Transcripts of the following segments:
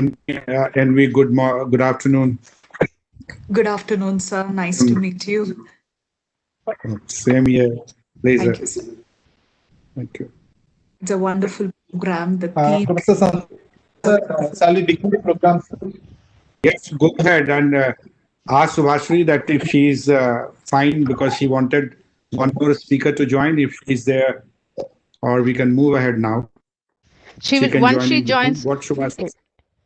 Envy, good afternoon. Good afternoon, sir. Nice to meet you. Same here. Pleasure. Thank you, sir. Thank you. It's a wonderful program. The theme. Professor shall we begin the program? Yes, go ahead and ask Subhashri that if she's fine, because she wanted one more speaker to join, if she's there, or we can move ahead now. She will can once join she in between. joins. What Subhashri?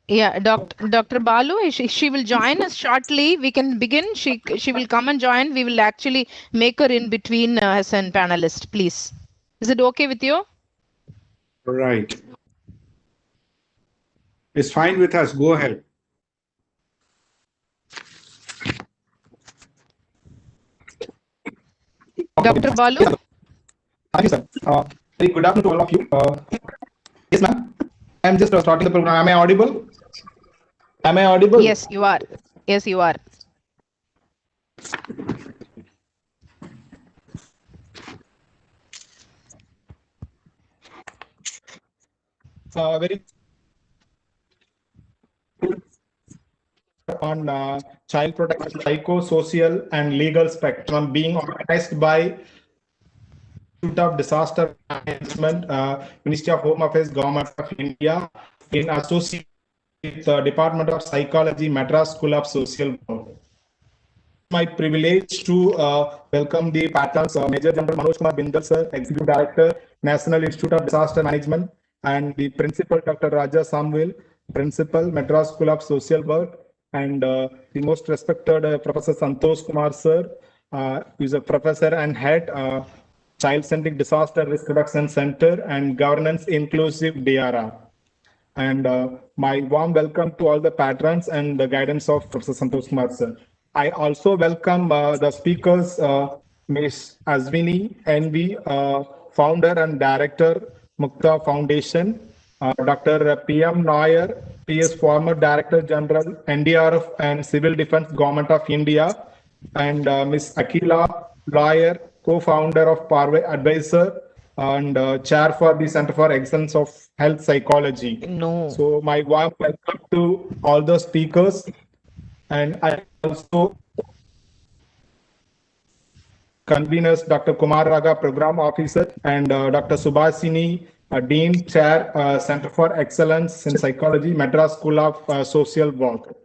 Yeah, Dr. Balu, she will join us shortly. We can begin. She will come and join. We will actually make her in between as an panelist, please. Is it okay with you? Right. It's fine with us. Go ahead. Dr. Balu? Thank you, sir. Very good afternoon to all of you. Yes, ma'am. I'm just starting the program. Am I audible? Am I audible? Yes, you are. Yes, you are. Very on child protection, psychosocial, and legal spectrum being organized by Institute of Disaster Management, Ministry of Home Affairs, Government of India, in association with the Department of Psychology, Madras School of Social Work. My privilege to welcome the patrons, Major General Manoj Kumar Bindal, sir, Executive Director, National Institute of Disaster Management, and the Principal, Dr. Raja Samuel, Principal, Madras School of Social Work, and the most respected Professor Santosh Kumar, sir, who is a professor and head, Child-Centric Disaster Risk Reduction Center and Governance Inclusive DRR. And my warm welcome to all the patrons and the guidance of Professor Santosh Kumar, sir. I also welcome the speakers, Ms. Azwini NV, founder and director, Mukta Foundation, Dr. P.M. Nair, PS former Director General, NDRF and Civil Defense, Government of India, and Ms. Akila, lawyer, co-founder of Parve Advisor, and chair for the Center for Excellence of Health Psychology. No. So my warm welcome to all the speakers, and I also conveners Dr. Kumar Raga, Program Officer, and Dr. Subhasini, Dean, Chair, Center for Excellence in Psychology, Madras School of Social Work.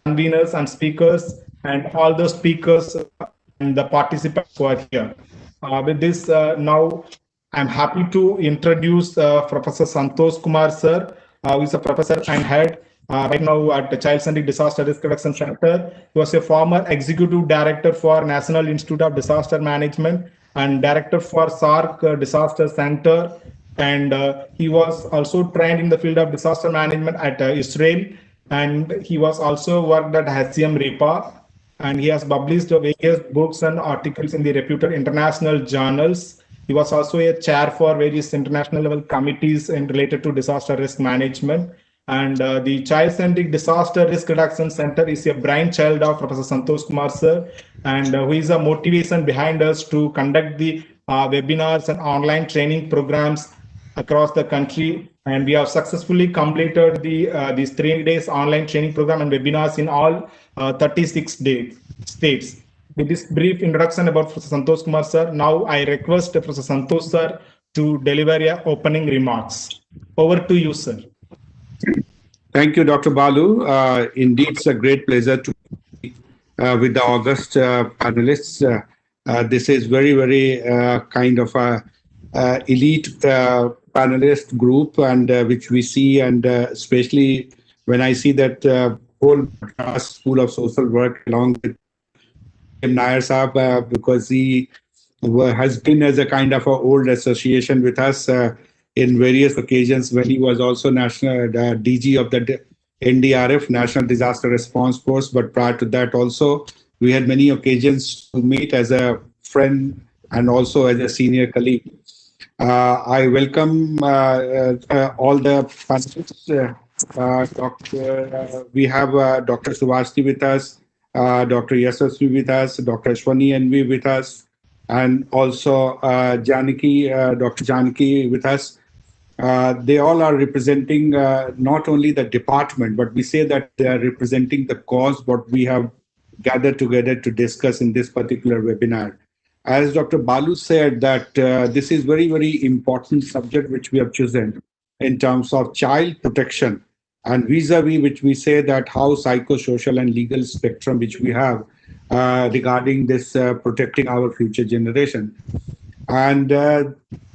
Conveners and speakers, and all the speakers and the participants who are here. With this, now I'm happy to introduce Professor Santosh Kumar, sir, who is a professor and head right now at the Child-Centric Disaster Risk Reduction Center. He was a former executive director for National Institute of Disaster Management and director for SARC Disaster Center. And he was also trained in the field of disaster management at Israel. And he was also worked at HCM RIPA. And he has published various books and articles in the reputed international journals. He was also a chair for various international level committees and related to disaster risk management. And the Child-Centric Disaster Risk Reduction Center is a brainchild of Professor Santosh Kumar, sir, and who is a motivation behind us to conduct the webinars and online training programs across the country. And we have successfully completed these 3 days online training program and webinars in all 36 states. With this brief introduction about Professor Santosh Kumar, sir, now I request Professor Santosh, sir, to deliver your opening remarks. Over to you, sir. Thank you, Dr. Balu. Indeed, it's a great pleasure to be with the August panelists. This is very, very kind of a elite panelist group, and which we see, and especially when I see that whole School of Social Work along with Nair Saab, because he has been as a kind of an old association with us in various occasions when he was also national DG of the NDRF, National Disaster Response Force. But prior to that also, we had many occasions to meet as a friend and also as a senior colleague. I welcome all the panelists. We have Dr. Subhashri with us, Dr. Yasasvi with us, Dr. Ashwani Envi with us, and also Janaki, Dr. Janaki with us. They all are representing not only the department, but we say that they are representing the cause what we have gathered together to discuss in this particular webinar. As Dr. Balu said, that this is very, very important subject which we have chosen in terms of child protection and vis-a-vis which we say that how psychosocial and legal spectrum which we have regarding this protecting our future generation. And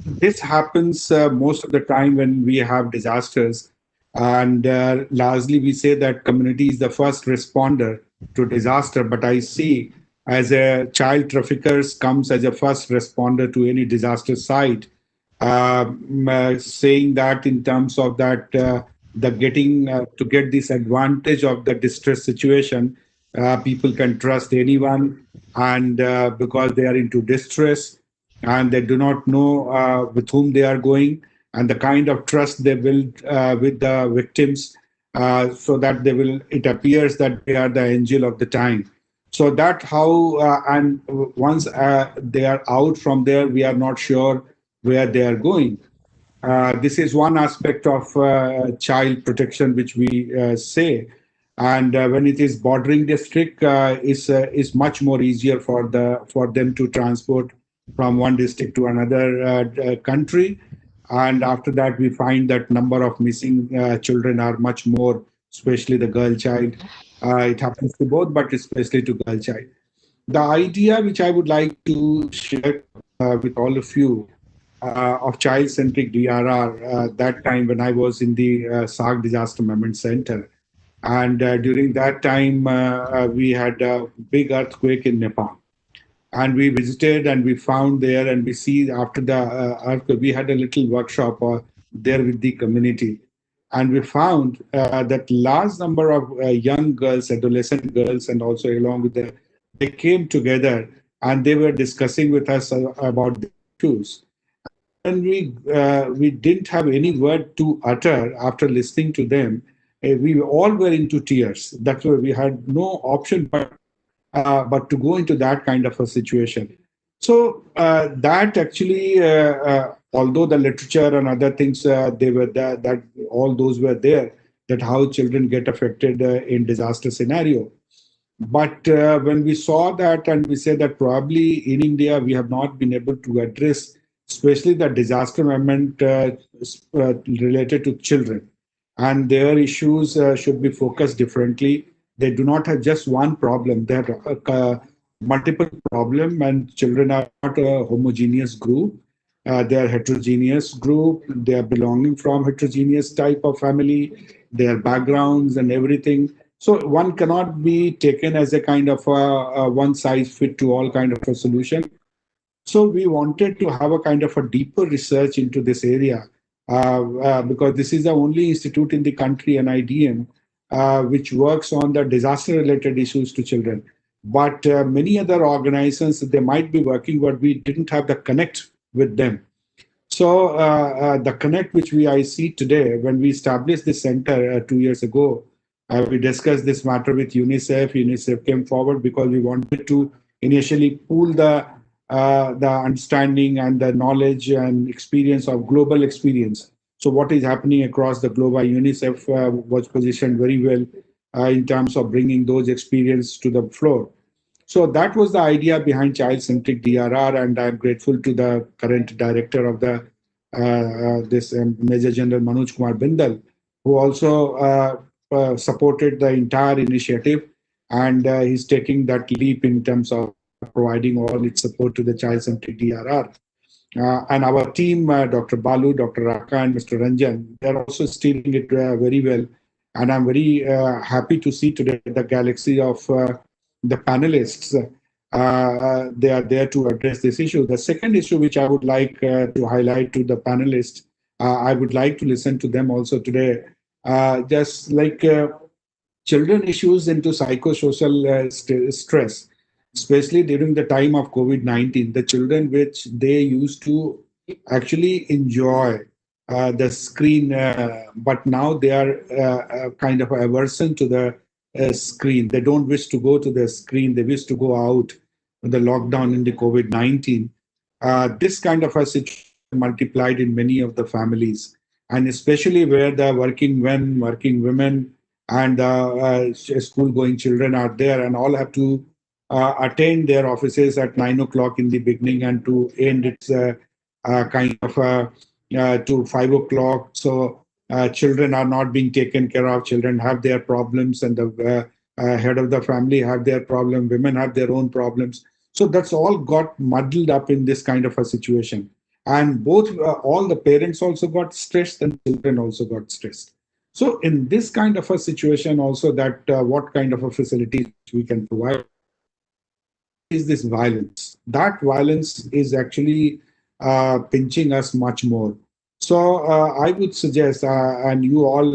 this happens most of the time when we have disasters. And largely, we say that community is the first responder to disaster. But I see as a child traffickers comes as a first responder to any disaster site, saying that in terms of that the getting to get this advantage of the distress situation, people can trust anyone, and because they are into distress and they do not know with whom they are going, and the kind of trust they build with the victims, so that they will, it appears that they are the angel of the time. So that how, and once they are out from there, we are not sure where they are going. This is one aspect of child protection which we say, and when it is bordering district, is much more easier for them to transport from one district to another country. And after that, we find that number of missing children are much more, especially the girl child. It happens to both, but especially to girl child. The idea which I would like to share with all of you of child-centric DRR, that time when I was in the SARC Disaster Management Center. And during that time, we had a big earthquake in Nepal. And we visited and we found there, and we see after the earthquake, we had a little workshop there with the community. And we found that large number of young girls, adolescent girls, and also along with they came together and they were discussing with us about the issues. And we didn't have any word to utter after listening to them. We all were into tears. That's why we had no option but to go into that kind of a situation. So that actually, although the literature and other things they were there, that all those were there, that how children get affected in disaster scenario. But when we saw that, and we said that probably in India we have not been able to address, especially the disaster management related to children, and their issues should be focused differently. They do not have just one problem; they have multiple problem, and children are not a homogeneous group. They are heterogeneous group. They are belonging from heterogeneous type of family, their backgrounds and everything. So one cannot be taken as a kind of a one size fit to all kind of a solution. So we wanted to have a kind of a deeper research into this area, because this is the only institute in the country, NIDM, which works on the disaster-related issues to children. But many other organizations, they might be working, but we didn't have the connect with them. So the connect which I see today, when we established this center 2 years ago, we discussed this matter with UNICEF. UNICEF came forward because we wanted to initially pool the understanding and the knowledge and experience of global experience. So what is happening across the globe? UNICEF was positioned very well in terms of bringing those experience to the floor. So that was the idea behind child-centric DRR, and I'm grateful to the current director of the this Major General Manoj Kumar Bindal, who also supported the entire initiative, and he's taking that leap in terms of providing all its support to the child-centric DRR. And our team, Dr. Balu, Dr. Raka, and Mr. Ranjan, they're also steering it very well. And I'm very happy to see today the galaxy of the panelists. They are there to address this issue. The second issue, which I would like to highlight to the panelists, I would like to listen to them also today. Just like children issues into psychosocial stress, especially during the time of COVID-19, the children which they used to actually enjoy the screen, but now they are kind of aversion to the screen. They don't wish to go to the screen. They wish to go out with the lockdown in the COVID-19. This kind of a situation multiplied in many of the families. and especially where the working men, working women, and school-going children are there, and all have to attain their offices at 9 o'clock in the beginning and to end its kind of to 5 o'clock. So children are not being taken care of. Children have their problems, and the head of the family have their problem. Women have their own problems. So that's all got muddled up in this kind of a situation. And both, all the parents also got stressed, and children also got stressed. So in this kind of a situation, also that what kind of a facilities we can provide is this violence. That violence is actually pinching us much more. So I would suggest, and you all,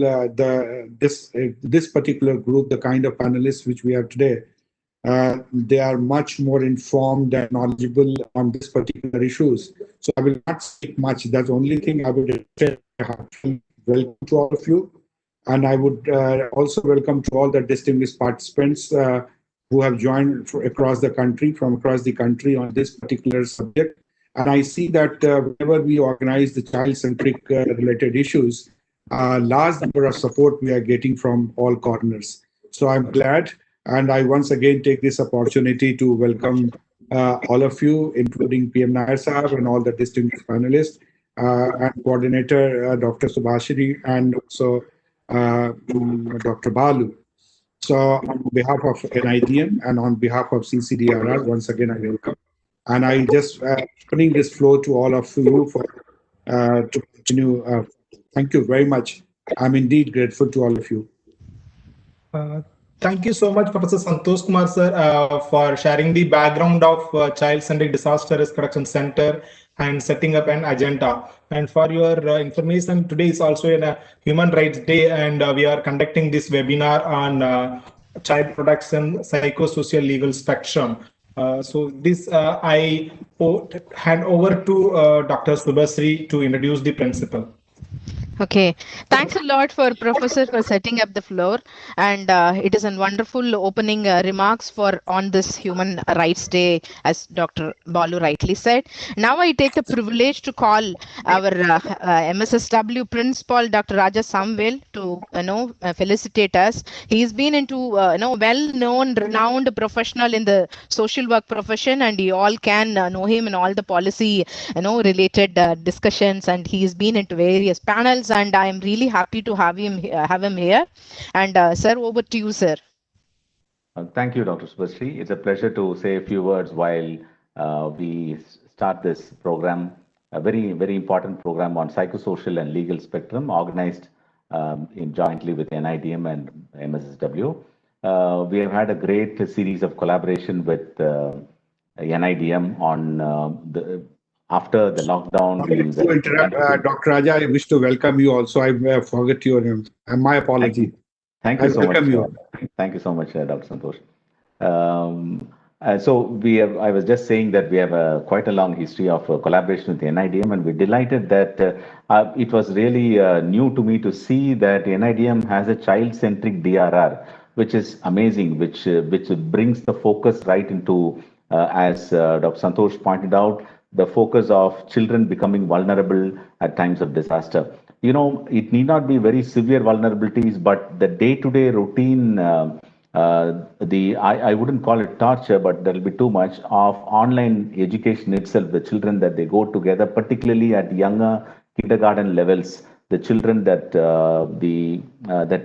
this particular group, the kind of panelists which we have today, they are much more informed and knowledgeable on this particular issues. So I will not speak much. That's the only thing I would say. Welcome to all of you, and I would also welcome to all the distinguished participants who have joined across the country, from across the country on this particular subject. And I see that whenever we organize the child-centric related issues, large number of support we are getting from all corners. So I'm glad, and I once again take this opportunity to welcome all of you, including PM Nair Sahab and all the distinguished panelists, and coordinator Dr. Subhashini, and also Dr. Balu. So on behalf of NIDM and on behalf of CCDRR, once again I welcome. And I just opening this floor to all of you for to continue. Thank you very much. I'm indeed grateful to all of you. Thank you so much, Professor Santosh Kumar sir, for sharing the background of Child-Centric Disaster Risk Reduction Center and setting up an agenda. And for your information, today is also a Human Rights Day, and we are conducting this webinar on child protection, psychosocial legal spectrum. So this I hand over to Dr. Subhasri to introduce the principal. Okay, thanks a lot for Professor for setting up the floor, and it is a wonderful opening remarks for on this Human Rights Day, as Dr. Balu rightly said. Now I take the privilege to call our MSSW principal, Dr. Raja Samvel, to felicitate us. He's been into well-known, renowned professional in the social work profession, and you all can know him in all the policy related discussions, and he's been into various panels, and I am really happy to have him here. And sir, over to you, sir. Thank you, Dr. Subhasri. It's a pleasure to say a few words while we start this program, a very, very important program on psychosocial and legal spectrum, organized jointly with NIDM and MSSW. We have had a great series of collaboration with NIDM on after the lockdown. To interrupt, Dr. Raja, I wish to welcome you also. I forgot your name. My apology. Thank you so much. Thank you so much, Dr. Santosh. So I was just saying that we have quite a long history of collaboration with the NIDM, and we're delighted that it was really new to me to see that NIDM has a child-centric DRR, which is amazing, which brings the focus right into, as Dr. Santosh pointed out, the focus of children becoming vulnerable at times of disaster. It need not be very severe vulnerabilities, but the day-to-day routine, I wouldn't call it torture, but there'll be too much of online education itself, the children that they go together, particularly at younger kindergarten levels, the children that the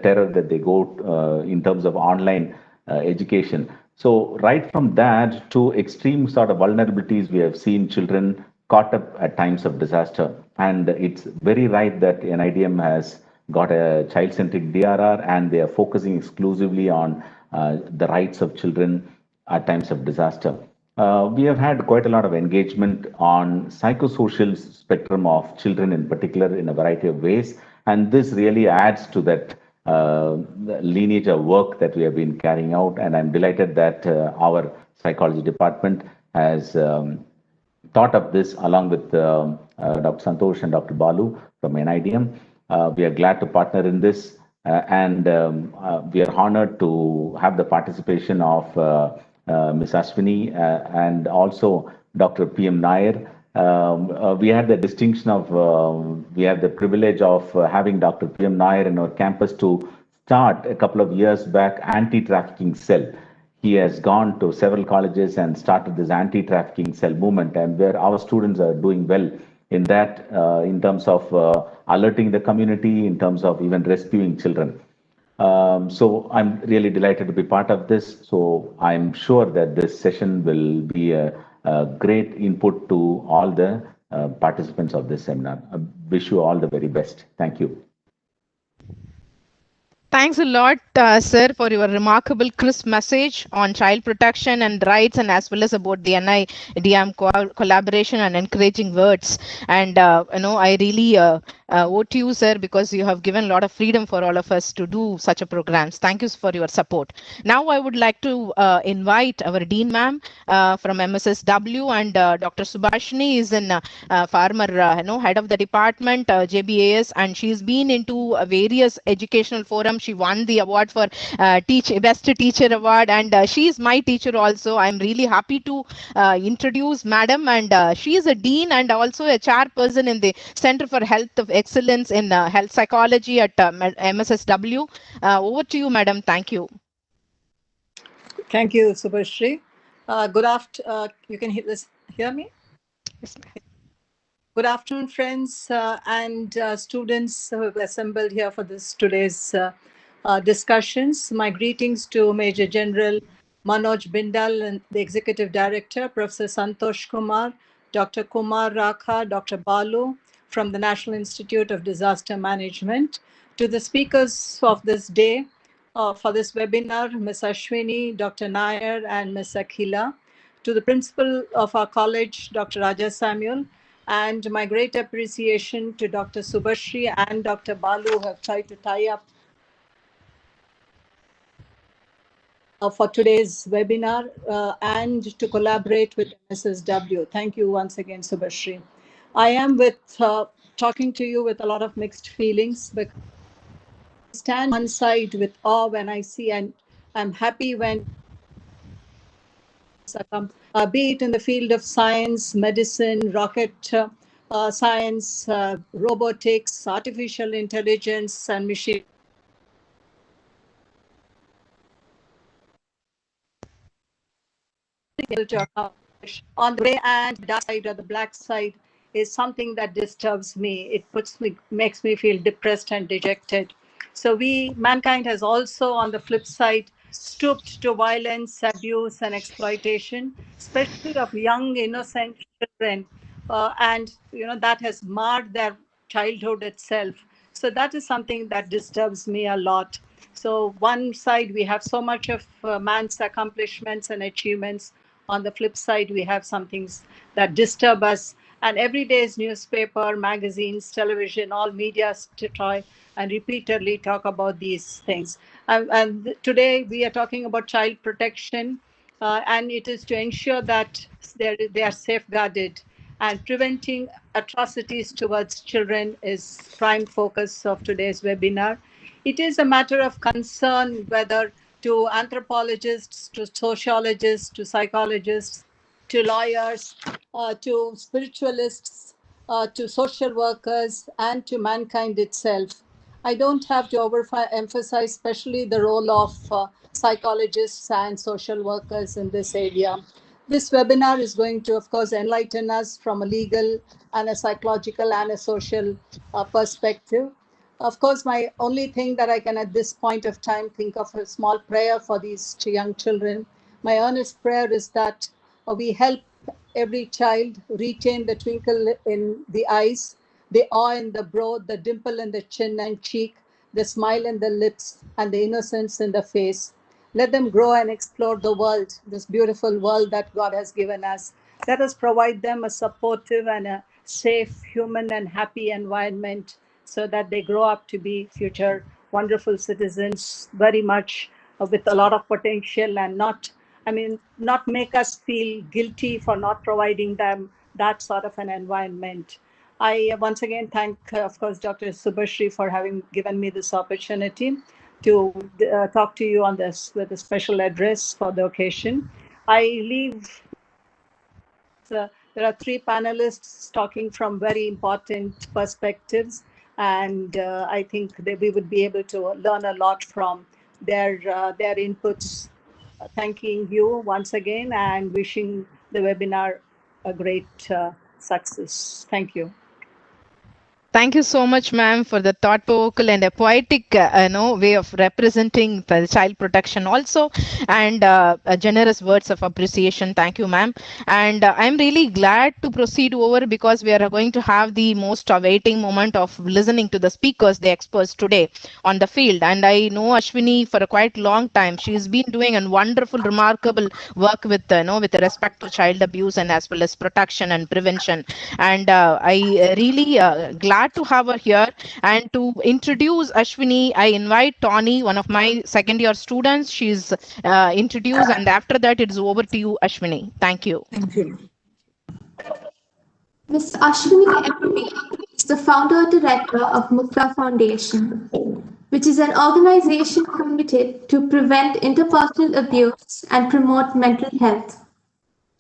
terror that they go in terms of online education. So right from that to extreme sort of vulnerabilities, we have seen children caught up at times of disaster. And it's very right that NIDM has got a child-centric DRR, and they are focusing exclusively on the rights of children at times of disaster. We have had quite a lot of engagement on psychosocial spectrum of children in particular in a variety of ways. And this really adds to that lineage of work that we have been carrying out. And I'm delighted that our psychology department has thought of this along with Dr. Santosh and Dr. Balu from NIDM. We are glad to partner in this, and we are honored to have the participation of Ms. Ashwini and also Dr. PM Nair We had the distinction of, we had the privilege of having Dr. P.M. Nair in our campus to start a couple of years back anti-trafficking cell. He has gone to several colleges and started this anti-trafficking cell movement, and where our students are doing well in that, in terms of alerting the community, in terms of even rescuing children. So I'm really delighted to be part of this. So I'm sure that this session will be a great input to all the participants of this seminar. I wish you all the very best. Thank you. Thanks a lot, sir, for your remarkable, crisp message on child protection and rights, and as well as about the NIDM collaboration and encouraging words. And I really owe to you, sir, because you have given a lot of freedom for all of us to do such a programs. Thank you for your support. Now, I would like to invite our Dean Ma'am from MSSW, and Dr. Subhashini is an former head of the department, JBAS, and she's been into various educational forums. She won the award for Best Teacher Award, and she is my teacher also. I'm really happy to introduce Madam, and she is a dean and also a chairperson in the Center for Health of Excellence in Health Psychology at MSSW. Over to you, Madam. Thank you. Thank you, Subhashri. Good afternoon. You can hear me? Yes, ma'am. Good afternoon, friends and students who have assembled here for today's discussions. My greetings to Major General Manoj Bindal, and the Executive Director, Professor Santosh Kumar, Dr. Kumar Rakha, Dr. Balu from the National Institute of Disaster Management, to the speakers of this day for this webinar, Ms. Ashwini, Dr. Nair, and Ms. Akhila, to the principal of our college, Dr. Raja Samuel, and my great appreciation to Dr. Subhashri and Dr. Balu, who have tried to tie up for today's webinar and to collaborate with MSSW. Thank you once again, Subhashri. I am talking to you with a lot of mixed feelings, because I stand on one side with awe when I see, and I'm happy when be it in the field of science, medicine, rocket science, robotics, artificial intelligence, and machine. On the gray and dark side, or the black side, is something that disturbs me. It makes me feel depressed and dejected. So mankind has also, on the flip side, stooped to violence, abuse, and exploitation, especially of young, innocent children, and that has marred their childhood itself. So that is something that disturbs me a lot. So one side, we have so much of man's accomplishments and achievements. On the flip side, we have some things that disturb us. And every day's newspaper, magazines, television, all media to try and repeatedly talk about these things. And today we are talking about child protection, and it is to ensure that they are safeguarded. And preventing atrocities towards children is prime focus of today's webinar. It is a matter of concern whether to anthropologists, to sociologists, to psychologists, to lawyers, to spiritualists, to social workers, and to mankind itself. I don't have to overemphasize, especially the role of psychologists and social workers in this area. This webinar is going to, of course, enlighten us from a legal and a psychological and a social perspective. Of course, my only thing that I can at this point of time think of a small prayer for these young children. My earnest prayer is that we help every child retain the twinkle in the eyes, the awe in the brow, the dimple in the chin and cheek, the smile in the lips, and the innocence in the face. Let them grow and explore the world, this beautiful world that God has given us. Let us provide them a supportive and a safe, human, and happy environment so that they grow up to be future wonderful citizens, very much with a lot of potential, and not make us feel guilty for not providing them that sort of an environment. I once again thank, of course, Dr. Subhashri for having given me this opportunity to talk to you on this with a special address for the occasion. I leave There are three panelists talking from very important perspectives, and I think that we would be able to learn a lot from their inputs. Thanking you once again and wishing the webinar a great success. Thank you. Thank you so much, ma'am, for the thought-provoking and a poetic, way of representing the child protection also, and generous words of appreciation. Thank you, ma'am. And I'm really glad to proceed over because we are going to have the most awaiting moment of listening to the speakers, the experts today on the field. And I know Ashwini for a quite long time. She's been doing a wonderful, remarkable work with, with respect to child abuse and as well as protection and prevention. And I really glad to have her here. And to introduce Ashwini, I invite Tawny, one of my second year students. She's introduced, and after that, it's over to you, Ashwini. Thank you. Thank you. Ms. Ashwini MP is the founder and director of Mukta Foundation, which is an organization committed to prevent interpersonal abuse and promote mental health.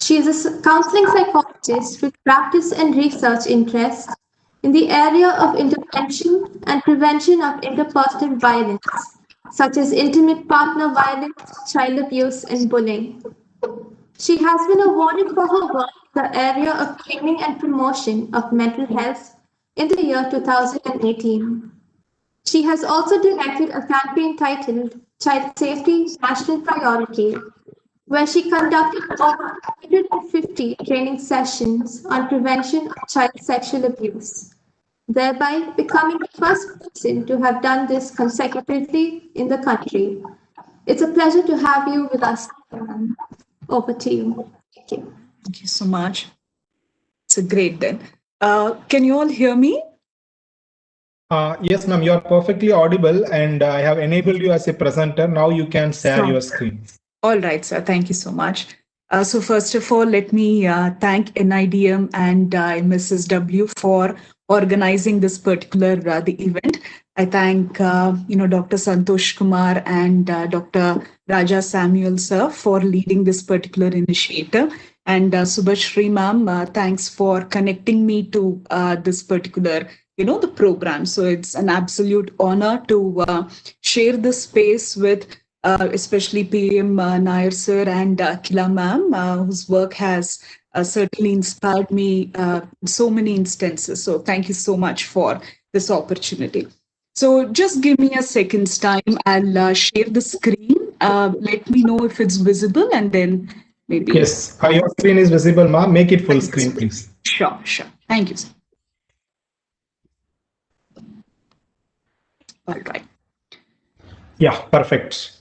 She is a counseling psychologist with practice and research interests in the area of intervention and prevention of interpersonal violence, such as intimate partner violence, child abuse, and bullying. She has been awarded for her work in the area of training and promotion of mental health in the year 2018. She has also directed a campaign titled Child Safety National Priority, where she conducted over 150 training sessions on prevention of child sexual abuse, thereby becoming the first person to have done this consecutively in the country. It's a pleasure to have you with us. Over to you. Thank you. Thank you so much. It's a great then. Can you all hear me? Yes, ma'am, you are perfectly audible, and I have enabled you as a presenter. Now you can share your screen. All right, sir. Thank you so much. So first of all, let me thank NIDM and Mrs. W for organizing this particular the event. I thank Dr. Santosh Kumar and Dr. Raja Samuel sir for leading this particular initiative, and Subhashri ma'am, thanks for connecting me to this particular the program. So it's an absolute honor to share this space with especially PM Nair sir and Kila ma'am, whose work has certainly inspired me in so many instances. So thank you so much for this opportunity. So just give me a second's time. I'll share the screen. Let me know if it's visible, and then maybe. Yes, your screen is visible, ma'am. Make it full screen, please. Sure. Thank you, sir. All right. Yeah, perfect.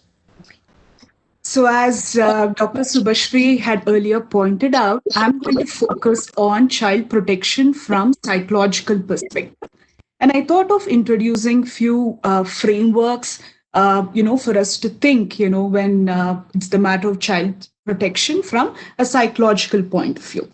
So as Dr. Subhashri had earlier pointed out, I'm going to focus on child protection from psychological perspective. And I thought of introducing few frameworks, for us to think, when it's the matter of child protection from a psychological point of view.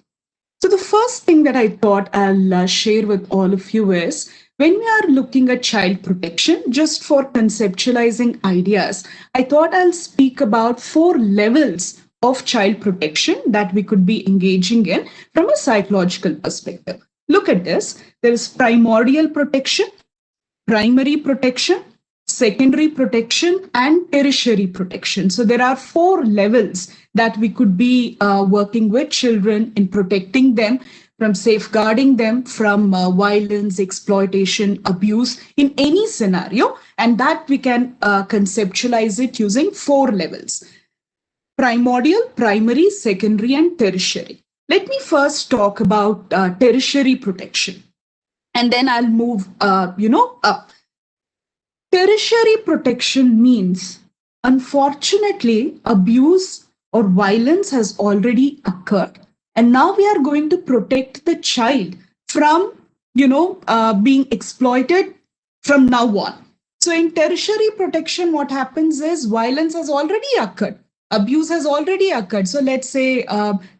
So the first thing that I thought I'll share with all of you is, when we are looking at child protection, just for conceptualizing ideas, I thought I'll speak about 4 levels of child protection that we could be engaging in from a psychological perspective. Look at this. There is primordial protection, primary protection, secondary protection, and tertiary protection. So there are 4 levels that we could be working with children in protecting them, from safeguarding them from violence, exploitation, abuse in any scenario, and that we can conceptualize it using 4 levels: primordial, primary, secondary, and tertiary. Let me first talk about tertiary protection, and then I'll move up. Tertiary protection means, unfortunately, abuse or violence has already occurred, and now we are going to protect the child from, being exploited from now on. So in tertiary protection, what happens is violence has already occurred. Abuse has already occurred. So let's say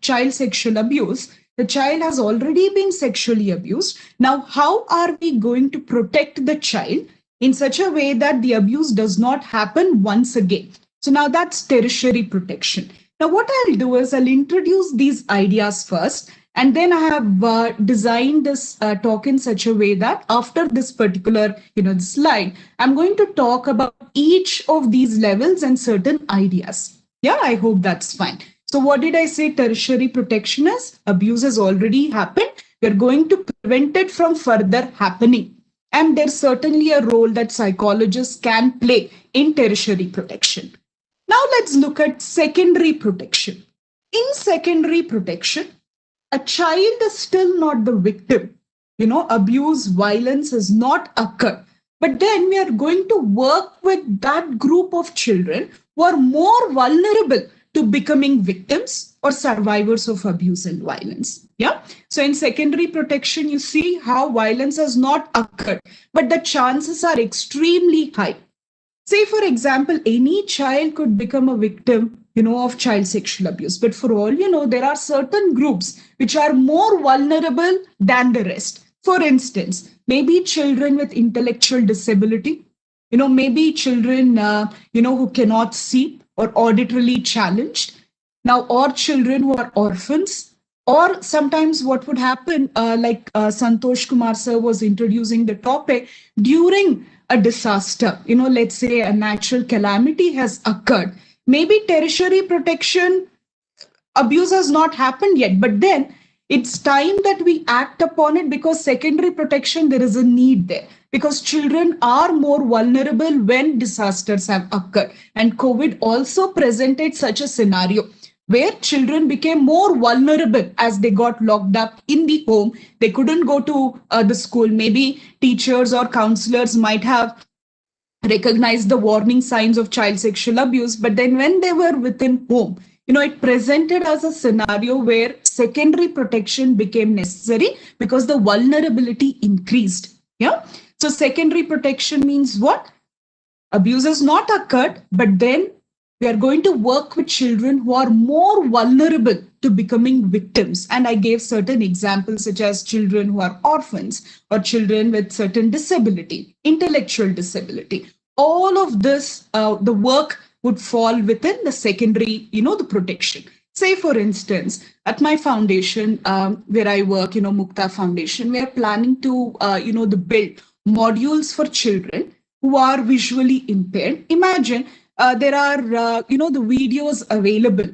child sexual abuse. The child has already been sexually abused. Now, how are we going to protect the child in such a way that the abuse does not happen once again? So now that's tertiary protection. Now, what I'll do is I'll introduce these ideas first, And then I have designed this talk in such a way that after this particular, slide, I'm going to talk about each of these levels and certain ideas. Yeah, I hope that's fine. So what did I say tertiary protection is? Abuse has already happened. We're going to prevent it from further happening. And there's certainly a role that psychologists can play in tertiary protection. Now let's look at secondary protection. In secondary protection, a child is still not the victim. Abuse, violence has not occurred. But then we are going to work with that group of children who are more vulnerable to becoming victims or survivors of abuse and violence. Yeah. So in secondary protection, you see how violence has not occurred, but the chances are extremely high. Say, for example, any child could become a victim, of child sexual abuse. But for all there are certain groups which are more vulnerable than the rest. For instance, maybe children with intellectual disability, maybe children, who cannot see or auditorily challenged. Now, or children who are orphans, or sometimes what would happen, like Santosh Kumar sir was introducing the topic during a disaster, let's say a natural calamity has occurred. Maybe tertiary protection abuse has not happened yet, but then it's time that we act upon it because secondary protection, there is a need there because children are more vulnerable when disasters have occurred. And COVID also presented such a scenario where children became more vulnerable as they got locked up in the home. They couldn't go to the school. Maybe teachers or counselors might have recognized the warning signs of child sexual abuse, but then when they were within home, it presented as a scenario where secondary protection became necessary because the vulnerability increased. Yeah. So secondary protection means what? Abuse has not occurred, but then we are going to work with children who are more vulnerable to becoming victims. And I gave certain examples such as children who are orphans or children with certain disability, intellectual disability. All of this, the work would fall within the secondary, the protection. Say, for instance, at my foundation, where I work, Mukta Foundation, we are planning to, the build modules for children who are visually impaired. Imagine there are, the videos available,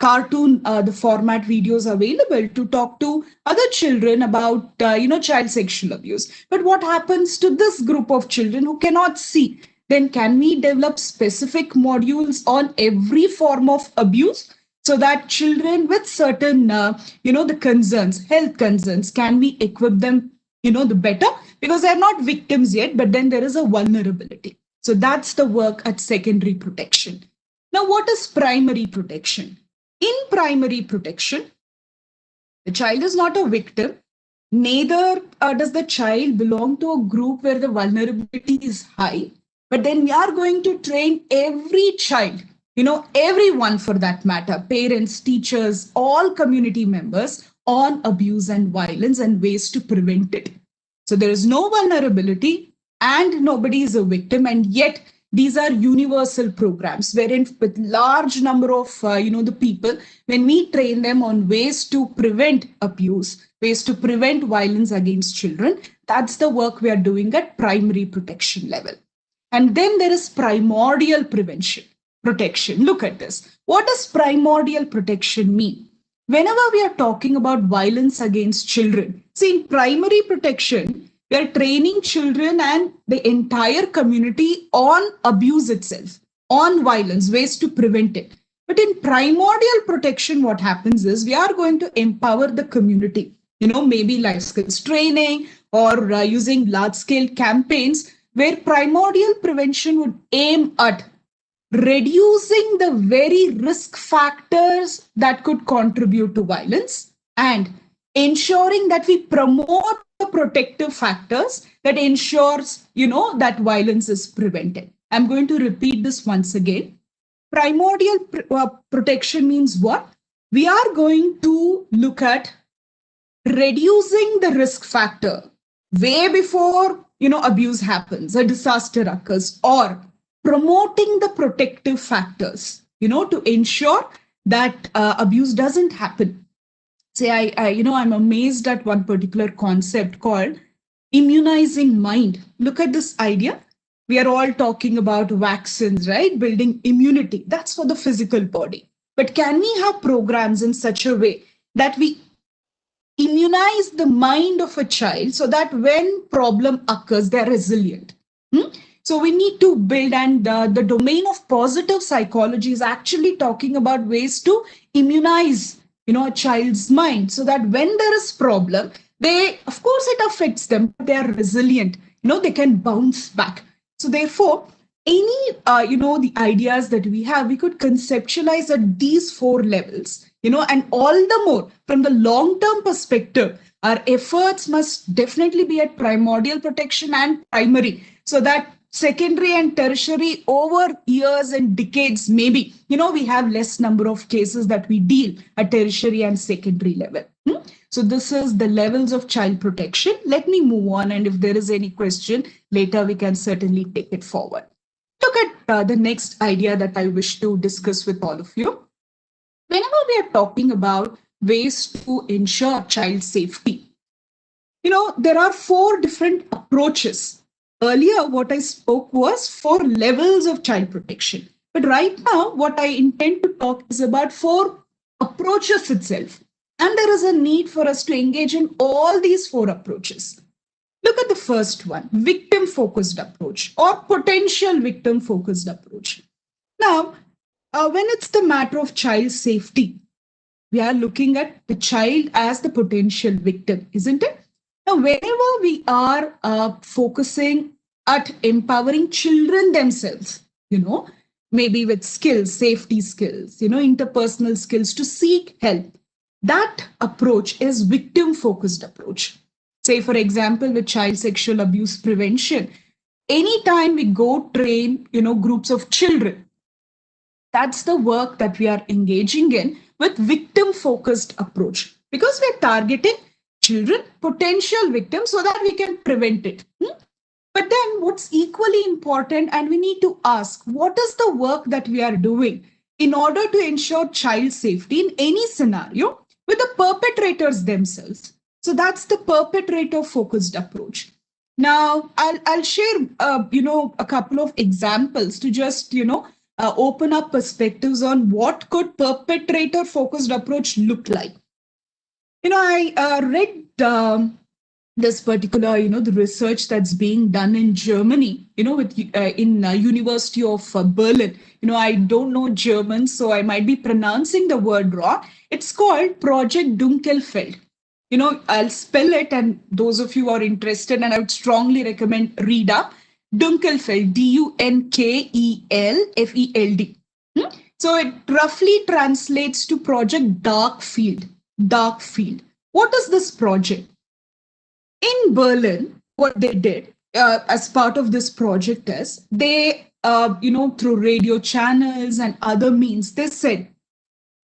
cartoon, the format videos available to talk to other children about, child sexual abuse. But what happens to this group of children who cannot see? Then can we develop specific modules on every form of abuse so that children with certain, the concerns, health concerns, can we equip them, the better? Because they're not victims yet, but then there is a vulnerability. So that's the work at secondary protection. Now, what is primary protection? In primary protection, the child is not a victim. Neither does the child belong to a group where the vulnerability is high. But then we are going to train every child, everyone for that matter, parents, teachers, all community members on abuse and violence and ways to prevent it. So there is no vulnerability and nobody is a victim. And yet these are universal programs wherein with large number of, the people, when we train them on ways to prevent abuse, ways to prevent violence against children, that's the work we are doing at primary protection level. And then there is primordial protection. Look at this. What does primordial protection mean? Whenever we are talking about violence against children, see, in primary protection, we are training children and the entire community on abuse itself, on violence, ways to prevent it. But in primordial protection, what happens is we are going to empower the community, maybe life skills training or using large-scale campaigns where primordial prevention would aim at reducing the very risk factors that could contribute to violence and ensuring that we promote the protective factors that ensures, that violence is prevented. I'm going to repeat this once again. Primordial protection means what? We are going to look at reducing the risk factor way before, abuse happens, a disaster occurs, or promoting the protective factors, to ensure that abuse doesn't happen. say I'm amazed at one particular concept called immunizing mind. Look at this idea. We are all talking about vaccines, right? Building immunity. That's for the physical body. But can we have programs in such a way that we immunize the mind of a child so that when problem occurs, they're resilient? Hmm? So we need to build, and the domain of positive psychology is actually talking about ways to immunize, a child's mind so that when there is problem, they, of course, it affects them, but they are resilient. They can bounce back. So therefore, any the ideas that we have, we could conceptualize at these four levels, and all the more from the long term perspective, our efforts must definitely be at primordial protection and primary, so that secondary and tertiary over years and decades, maybe, we have less number of cases that we deal at tertiary and secondary level. So this is the levels of child protection. Let me move on, and if there is any question later, we can certainly take it forward. Look at the next idea that I wish to discuss with all of you. Whenever we are talking about ways to ensure child safety, there are four different approaches. Earlier, what I spoke was four levels of child protection. But right now, what I intend to talk is about four approaches itself. And there is a need for us to engage in all these four approaches. Look at the first one, victim focused approach or potential victim focused approach. Now, when it's the matter of child safety, we are looking at the child as the potential victim, isn't it? Now, whenever we are focusing at empowering children themselves, maybe with skills, safety skills, interpersonal skills to seek help, that approach is victim focused approach. Say, for example, with child sexual abuse prevention, anytime we go train, groups of children, that's the work that we are engaging in with victim focused approach, because we're targeting children, potential victims, so that we can prevent it. But then what's equally important, and we need to ask, what is the work that we are doing in order to ensure child safety in any scenario with the perpetrators themselves? So that's the perpetrator focused approach. Now, I'll share, a couple of examples to just, open up perspectives on what could perpetrator focused approach look like. I read this particular, the research that's being done in Germany, with in University of Berlin. I don't know German, so I might be pronouncing the word wrong. It's called Project Dunkelfeld. I'll spell it, and those of you who are interested, and I would strongly recommend read up Dunkelfeld, Dunkelfeld. So it roughly translates to Project Dark Field. Dark Field. What is this project? In Berlin, what they did as part of this project is they, through radio channels and other means, they said,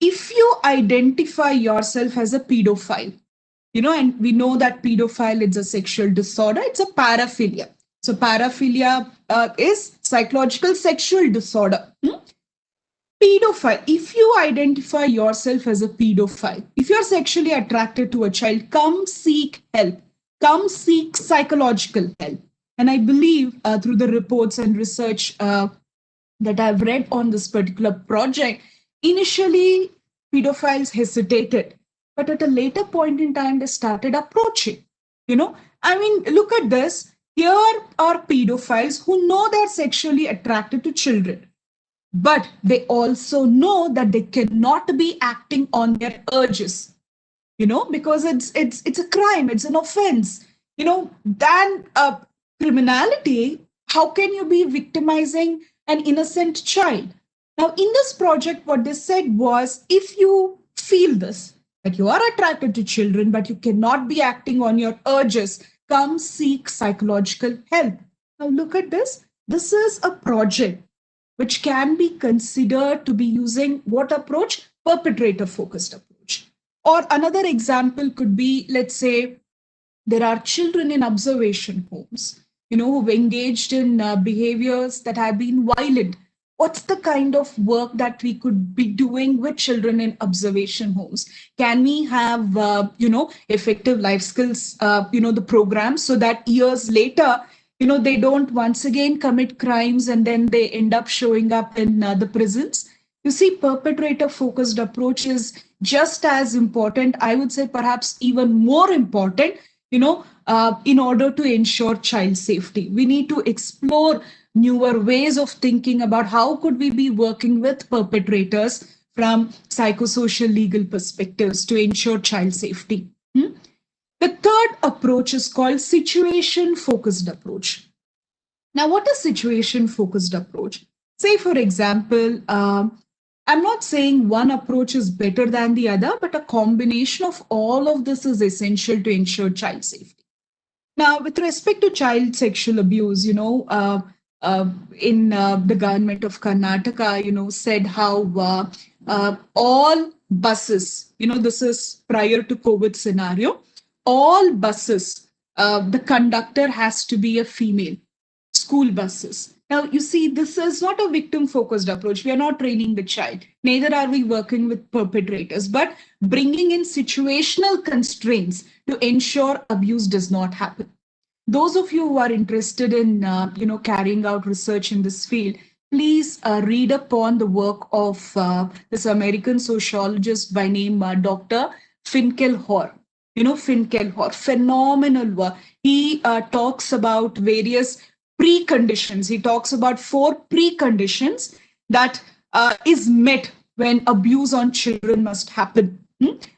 if you identify yourself as a pedophile, and we know that pedophile is a sexual disorder, it's a paraphilia. So paraphilia is psychological sexual disorder. Pedophile, if you identify yourself as a pedophile, if you're sexually attracted to a child, come seek help. Come seek psychological help. And I believe through the reports and research that I've read on this particular project, initially pedophiles hesitated, but at a later point in time, they started approaching. Look at this. Here are pedophiles who know they're sexually attracted to children, but they also know that they cannot be acting on their urges, because it's a crime, it's an offense, than criminality. How can you be victimizing an innocent child? Now, in this project, what they said was, if you feel this, that you are attracted to children, but you cannot be acting on your urges, come seek psychological help. Now, look at this. This is a project which can be considered to be using what approach? Perpetrator-focused approach. Or another example could be, let's say, there are children in observation homes, who've engaged in behaviors that have been violent, what's the kind of work that we could be doing with children in observation homes? Can we have, effective life skills, the programs, so that years later, they don't once again commit crimes and then they end up showing up in the prisons? You see, perpetrator focused approach is just as important, I would say perhaps even more important, in order to ensure child safety. We need to explore newer ways of thinking about how could we be working with perpetrators from psychosocial legal perspectives to ensure child safety. The third approach is called situation focused approach. Now, what is situation focused approach? Say, for example, I'm not saying one approach is better than the other, but a combination of all of this is essential to ensure child safety. Now, with respect to child sexual abuse, the government of Karnataka, said how all buses, this is prior to COVID scenario, all buses, the conductor has to be a female, school buses. Now, you see, this is not a victim-focused approach. We are not training the child. Neither are we working with perpetrators, but bringing in situational constraints to ensure abuse does not happen. Those of you who are interested in, carrying out research in this field, please read upon the work of this American sociologist by name Dr. Finkelhor. Finkelhor, phenomenal work. He talks about various preconditions. He talks about 4 preconditions that is met when abuse on children must happen.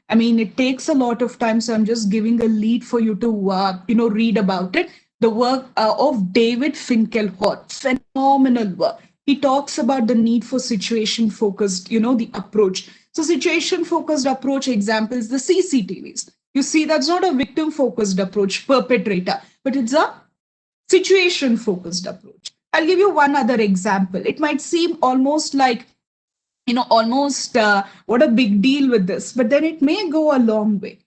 I mean, it takes a lot of time, so I'm just giving a lead for you to, read about it. The work of David Finkelhor, phenomenal work. He talks about the need for situation-focused, the approach. So situation-focused approach examples, the CCTVs. You see, that's not a victim-focused approach, perpetrator, but it's a situation-focused approach. I'll give you one other example. It might seem almost like, what a big deal with this, but then it may go a long way.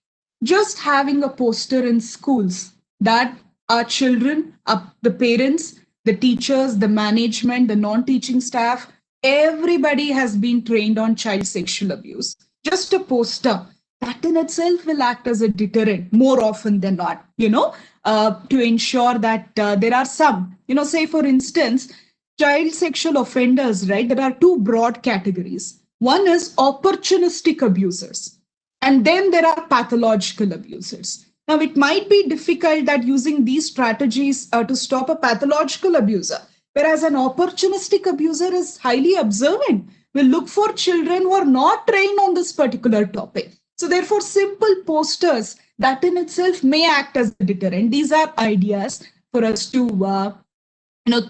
Just having a poster in schools that our children, the parents, the teachers, the management, the non-teaching staff, everybody has been trained on child sexual abuse. Just a poster, that in itself will act as a deterrent more often than not, to ensure that there are some, say for instance, child sexual offenders, right? There are 2 broad categories. One is opportunistic abusers, and then there are pathological abusers. Now, it might be difficult that using these strategies to stop a pathological abuser, whereas an opportunistic abuser is highly observant, will look for children who are not trained on this particular topic. So therefore, simple posters, that in itself may act as a deterrent. These are ideas for us to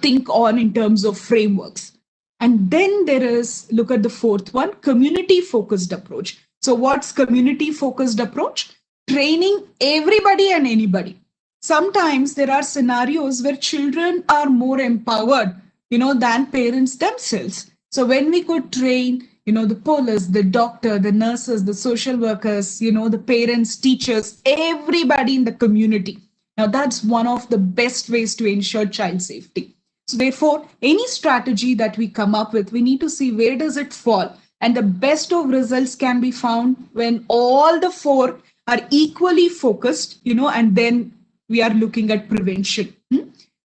think on in terms of frameworks. And then there is, look at the 4th one, community-focused approach. So what's community-focused approach? Training everybody and anybody. Sometimes there are scenarios where children are more empowered, than parents themselves. So when we could train, the police, the doctor, the nurses, the social workers, the parents, teachers, everybody in the community. Now, that's one of the best ways to ensure child safety. So therefore, any strategy that we come up with, we need to see where does it fall. And the best of results can be found when all the 4 are equally focused, and then we are looking at prevention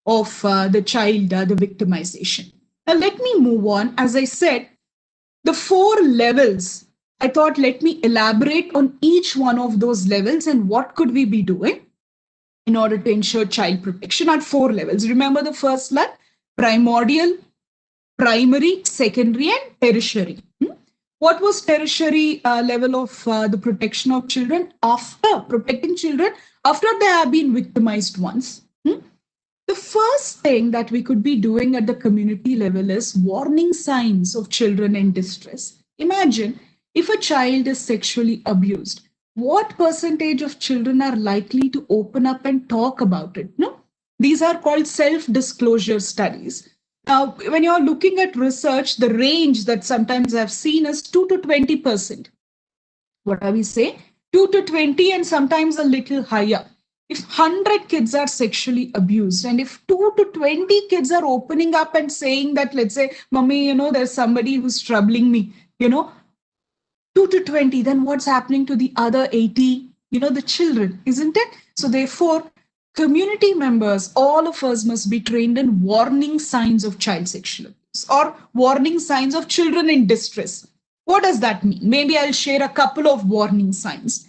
of the child, the victimization. Now, let me move on. As I said, the 4 levels, I thought, let me elaborate on each one of those levels and what could we be doing in order to ensure child protection at 4 levels. Remember the first one, primordial, primary, secondary, and tertiary. What was tertiary level of the protection of children? After protecting children, after they have been victimized once. The first thing that we could be doing at the community level is warning signs of children in distress. Imagine if a child is sexually abused, what percentage of children are likely to open up and talk about it? No, these are called self-disclosure studies. Now, when you're looking at research, the range that sometimes I've seen is 2 to 20%. What do we say? 2 to 20 and sometimes a little higher. if 100 kids are sexually abused, and if 2 to 20 kids are opening up and saying that, let's say, Mummy, there's somebody who's troubling me, 2 to 20, then what's happening to the other 80, the children, isn't it? So therefore, community members, all of us must be trained in warning signs of child sexual abuse or warning signs of children in distress. What does that mean? Maybe I'll share a couple of warning signs.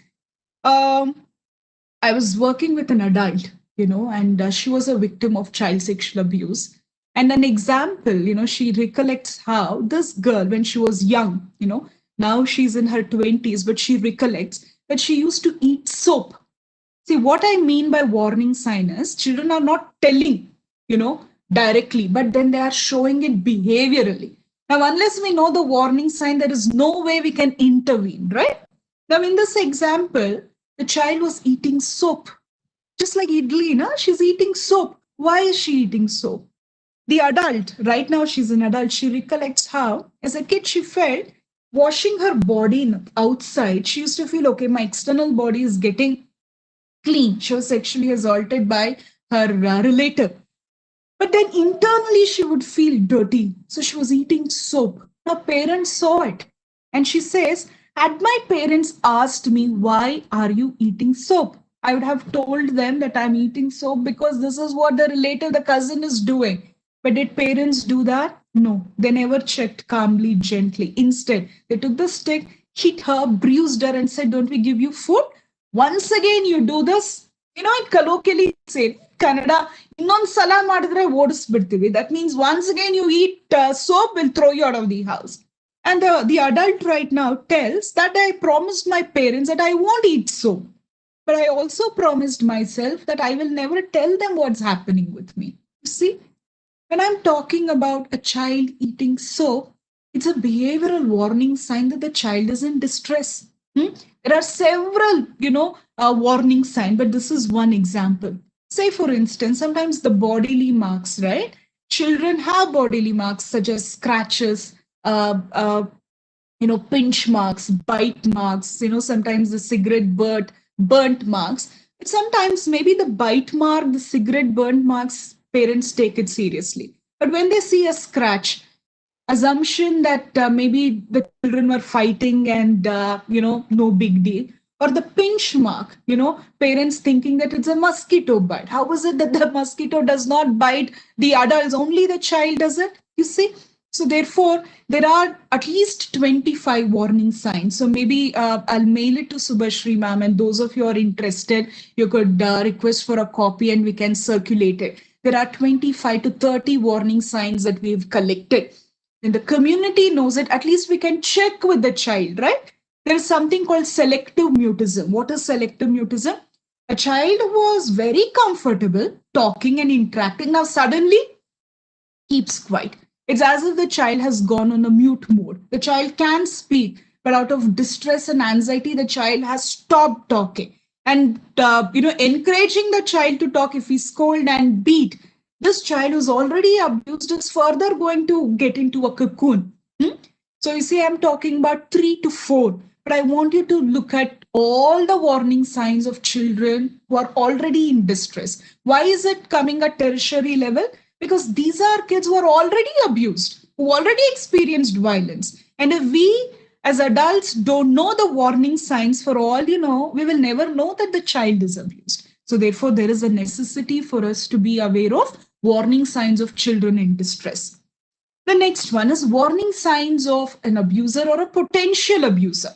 I was working with an adult, and she was a victim of child sexual abuse. And an example, she recollects how this girl, when she was young, now she's in her 20s, but she recollects that she used to eat soap. See, what I mean by warning sign is children are not telling, directly, but then they are showing it behaviorally. Now, unless we know the warning sign, there is no way we can intervene, right? Now, in this example, the child was eating soap. Just like idli, she's eating soap. Why is she eating soap? The adult, right now she's an adult, she recollects how, as a kid, she felt washing her body outside, she used to feel, okay, my external body is getting clean. She was sexually assaulted by her relative. But then internally, she would feel dirty. So she was eating soap. Her parents saw it. And she says, had my parents asked me, why are you eating soap? I would have told them that I'm eating soap because this is what the relative, the cousin is doing. But did parents do that? No, they never checked calmly, gently. Instead, they took the stick, hit her, bruised her, and said, don't we give you food? Once again, you do this. In colloquially say, Canada, that means once again you eat soap, we'll throw you out of the house. And the adult right now tells that I promised my parents that I won't eat soap. But I also promised myself that I will never tell them what's happening with me. You see, when I'm talking about a child eating soap, it's a behavioral warning sign that the child is in distress. There are several, warning signs, but this is one example. Say, for instance, sometimes the bodily marks, right? Children have bodily marks such as scratches, pinch marks, bite marks, sometimes the cigarette burnt marks. But sometimes maybe the bite mark, the cigarette burnt marks, parents take it seriously. But when they see a scratch, assumption that maybe the children were fighting and, no big deal. Or the pinch mark, parents thinking that it's a mosquito bite. How is it that the mosquito does not bite the adults, only the child does it? You see? So therefore, there are at least 25 warning signs. So maybe I'll mail it to Subhashri ma'am, and those of you are interested, you could request for a copy and we can circulate it. There are 25 to 30 warning signs that we've collected. And the community knows it, at least we can check with the child, right? There is something called selective mutism. What is selective mutism? A child was very comfortable talking and interacting. Now suddenly keeps quiet. It's as if the child has gone on a mute mode. The child can speak, but out of distress and anxiety, the child has stopped talking. And, encouraging the child to talk, if we scold and beat, this child who's already abused is further going to get into a cocoon. So you see, I'm talking about 3 to 4, but I want you to look at all the warning signs of children who are already in distress. Why is it coming at tertiary level? Because these are kids who are already abused, who already experienced violence. And if we as adults don't know the warning signs, for all we will never know that the child is abused. So therefore, there is a necessity for us to be aware of warning signs of children in distress. The next one is warning signs of an abuser or a potential abuser.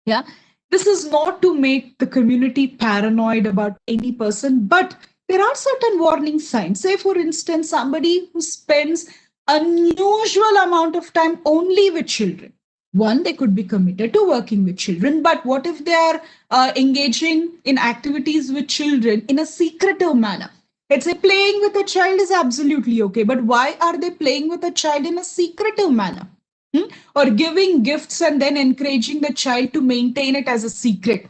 Yeah, this is not to make the community paranoid about any person, but there are certain warning signs. Say, for instance, somebody who spends unusual amount of time only with children. One, they could be committed to working with children, but what if they are engaging in activities with children in a secretive manner? Let's say playing with a child is absolutely okay, but why are they playing with a child in a secretive manner? Or giving gifts and then encouraging the child to maintain it as a secret?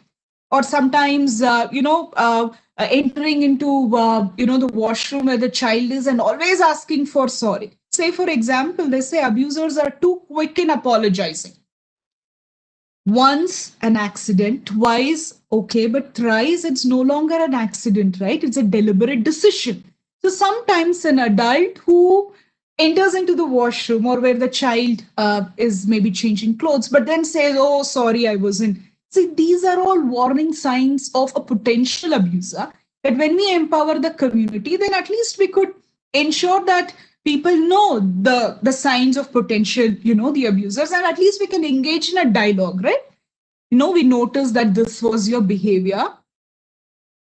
Or sometimes, entering into, the washroom where the child is and always asking for sorry. Say, for example, they say abusers are too quick in apologizing. Once an accident, twice, okay, but thrice it's no longer an accident, right? It's a deliberate decision. So sometimes an adult who enters into the washroom or where the child is maybe changing clothes, but then says, oh, sorry, I wasn't. See, these are all warning signs of a potential abuser. That when we empower the community, then at least we could ensure that people know the signs of potential, the abusers, and at least we can engage in a dialogue, right? We notice that this was your behavior.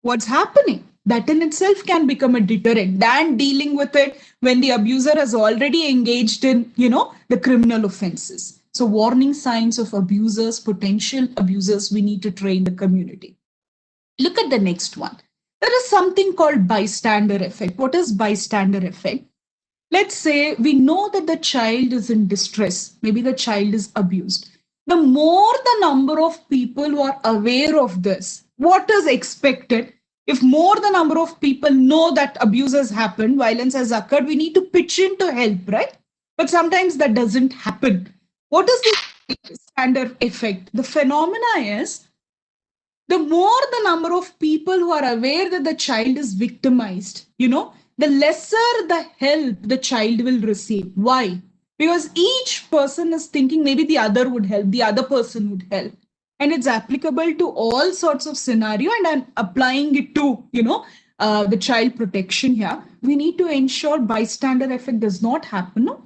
What's happening? That in itself can become a deterrent than dealing with it when the abuser has already engaged in, the criminal offenses. So warning signs of abusers, potential abusers, we need to train the community. Look at the next one. There is something called bystander effect. What is bystander effect? Let's say we know that the child is in distress. Maybe the child is abused. The more the number of people who are aware of this, what is expected? If more the number of people know that abuse has happened, violence has occurred, we need to pitch in to help, right? But sometimes that doesn't happen. What is the standard effect? The phenomena is the more the number of people who are aware that the child is victimized, the lesser the help the child will receive. Why? Because each person is thinking maybe the other would help, the other person would help. And it's applicable to all sorts of scenario, and I'm applying it to, the child protection here. We need to ensure bystander effect does not happen. No?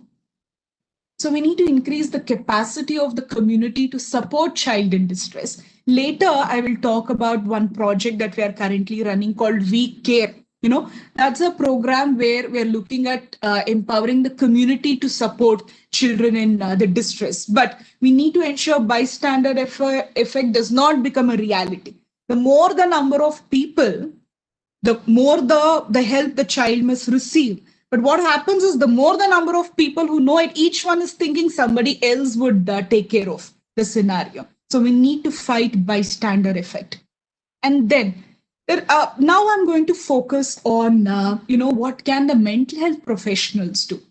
So we need to increase the capacity of the community to support child in distress. Later, I will talk about one project that we are currently running called We Care. That's a program where we're looking at empowering the community to support children in the distress. But we need to ensure bystander effect does not become a reality. The more the number of people, the more the help the child must receive. But what happens is the more the number of people who know it, each one is thinking somebody else would take care of the scenario. So we need to fight bystander effect. And then now I'm going to focus on, what can the mental health professionals do?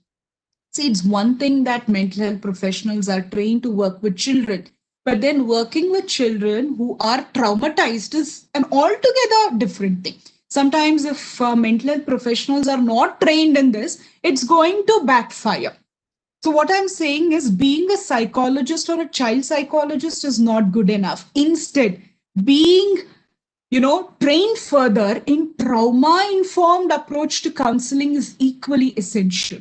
See, it's one thing that mental health professionals are trained to work with children, but then working with children who are traumatized is an altogether different thing. Sometimes if mental health professionals are not trained in this, it's going to backfire. So what I'm saying is being a psychologist or a child psychologist is not good enough. Instead, being trained further in trauma-informed approach to counseling is equally essential.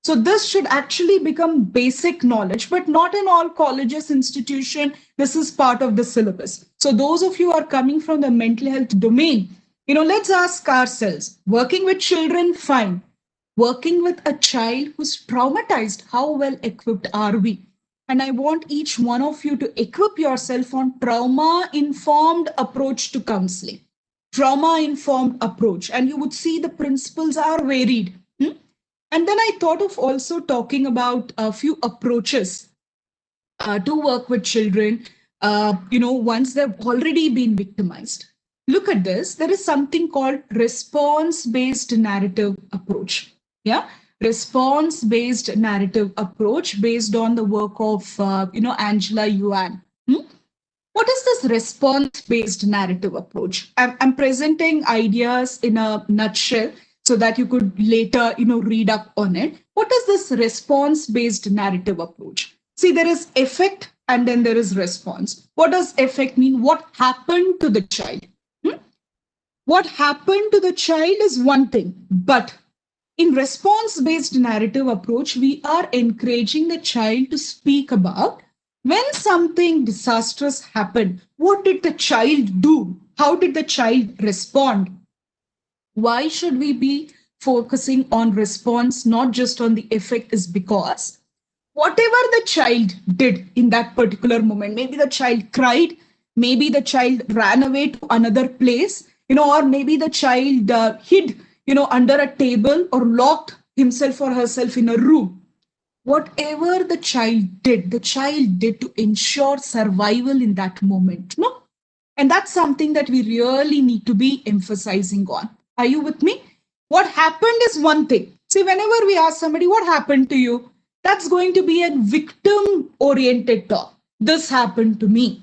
So this should actually become basic knowledge, but not in all colleges, institution. This is part of the syllabus. So those of you who are coming from the mental health domain, let's ask ourselves, working with children, fine. Working with a child who's traumatized, how well equipped are we? And I want each one of you to equip yourself on trauma-informed approach to counseling. Trauma-informed approach. And you would see the principles are varied. And then I thought of also talking about a few approaches to work with children, once they've already been victimized. Look at this. There is something called response-based narrative approach. Yeah. Response-based narrative approach based on the work of, Angela Yuan. What is this response-based narrative approach? I'm presenting ideas in a nutshell so that you could later, read up on it. What is this response-based narrative approach? See, there is effect and then there is response. What does effect mean? What happened to the child? What happened to the child is one thing, but in response-based narrative approach, we are encouraging the child to speak about when something disastrous happened. What did the child do? How did the child respond? Why should we be focusing on response, not just on the effect? Is because whatever the child did in that particular moment, maybe the child cried, maybe the child ran away to another place, or maybe the child hid, under a table or locked himself or herself in a room. Whatever the child did to ensure survival in that moment. No? And that's something that we really need to be emphasizing on. Are you with me? What happened is one thing. See, whenever we ask somebody, what happened to you? That's going to be a victim-oriented talk. This happened to me.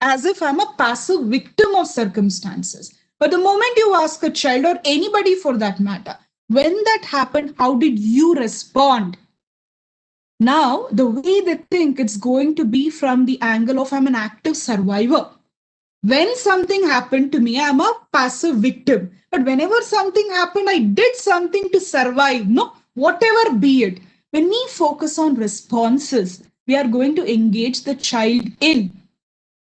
as if I'm a passive victim of circumstances. But the moment you ask a child or anybody for that matter, when that happened, how did you respond? Now, the way they think, it's going to be from the angle of I'm an active survivor. When something happened to me, I'm a passive victim. But whenever something happened, I did something to survive. No, whatever be it. When we focus on responses, we are going to engage the child in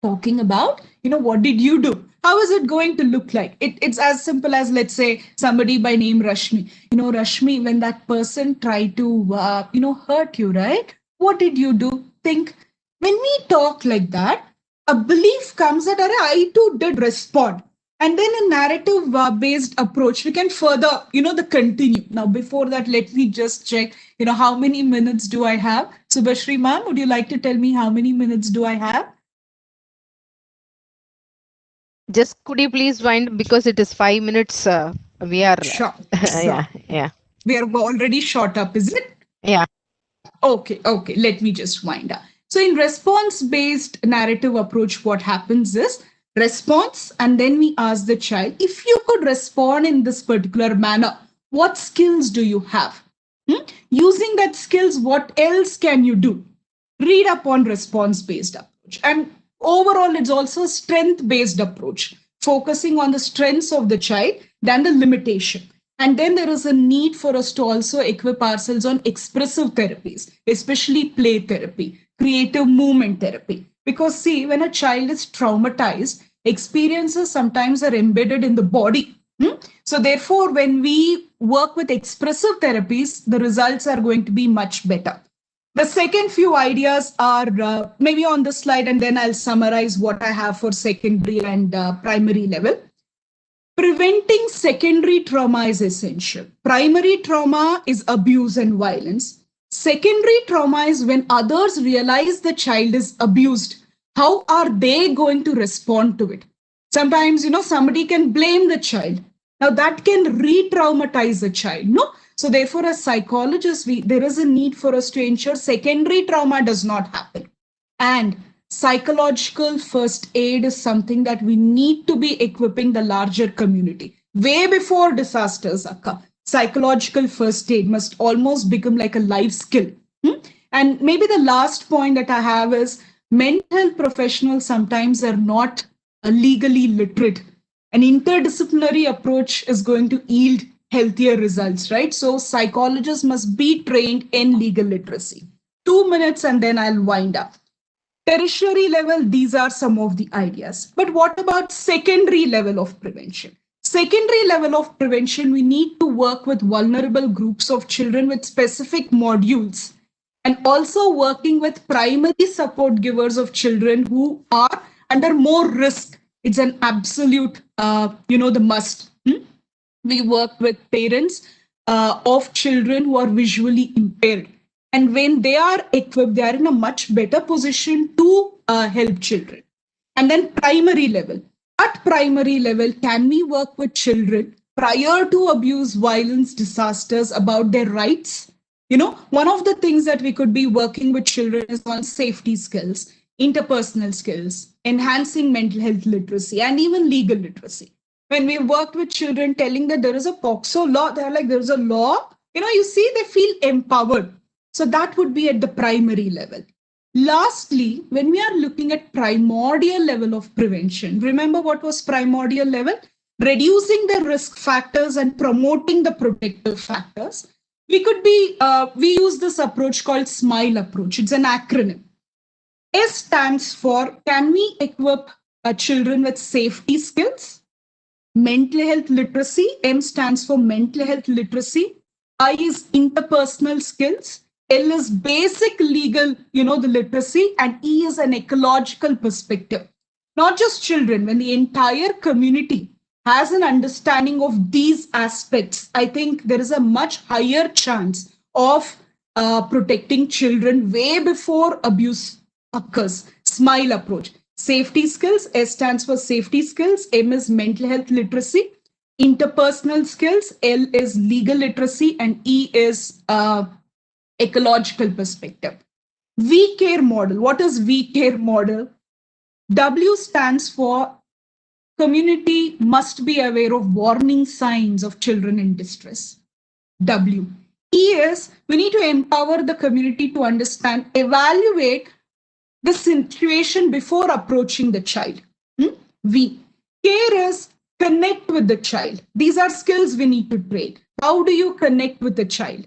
talking about, what did you do? How is it going to look like? It's as simple as, let's say, somebody by name Rashmi. Rashmi, when that person tried to, hurt you, right? What did you do? Think. When we talk like that, a belief comes that I too did respond. And then a narrative based approach, we can further, the continue. Now, before that, let me just check, how many minutes do I have? Subhashri ma'am, would you like to tell me how many minutes do I have? Just could you please wind, because it is 5 minutes. We are sure. Yeah. We are already short up, is it? Yeah. Okay. Let me just wind up. So in response-based narrative approach, what happens is response, and then we ask the child, if you could respond in this particular manner, what skills do you have? Using that skills, what else can you do? Read up on response-based approach. And overall, it's also a strength-based approach, focusing on the strengths of the child than the limitation. And then there is a need for us to also equip ourselves on expressive therapies, especially play therapy, creative movement therapy. Because see, when a child is traumatized, experiences sometimes are embedded in the body. So therefore, when we work with expressive therapies, the results are going to be much better. The second few ideas are maybe on the slide, and then I'll summarize what I have for secondary and primary level. Preventing secondary trauma is essential. Primary trauma is abuse and violence. Secondary trauma is when others realize the child is abused. How are they going to respond to it? Sometimes, somebody can blame the child. Now that can re-traumatize the child, no? So therefore, as psychologists, there is a need for us to ensure secondary trauma does not happen. And psychological first aid is something that we need to be equipping the larger community. Way before disasters occur, psychological first aid must almost become like a life skill. And maybe the last point that I have is mental health professionals sometimes are not legally literate. An interdisciplinary approach is going to yield healthier results, right? So psychologists must be trained in legal literacy. 2 minutes and then I'll wind up. Tertiary level, these are some of the ideas. But what about secondary level of prevention? Secondary level of prevention, we need to work with vulnerable groups of children with specific modules, and also working with primary support givers of children who are under more risk. It's an absolute, the must. We work with parents of children who are visually impaired. And when they are equipped, they are in a much better position to help children. And then primary level. At primary level, can we work with children prior to abuse, violence, disasters about their rights? One of the things that we could be working with children is on safety skills, interpersonal skills, enhancing mental health literacy, and even legal literacy. When we worked with children telling that there is a POXO law, they're like, there's a law, you see, they feel empowered. So that would be at the primary level. Lastly, when we are looking at primordial level of prevention, remember what was primordial level? Reducing the risk factors and promoting the protective factors. We use this approach called SMILE approach. It's an acronym. S stands for, can we equip children with safety skills? Mental health literacy. M stands for mental health literacy. I is interpersonal skills. L is basic legal, the literacy, and E is an ecological perspective. Not just children, when the entire community has an understanding of these aspects, I think there is a much higher chance of protecting children way before abuse occurs. SMILE approach. Safety skills, S stands for safety skills, M is mental health literacy, interpersonal skills, L is legal literacy, and E is ecological perspective. We care model. What is we care model? W stands for community must be aware of warning signs of children in distress. W. E is we need to empower the community to understand, evaluate the situation before approaching the child. V. Care is connect with the child. These are skills we need to train. How do you connect with the child?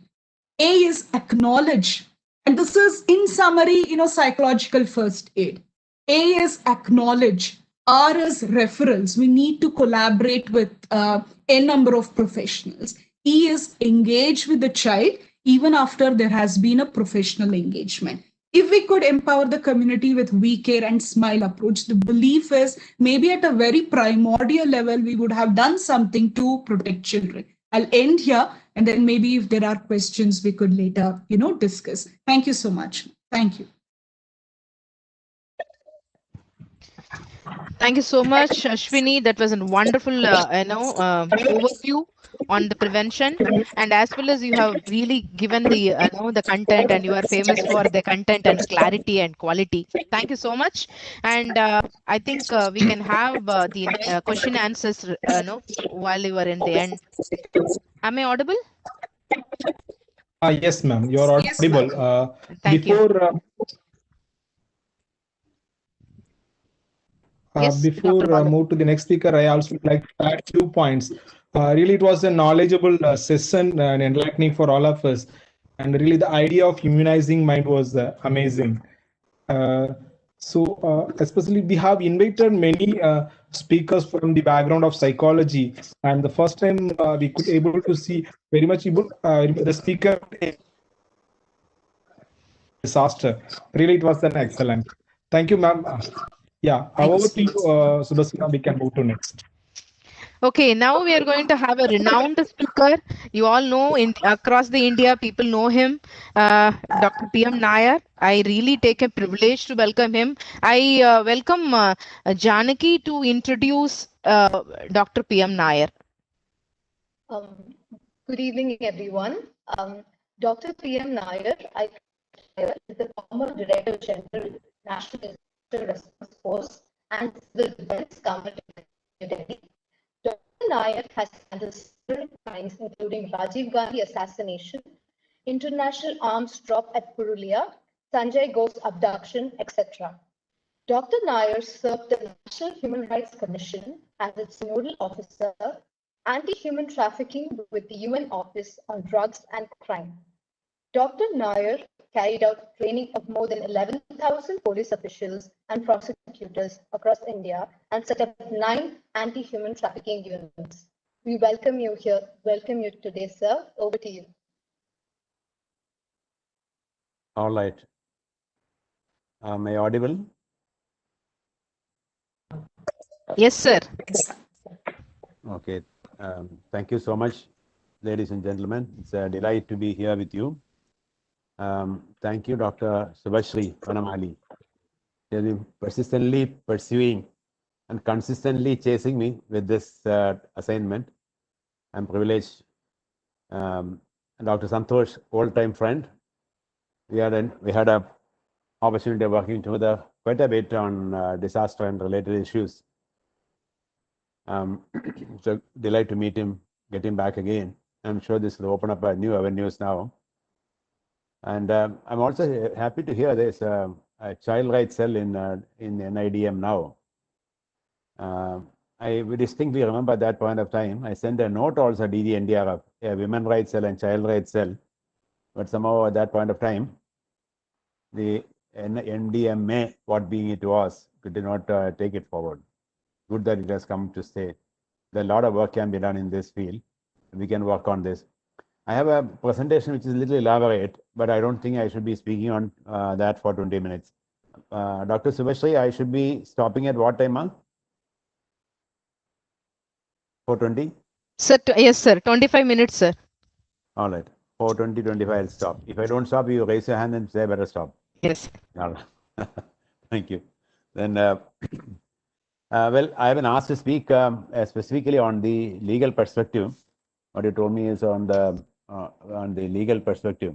A is acknowledge. And this is, in summary, psychological first aid. A is acknowledge. R is referrals. We need to collaborate with a number of professionals. E is engage with the child even after there has been a professional engagement. If we could empower the community with we care and smile approach, the belief is maybe at a very primordial level, we would have done something to protect children. I'll end here, and then maybe if there are questions, we could later, discuss. Thank you so much. Thank you. Thank you so much, Ashwini. That was a wonderful, overview on the prevention, and as well as you have really given the, the content, and you are famous for the content and clarity and quality. Thank you so much, and I think we can have the question answers, while you are in the end. Am I audible? Yes, ma'am. You're audible. Thank you. Before move to the next speaker, I also would like to add 2 points. Really, it was a knowledgeable session and enlightening for all of us. And really, the idea of immunizing mind was amazing. Especially we have invited many speakers from the background of psychology, and the first time we could able to see very much the speaker disaster. Really, it was an excellent. Thank you, ma'am. Yeah, over to you, Subhasina. We can move to next. Okay, now we are going to have a renowned speaker. You all know, across the India, people know him, Dr. P.M. Nair. I really take a privilege to welcome him. I welcome Janaki to introduce Dr. P.M. Nair. Good evening, everyone. Dr. P.M. Nair, is the former Director General, National Disaster Response Force and Civil Defense Government of New Delhi. Dr. Nair has handled several crimes, including Rajiv Gandhi assassination, international arms drop at Purulia, Sanjay Ghosh abduction, etc. Dr. Nair served the National Human Rights Commission as its nodal officer, anti-human trafficking with the UN Office on Drugs and Crime. Dr. Nair carried out training of more than 11,000 police officials and prosecutors across India and set up 9 anti-human trafficking units. We welcome you here. Welcome you today, sir. Over to you. All right. Am I audible? Yes, sir. Okay. Thank you so much, ladies and gentlemen. It's a delight to be here with you. Thank you, Dr. Subhashri Panamali. You've been persistently pursuing and consistently chasing me with this assignment. I'm privileged. Dr. Santosh, old-time friend. We had a opportunity of working together quite a bit on disaster and related issues. It's a delight to meet him, get him back again. I'm sure this will open up new avenues now. And I'm also happy to hear there's a child rights cell in NIDM now. I distinctly remember at that point of time, I sent a note also to the NDRF, a women rights cell and child rights cell. But somehow at that point of time, the NDMA, what being it was, did not take it forward. Good that it has come to stay. There's a lot of work can be done in this field. We can work on this. I have a presentation which is a little elaborate, but I don't think I should be speaking on that for 20 minutes. Dr. Subhashri, I should be stopping at what time, 4:20? Sir, yes, sir. 25 minutes, sir. All right. 4:20, 25, I'll stop. If I don't stop, you raise your hand and say, better stop. Yes. All right. Thank you. Then, well, I have been asked to speak specifically on the legal perspective. What you told me is on the legal perspective.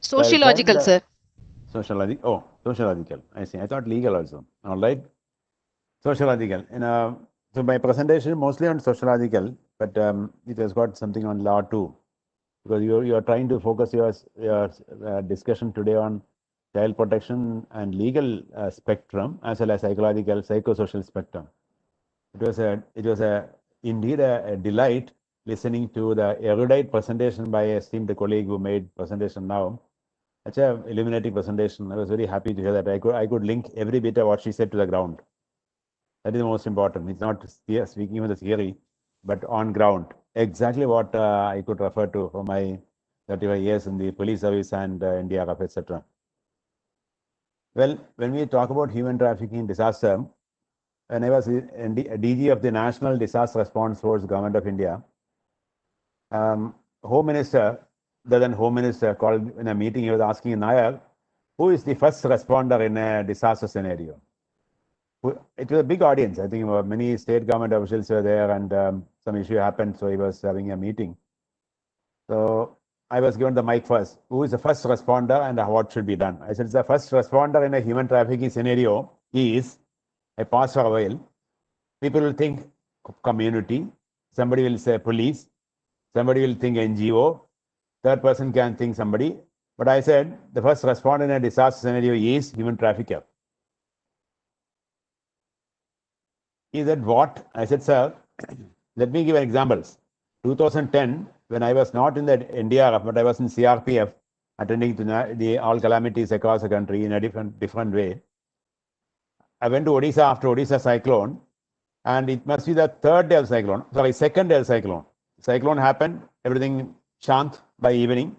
Sociological, sir. Sociological. Oh, sociological. I see. I thought legal also. All right. sociological. So my presentation mostly on sociological, but it has got something on law too, because you are trying to focus your discussion today on child protection and legal spectrum as well as psychological, psychosocial spectrum. It was indeed a delight listening to the erudite presentation by a esteemed colleague who made presentation now. Such a illuminating presentation. I was very happy to hear that. I could link every bit of what she said to the ground. That is the most important. It's not speaking of the theory, but on ground. Exactly what I could refer to for my 35 years in the police service and NDRF, etc. Well, when we talk about human trafficking disaster, when I was DG of the National Disaster Response Force, Government of India, Home Minister, the then Home Minister, called in a meeting, he was asking Nair, who is the first responder in a disaster scenario? It was a big audience. I think many state government officials were there, and some issue happened, so he was having a meeting. So I was given the mic first. Who is the first responder and what should be done? I said, the first responder in a human trafficking scenario is, I pause for a while, people will think community, somebody will say police, somebody will think NGO, third person can think somebody. But I said, the first responder in a disaster scenario is human trafficker. He said, what? I said, sir, let me give examples. 2010, when I was not in the NDRF, but I was in CRPF, attending to the all calamities across the country in a different way. I went to Odisha after Odisha cyclone, and it must be the second day of cyclone. Cyclone happened, everything shant by evening.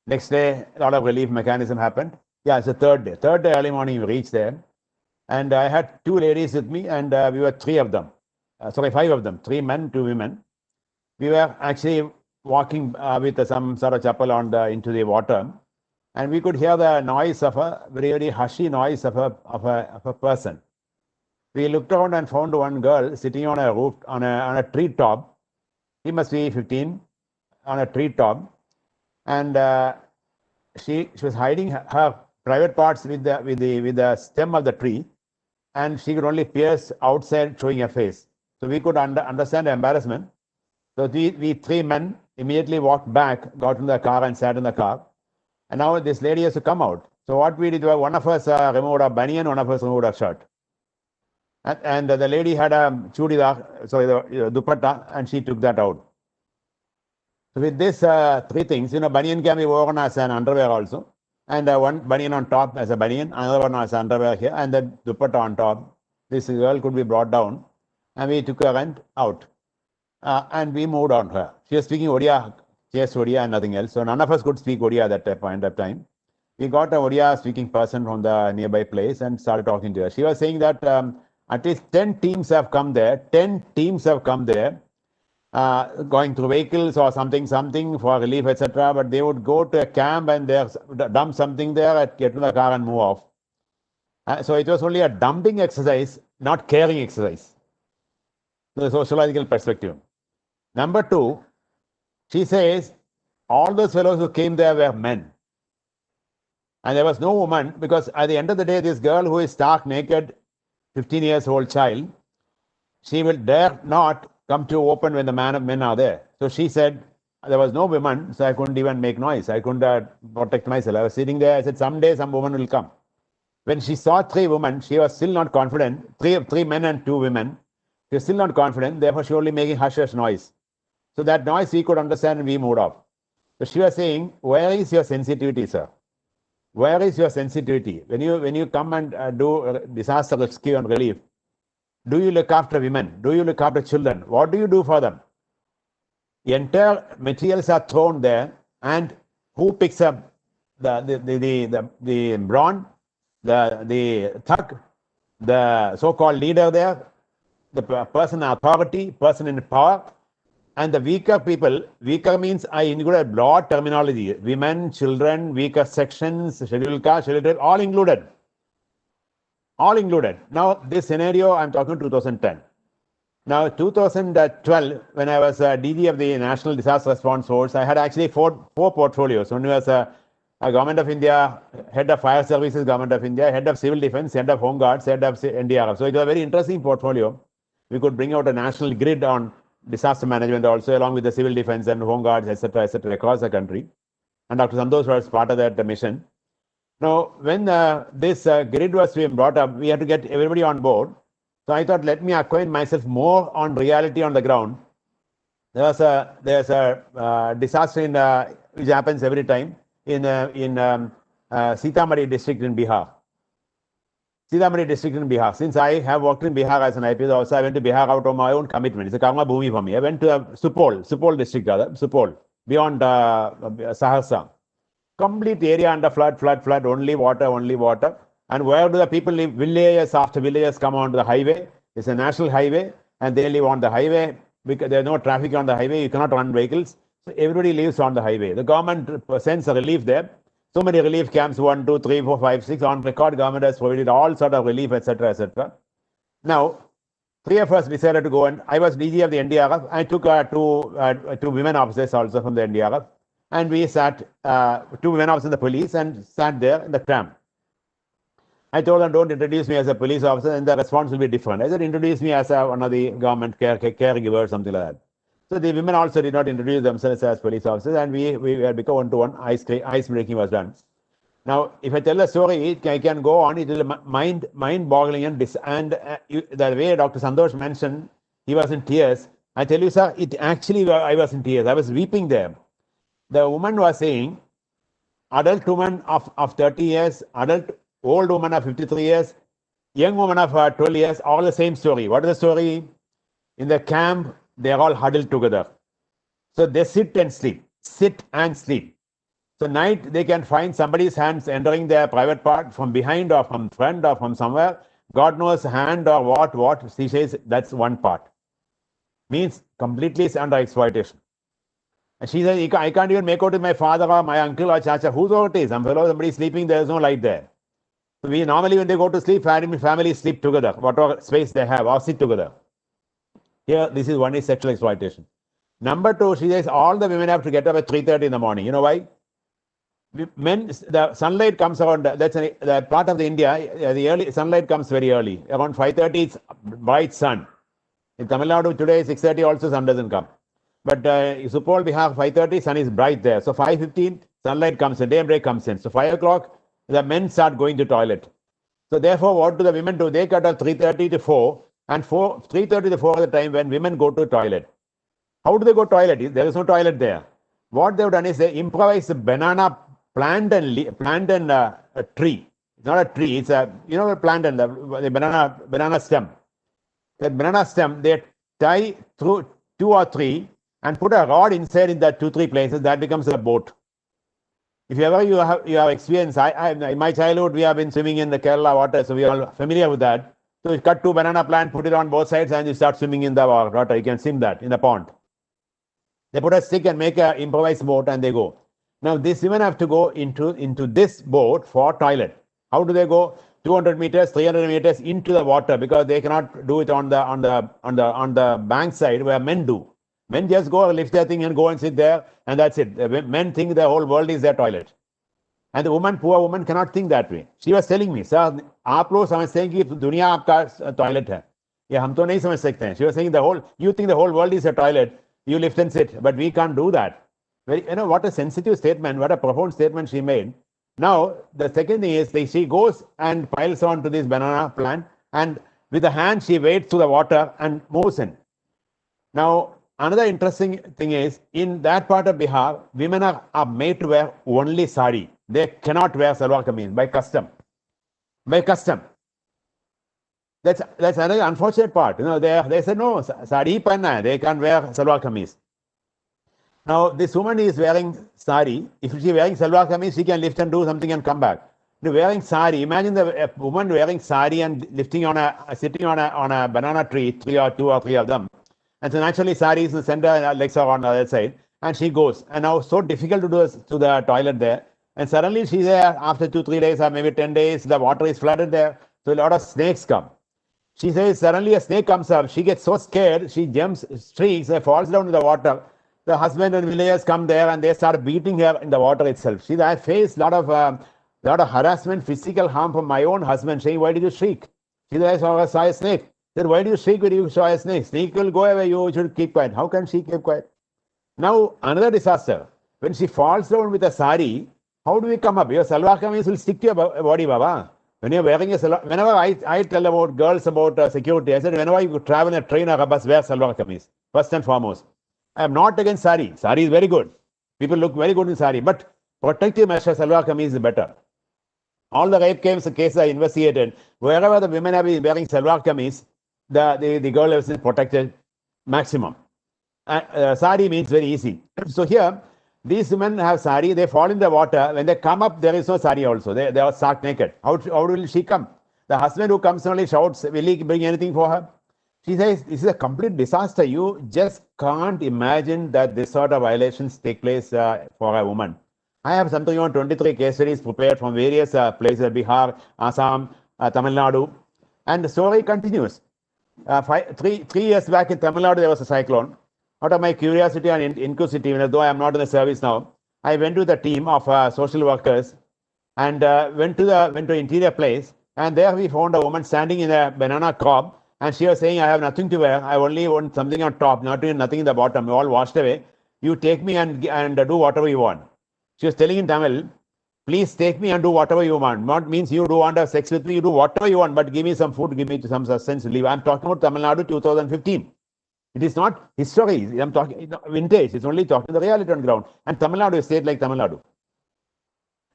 Next day, a lot of relief mechanism happened. Yeah, it's the third day. Third day early morning, we reached there. And I had two ladies with me, and we were five of them, 3 men, 2 women. We were actually walking with some sort of chapel into the water, and we could hear the noise of a very, very hushy noise of a person. We looked around and found one girl sitting on a roof, on a tree top. He must be 15, on a tree top, and she was hiding her private parts with the stem of the tree, and she could only pierce outside, showing her face. So we could understand the embarrassment. So we 3 men immediately walked back, got in the car and sat in the car. And now this lady has to come out. So what we did was, one of us removed a banian, one of us removed a shirt. And the lady had a chudidar, the dupatta, and she took that out. So with this 3 things, banian can be worn as an underwear also. And one banian on top as a banian, another one as underwear here, and the dupatta on top. This girl could be brought down, and we took her out. And we moved on her. She was speaking Odia, just Odia and nothing else. So none of us could speak Odia at that point of time. We got a Odia speaking person from the nearby place and started talking to her. She was saying that at least 10 teams have come there. 10 teams have come there, going through vehicles or something for relief, etc. But they would go to a camp and they dump something there, get to the car and move off. So it was only a dumping exercise, not caring exercise. The sociological perspective. Number 2, she says all those fellows who came there were men. And there was no woman, because at the end of the day, this girl who is stark naked, 15 years old child, she will dare not come to open when the men are there. So she said, there was no woman, so I couldn't even make noise. I couldn't protect myself. I was sitting there. I said, someday some woman will come. When she saw 3 women, she was still not confident. 3 men and 2 women. She was still not confident. Therefore, she only making hush noise. So that noise we could understand and we moved off. So she was saying, where is your sensitivity, sir? Where is your sensitivity? When you come and do disaster rescue and relief, do you look after women? Do you look after children? What do you do for them? The entire materials are thrown there, and who picks up the brawn, the thug, the so-called leader there, the person in authority, person in power, and the weaker people. Weaker means I include a broad terminology. Women, children, weaker sections, scheduled caste, scheduled, all included. All included. Now, this scenario, I'm talking 2010. Now, 2012, when I was DG of the National Disaster Response Force, I had actually four portfolios. One was Government of India, head of fire services, Government of India, head of civil defense, head of home guards, head of NDRF. So it was a very interesting portfolio. We could bring out a national grid on disaster management also, along with the civil defense and home guards, etc., across the country. And Dr. Santosh was part of that mission. Now, when this grid was being brought up, we had to get everybody on board. So I thought, let me acquaint myself more on reality on the ground. There's a disaster in which happens every time in Sitamarhi district in Bihar. Sitamarhi district in Bihar. Since I have worked in Bihar as an IPS officer, I went to Bihar out of my own commitment. It's a karma bhumi for me. I went to Supol district, Supol, beyond Saharsa. Complete area under flood, only water. And where do the people live? Villages after villages come onto the highway. It's a national highway, and they live on the highway because there's no traffic on the highway. You cannot run vehicles. So everybody lives on the highway. The government sends a relief there. So many relief camps, 1, 2, 3, 4, 5, 6. On record, government has provided all sort of relief, etc. Now, 3 of us decided to go, and I was DG of the NDRF. I took two women officers also from the NDRF, and we sat, 2 women officers in the police, and sat there in the tram. I told them, don't introduce me as a police officer, and the response will be different. I said, introduce me as one of the government caregiver, something like that. So the women also did not introduce themselves as police officers, and we had become one-to-one. Ice breaking was done. Now, if I tell a story, I can go on. It will mind-boggling, and the way Dr. Santosh mentioned, he was in tears. I tell you, sir, I was in tears. I was weeping there. The woman was saying, adult woman of 30 years, old woman of 53 years, young woman of 12 years, all the same story. What is the story? In the camp, they are all huddled together. So they sit and sleep. So night, they can find somebody's hands entering their private part from behind or from front or from somewhere. God knows hand or what. She says that's one part. Means completely under exploitation. And she says, I can't even make out with my father or my uncle or chacha. Whoever it is, somebody sleeping, there is no light there. So we normally, when they go to sleep, families sleep together, whatever space they have, or sit together. Here, this is one is sexual exploitation. Number 2, she says all the women have to get up at 3:30 in the morning. You know why? Men, the sunlight comes around, that's the part of the India, the early sunlight comes very early. Around 5:30, it's bright sun. In Tamil Nadu today, 6:30 also sun doesn't come. But Supol, Bihar, 5:30, sun is bright there. So 5:15, sunlight comes in, daybreak comes in. So 5 o'clock, the men start going to toilet. So therefore, what do the women do? They cut off 3:30 to 4, and 3:30 to 4 is the time when women go to toilet. How do they go to toilet? There is no toilet there. What they've done is they improvise a banana plant and a tree. It's not a tree. It's a plant and the banana stem. That banana stem they tie through 2 or 3 and put a rod inside in that 2-3 places. That becomes a boat. If you have experience, in my childhood we have been swimming in the Kerala water, so we are all familiar with that. So you cut 2 banana plants, put it on both sides, and you start swimming in the water. You can swim that in the pond. They put a stick and make an improvised boat, and they go. Now these women have to go into this boat for toilet. How do they go? 200 meters, 300 meters into the water, because they cannot do it on the bank side where men do. Men just go lift their thing and go and sit there, and that's it. Men think the whole world is their toilet. And the poor woman cannot think that way. She was telling me, sir, आप लोग समझते हैं कि दुनिया आपका toilet है. ये हम तो नहीं समझ सकते हैं. She was saying you think the whole world is a toilet. You lift and sit, but we can't do that. What a sensitive statement, what a profound statement she made. Now, the second thing is she goes and piles onto this banana plant, and with a hand she wades through the water and moves in. Now, another interesting thing is, in that part of Bihar, women are made to wear only sari. They cannot wear salwar kameez by custom. That's another unfortunate part. They said no, sari panna hai. They can't wear salwar kameez. Now this woman is wearing sari. If she is wearing salwar kameez, she can lift and do something and come back. Wearing sari. Imagine a woman wearing sari and sitting on a banana tree, 2 or 3 of them. And so naturally, sari is in the center, and her legs are on the other side. And she goes. And now so difficult to do to the toilet there. And suddenly she's there after 2-3 days or maybe 10 days. The water is flooded there. So a lot of snakes come. She says suddenly a snake comes up. She gets so scared. She jumps, streaks, and falls down in the water. The husband and villagers come there and they start beating her in the water itself. See, I faced lot of harassment, physical harm from my own husband, saying, "Why did you shriek?" She said, "I saw a snake." I said, "Why do you shriek when you saw a snake? Snake will go away. You should keep quiet." How can she keep quiet? Now, another disaster. When she falls down with a sari, how do we come up? Your salwar kameez will stick to your body, Baba. When you're wearing a salwar, whenever I tell about girls about security, I said, whenever you travel in a train or a bus, wear salwar kameez, first and foremost. I am not against sari. Sari is very good. People look very good in sari. But protective measure, salwar kameez is better. All the rape cases are investigated. Wherever the women have been wearing salwar kameez, the girl is protected maximum. Sari means very easy. So here, these women have sari, they fall in the water. When they come up, there is no sari also. They are stark naked. How will she come? The husband who comes only shouts, will he bring anything for her? She says, this is a complete disaster. You just can't imagine that this sort of violations take place for a woman. I have something on 23 case studies prepared from various places, Bihar, Assam, Tamil Nadu. And the story continues. 3 years back in Tamil Nadu, there was a cyclone. Out of my curiosity and inquisitiveness, though I am not in the service now, I went with a team of social workers and went to interior place. And there we found a woman standing in a banana crop. And she was saying, "I have nothing to wear. I only want something on top, nothing in the bottom. All washed away. You take me and do whatever you want." She was telling in Tamil, "Please take me and do whatever you want." Not means you do want to have sex with me, you do whatever you want, but give me some food, give me some sustenance to live. I'm talking about Tamil Nadu 2015. It is not history. I'm talking vintage. It's only talking the reality on the ground. And Tamil Nadu is a state like Tamil Nadu.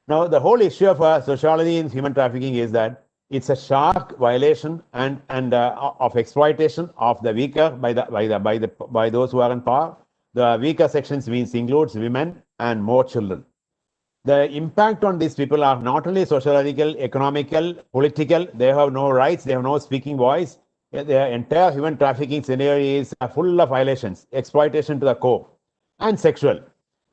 Now, the whole issue of sociology in human trafficking is that it's a stark violation and of exploitation of the weaker by those who are in power. The weaker sections includes women and more children. The impact on these people are not only sociological, economical, political. They have no rights. They have no speaking voice. The entire human trafficking scenario is full of violations, exploitation to the core, and sexual.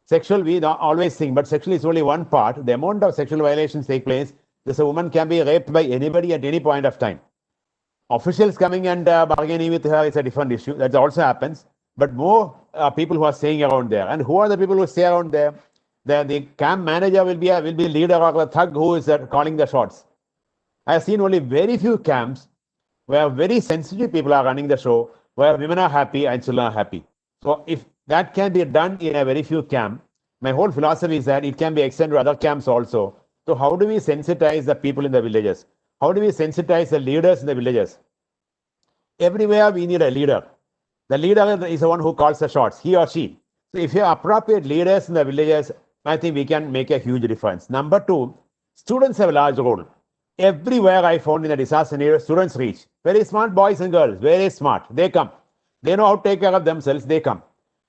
Sexual, we always think, but sexual is only one part. The amount of sexual violations take place. This woman can be raped by anybody at any point of time. Officials coming and bargaining with her is a different issue. That also happens. But more people who are staying around there. And who are the people who stay around there? The camp manager will be leader or a thug who is calling the shots. I have seen only very few camps where very sensitive people are running the show, where women are happy and children are happy. So if that can be done in a very few camps, my whole philosophy is that it can be extended to other camps also. So how do we sensitize the people in the villages? How do we sensitize the leaders in the villages? Everywhere we need a leader. The leader is the one who calls the shots, he or she. So if you have appropriate leaders in the villages, I think we can make a huge difference. Number two, students have a large role. Everywhere I found in the disaster scenario, students reach. Very smart boys and girls, very smart. They come. They know how to take care of themselves, they come.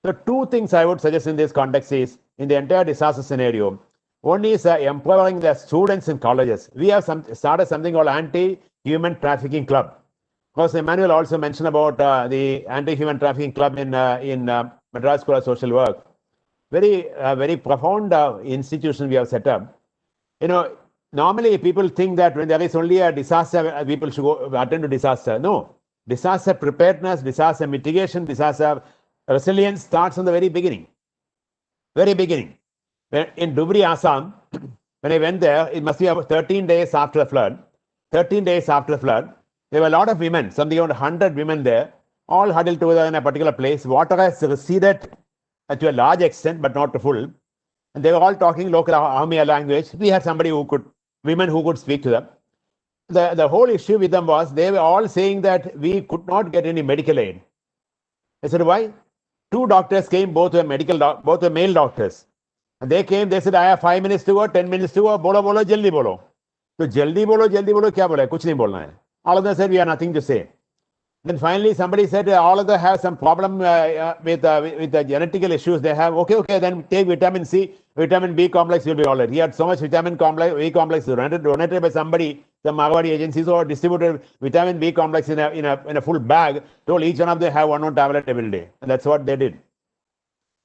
So two things I would suggest in this context is, in the entire disaster scenario, one is empowering the students in colleges. We have started something called Anti-Human Trafficking Club. Of course, Emmanuel also mentioned about the Anti-Human Trafficking Club in Madras School of Social Work. Very profound institution we have set up. You know, normally people think that when there is only a disaster, people should go attend to disaster. No. Disaster preparedness, disaster mitigation, disaster resilience starts from the very beginning. Very beginning. In Dhubri, Assam, when I went there, it must be about 13 days after the flood. 13 days after the flood, there were a lot of women, something around 100 women there, all huddled together in a particular place. Water has receded to a large extent, but not to full. And they were all talking local Army language. We had women who could speak to them. The whole issue with them was they were all saying that we could not get any medical aid. I said, why? 2 doctors came, both were male doctors. And they came, they said, I have 5 minutes to go, 10 minutes to go, bolo, jaldi bolo. So jaldi bolo, kya bola hai? Kuch nahi bolna hai. All of them said, we have nothing to say. Then finally somebody said, all of them have some problem with the genetical issues they have. Okay, then take vitamin C, vitamin B complex, you'll be all right. He had so much vitamin complex, B complex donated by somebody, some Marwadi agencies, or distributed vitamin B complex in a full bag, told each one of them have one tablet every day. And that's what they did.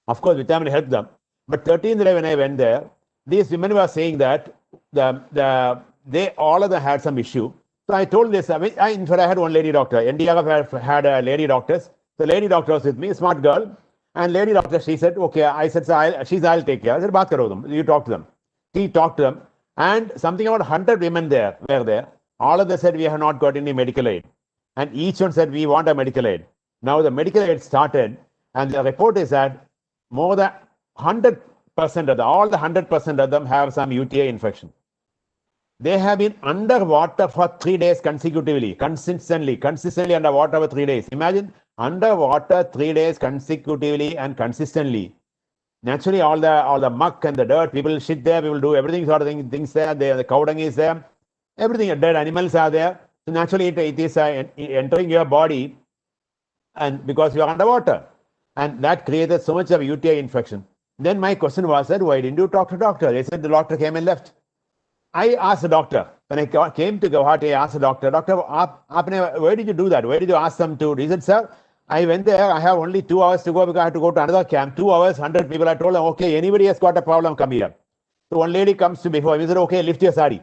Of course, vitamin helped them. But 13th day when I went there, these women were saying that they all of them had some issue. So I told this, in fact, I had one lady doctor. NDRF had lady doctors. The lady doctor was with me, smart girl. And lady doctor, she said, okay. I said, so I'll take care. I said, baat karo tum. You talk to them. She talked to them. And something about 100 women were there. All of them said, we have not got any medical aid. And each one said, we want a medical aid. Now the medical aid started, and the report is that more than 100% of all the 100% of them have some UTI infection. They have been underwater for 3 days consistently underwater for 3 days. Imagine underwater 3 days consecutively and consistently. Naturally, all the muck and the dirt, people shit there, people do everything sort of things there. The cow dung is there, everything, dead animals are there. So naturally, it is entering your body, and because you are underwater, and that created so much of UTI infection. Then my question was that, why didn't you talk to doctor? They said the doctor came and left. I asked the doctor, when I came to Guwahati, I asked the doctor, where did you do that? Where did you ask them to? He said, sir, I went there, I have only 2 hours to go because I have to go to another camp. 2 hours, 100 people. I told them, okay, anybody has got a problem, come here. So one lady comes to me before, he said, okay, lift your sari.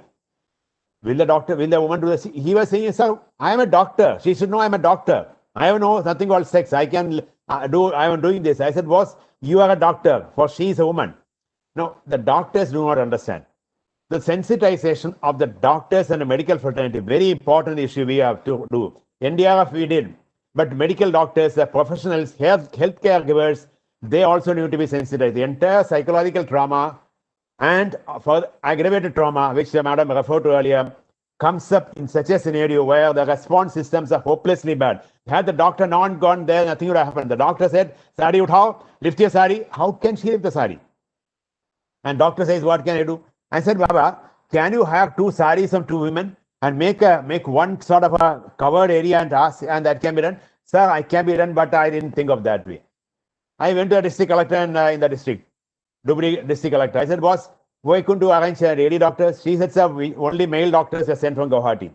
Will the woman do this? He was saying, sir, I am a doctor. She should know I am a doctor. I have nothing called sex. I am doing this. I said, boss, you are a doctor, for she is a woman. No, the doctors do not understand. The sensitization of the doctors and the medical fraternity, very important issue we have to do. NDRF we did, but medical doctors, the professionals, healthcare givers, they also need to be sensitized. The entire psychological trauma and for aggravated trauma, which the madam referred to earlier, comes up in such a scenario where the response systems are hopelessly bad. Had the doctor not gone there, nothing would have happened. The doctor said, sari uthao, lift your sari. How can she lift the sari? And doctor says, what can I do? I said, Baba, can you have 2 saris of 2 women and make one sort of a covered area and ask, and that can be done? Sir, I can be done, but I didn't think of that way. I went to the district collector in the district, Dhubri district collector. I said, boss, why couldn't you arrange lady doctors? She said, sir, only male doctors are sent from Guwahati.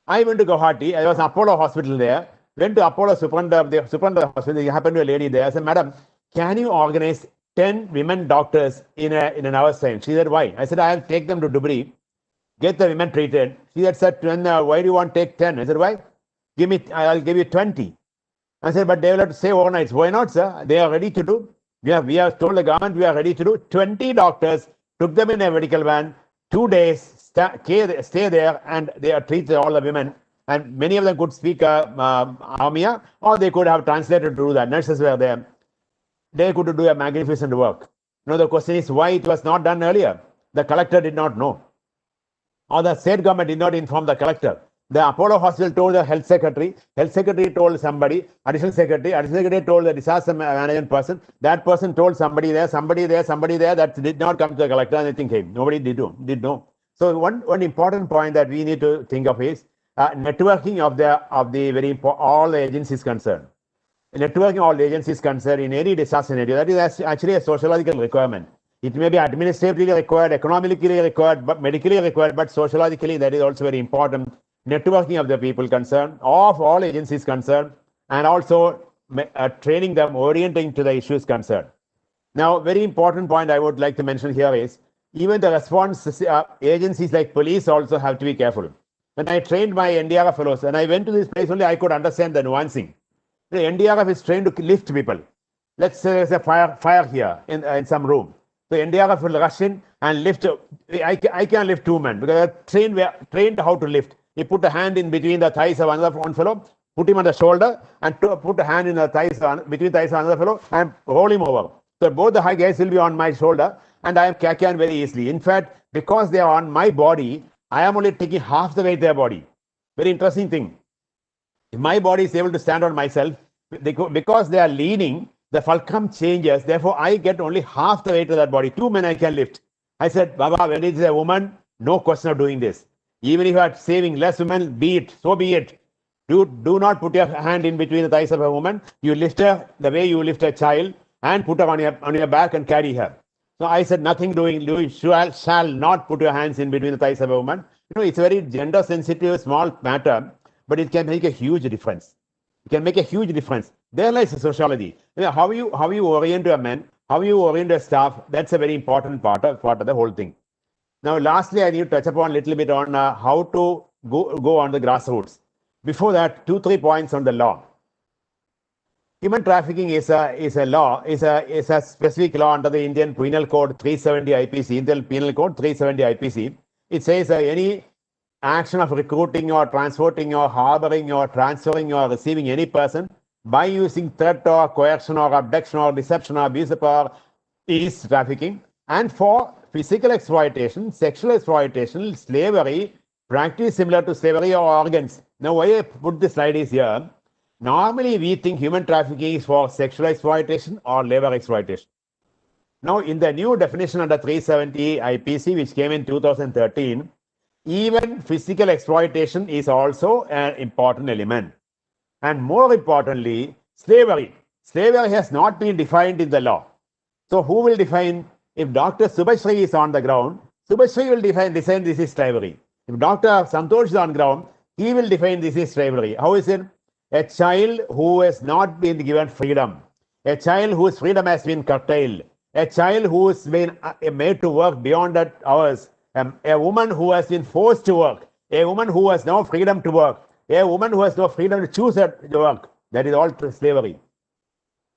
I went to Guwahati. There was an Apollo hospital there. Went to Apollo Supanda hospital. There happened to a lady there. I said, madam, can you organize 10 women doctors in an hour's time? She said, why? I said, I'll take them to Dhubri, get the women treated. She said, sir, why do you want to take 10? I said, why? I'll give you 20. I said, but they will have to stay overnight. Why not, sir? They are ready to do. We have told the government we are ready to do. 20 doctors took them in a medical van, 2 days, stay there, and they are treated all the women. And many of them could speak Amia, or they could have translated to do that. Nurses were there. They could do a magnificent work. Now the question is why it was not done earlier. The collector did not know, or the state government did not inform the collector. The Apollo hospital told the health secretary told somebody, additional secretary told the disaster management person, that person told somebody there, that did not come to the collector, and anything came. Nobody did know. So one important point that we need to think of is networking of the very important, all the agencies concerned. Networking all the agencies concerned in any disaster scenario, that is actually a sociological requirement. It may be administratively required, economically required, but medically required, but sociologically that is also very important. Networking of the people concerned, of all agencies concerned, and also training them, orienting to the issues concerned. Now, very important point I would like to mention here is, even the response agencies like police also have to be careful. When I trained my NDRF fellows, and I went to this place only, I could understand the nuancing. The NDRF is trained to lift people. Let's say there's a fire here in some room. So NDRF will rush in and lift. I can lift 2 men because we are trained how to lift. You put a hand in between the thighs of one fellow, put him on the shoulder, and put a hand in the thighs between thighs of another fellow, and roll him over. So both the high guys will be on my shoulder, and I can very easily. In fact, because they are on my body, I am only taking half the weight of their body. Very interesting thing. If my body is able to stand on myself, because they are leaning, the fulcrum changes. Therefore, I get only half the weight of that body. 2 men I can lift. I said, Baba, when it is a woman, no question of doing this. Even if you are saving less women, be it. So be it. Do not put your hand in between the thighs of a woman. You lift her the way you lift a child and put her on your back and carry her. So I said, nothing doing. You shall not put your hands in between the thighs of a woman. It's a very gender sensitive, small matter, but it can make a huge difference. It can make a huge difference. There lies the sociology. How you orient a man, how you orient a staff, that's a very important part of the whole thing. Now, lastly, I need to touch upon a little bit on how to go on the grassroots. Before that, 2-3 points on the law. Human trafficking is a law, is a specific law under the Indian Penal Code 370 IPC, Indian Penal Code 370 IPC. It says any action of recruiting or transporting or harboring or transferring or receiving any person by using threat or coercion or abduction or deception or abuse of power is trafficking. And for physical exploitation, sexual exploitation, slavery, practice similar to slavery or organs. Now, why I put this slide is here. Normally, we think human trafficking is for sexual exploitation or labor exploitation. Now, in the new definition under 370 IPC, which came in 2013, even physical exploitation is also an important element. And more importantly, slavery. Slavery has not been defined in the law. So who will define? If Dr. Subhashri is on the ground, Subhashri will define this is slavery. If Dr. Santosh is on ground, he will define this is slavery. How is it? A child who has not been given freedom, a child whose freedom has been curtailed, a child who has been made to work beyond that hours, a woman who has been forced to work, a woman who has no freedom to work, a woman who has no freedom to choose her work. That is all slavery.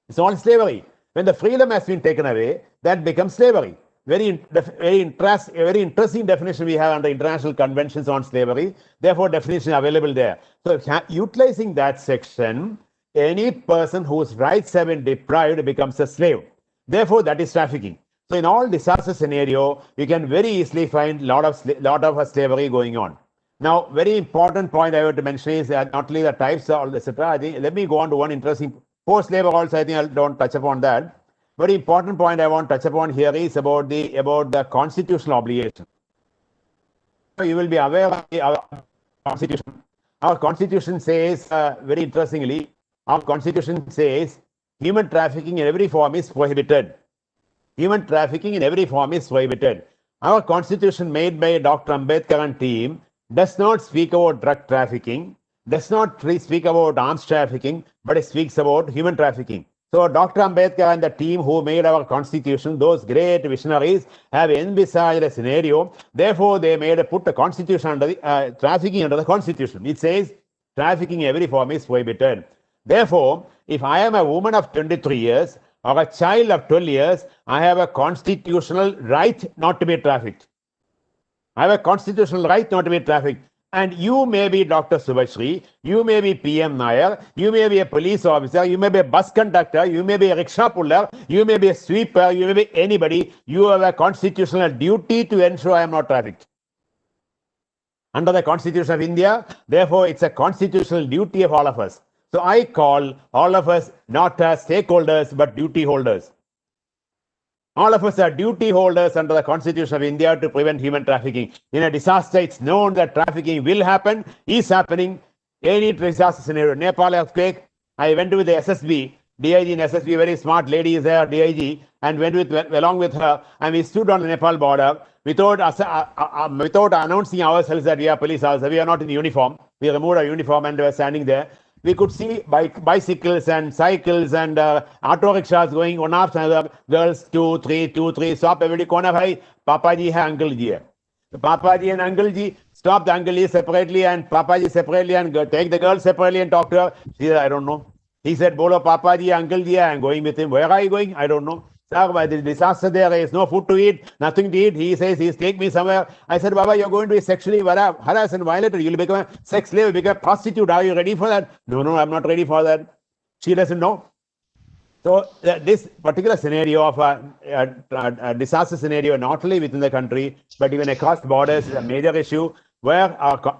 It's all slavery. When the freedom has been taken away, that becomes slavery. Very interesting definition we have under international conventions on slavery. Therefore, definition available there. So, utilizing that section, any person whose rights have been deprived becomes a slave. Therefore, that is trafficking. So, in all disaster scenario, you can very easily find lot of slavery going on. Now, very important point I want to mention is that not only the types, etc. I think let me go on to one interesting post labor also. I think I don't touch upon that. Very important point I want to touch upon here is about the constitutional obligation. So you will be aware of our constitution. Our constitution says very interestingly, our constitution says human trafficking in every form is prohibited. Human trafficking in every form is prohibited. Our constitution made by Dr. Ambedkar and team does not speak about drug trafficking, does not speak about arms trafficking, but it speaks about human trafficking. So Dr. Ambedkar and the team who made our constitution, those great visionaries, have envisaged a scenario. Therefore, they put the constitution under the trafficking under the constitution. It says trafficking in every form is prohibited. Therefore, if I am a woman of 23 years or a child of 12 years, I have a constitutional right not to be trafficked. I have a constitutional right not to be trafficked. And you may be Dr. Subhashri, you may be PM Nair, you may be a police officer, you may be a bus conductor, you may be a rickshaw puller, you may be a sweeper, you may be anybody. You have a constitutional duty to ensure I am not trafficked. Under the Constitution of India, therefore, it's a constitutional duty of all of us. So I call all of us not as stakeholders, but duty holders. All of us are duty holders under the Constitution of India to prevent human trafficking. In a disaster, it's known that trafficking will happen, is happening. Any disaster scenario, Nepal earthquake, I went with the SSB, DIG in SSB, very smart lady is there, DIG, and went along with her, and we stood on the Nepal border without announcing ourselves that we are police officers. We are not in uniform. We removed our uniform and we were standing there. We could see bicycles and cycles and auto rickshaws going one after another. Girls, two, three, stop everybody. Kona bhai, Papa ji hai, Uncle ji hai. So Papa ji and Uncle ji stop the Uncle ji separately and Papa ji separately and take the girl separately and talk to her. She said, I don't know. He said, Bolo Papa ji, Uncle ji, I'm going with him. Where are you going? I don't know. Sir, by the disaster there is no food to eat, nothing to eat. He says, he's take me somewhere. I said, Baba, you're going to be sexually harassed and violated. You'll become a sex slave, become a prostitute. Are you ready for that? No, I'm not ready for that. She doesn't know. So this particular scenario of a disaster scenario, not only within the country, but even across borders is a major issue where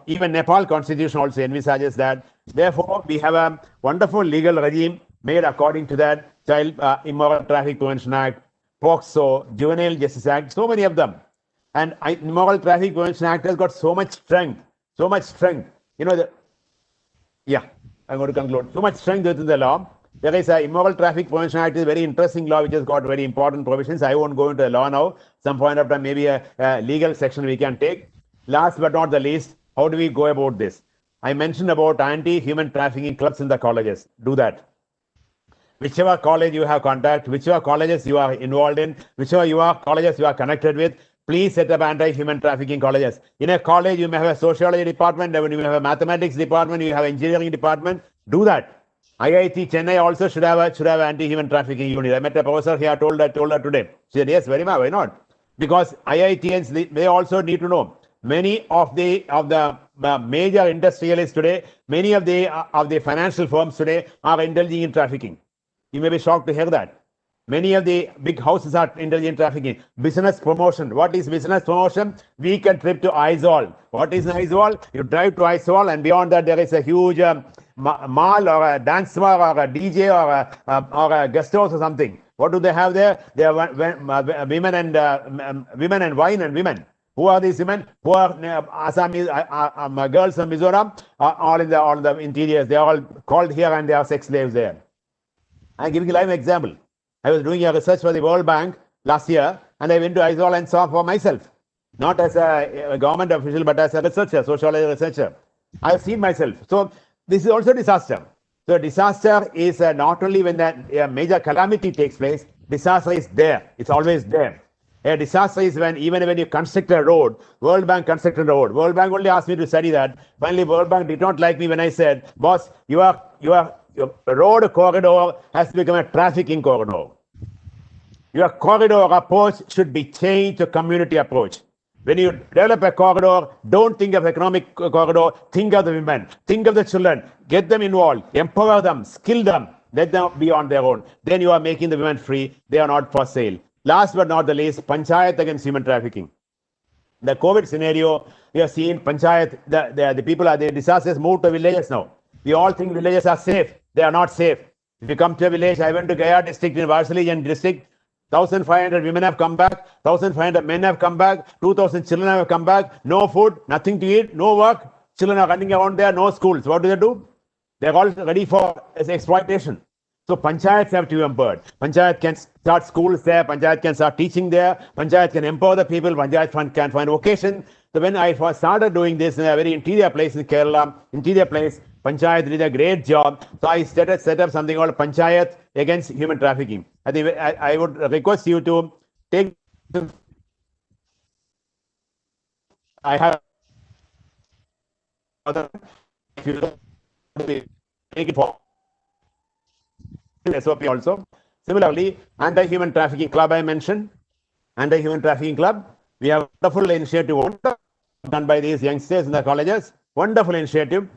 even Nepal constitution also envisages that. Therefore, we have a wonderful legal regime made according to that. Child Immoral Traffic Prevention Act, POCSO, Juvenile Justice Act, so many of them. And Immoral Traffic Prevention Act has got so much strength. You know, I'm going to conclude. So much strength within the law. There is a Immoral Traffic Prevention Act, is a very interesting law which has got very important provisions. I won't go into the law now. Some point of time, maybe a legal section we can take. Last but not the least, how do we go about this? I mentioned about anti-human trafficking clubs in the colleges. Do that. Whichever college you have contact, whichever colleges you are involved in, whichever colleges you are connected with, please set up anti-human trafficking colleges. In a college, you may have a sociology department, you may have a mathematics department, you have engineering department. Do that. IIT Chennai also should have anti-human trafficking unit. I met a professor here. Told her today. She said yes, very much. Why not? Because IITians, they also need to know. Many of the major industrialists today, many of the financial firms today are indulging in trafficking. You may be shocked to hear that. Many of the big houses are indulging in trafficking. Business promotion. What is business promotion? Weekend trip to Aizol. What is Aizol? You drive to Aizol, and beyond that there is a huge mall or a dance bar or a DJ or a guest house or something. What do they have there? They have women and wine and women. Who are these women? Who are Assamese girls from Mizoram? All in the interiors. They are all called here and they are sex slaves there. I'm giving a live example. I was doing a research for the World Bank last year, and I went to Aizol and saw for myself, not as a government official, but as a researcher, sociology researcher. I have seen myself. So this is also disaster. So disaster is not only when a major calamity takes place, disaster is there. It's always there. A disaster is even when you construct a road. World Bank constructed a road. World Bank only asked me to study that. Finally, World Bank did not like me when I said, boss, your road corridor has to become a trafficking corridor. Your corridor approach should be changed to community approach. When you develop a corridor, don't think of economic corridor, think of the women, think of the children, get them involved, empower them, skill them, let them be on their own. Then you are making the women free. They are not for sale. Last but not the least, Panchayat against human trafficking. The COVID scenario, we have seen Panchayat, the people are the disasters moved to villages now. We all think villages are safe. They are not safe. If you come to a village, I went to Gaya district in Varsalijan district, 1,500 women have come back, 1,500 men have come back, 2,000 children have come back, no food, nothing to eat, no work. Children are running around there, no schools. What do? They're all ready for exploitation. So panchayats have to be empowered. Panchayat can start schools there, panchayat can start teaching there, panchayat can empower the people, panchayat can find vocation. So when I first started doing this in a very interior place in Kerala, panchayat did a great job. So I set up something called Panchayat against human trafficking. I think I would request you to take. I have. If you take it for SOP also. Similarly, anti-human trafficking club I mentioned. Anti-human trafficking club. We have a wonderful initiative done by these youngsters in the colleges. Wonderful initiative.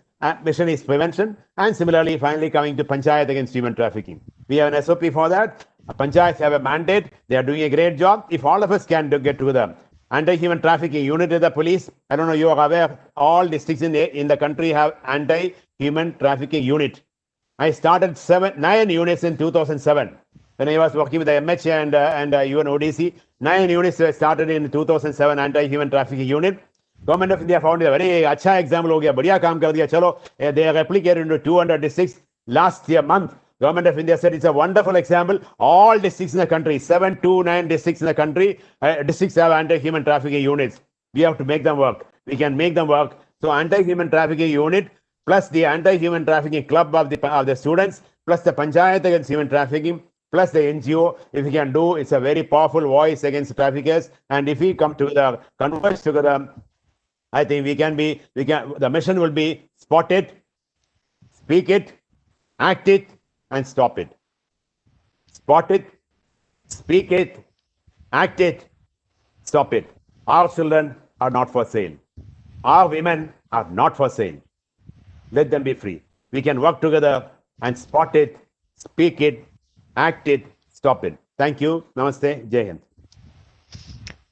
Mission is prevention. And similarly, finally coming to Panchayat against human trafficking. We have an SOP for that. Panchayats have a mandate. They are doing a great job. If all of us can get together. Anti-human trafficking unit of the police. I don't know, you are aware, all districts in the country have anti-human trafficking unit. I started 9 units in 2007. When I was working with the MHA and UNODC, 9 units were started in 2007 anti-human trafficking unit. Government of India found a very acha example ho gaya, badhiya kaam kar diya, chalo, they are replicated into 200 districts. Last month, Government of India said it's a wonderful example. All districts in the country, 729 districts in the country, districts have anti-human trafficking units. We have to make them work. We can make them work. So anti-human trafficking unit, plus the anti-human trafficking club of the students, plus the Panchayat against human trafficking, plus the NGO, if we can do, it's a very powerful voice against traffickers. And if we come together, converge together, I think the mission will be spot it, speak it, act it, and stop it. Spot it, speak it, act it, stop it. Our children are not for sale. Our women are not for sale. Let them be free. We can work together and spot it, speak it, act it, stop it. Thank you. Namaste. Jai Hind.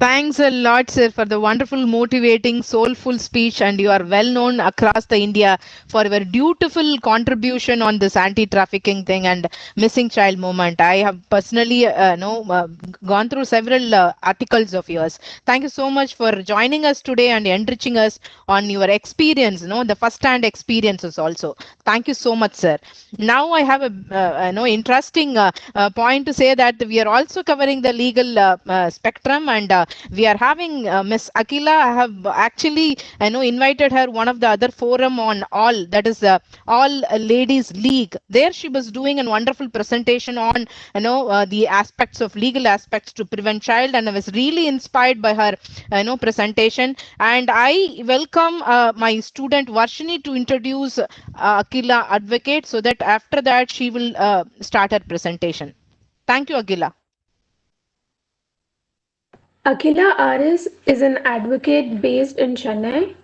Thanks a lot, sir, for the wonderful, motivating, soulful speech, and you are well known across the India for your beautiful contribution on this anti-trafficking thing and missing child movement. I have personally gone through several articles of yours. Thank you so much for joining us today and enriching us on your experience, the first-hand experiences also. Thank you so much, sir. Now I have a interesting point to say that we are also covering the legal spectrum, and we are having Miss Akila. I have actually invited her one of the other forum on all, that is all ladies league. There she was doing a wonderful presentation on the aspects of legal aspects to prevent child, and I was really inspired by her presentation. And I welcome my student Varshini to introduce Akila Advocate, so that after that she will start her presentation. Thank you, Akila. Akhila Aris is an advocate based in Chennai.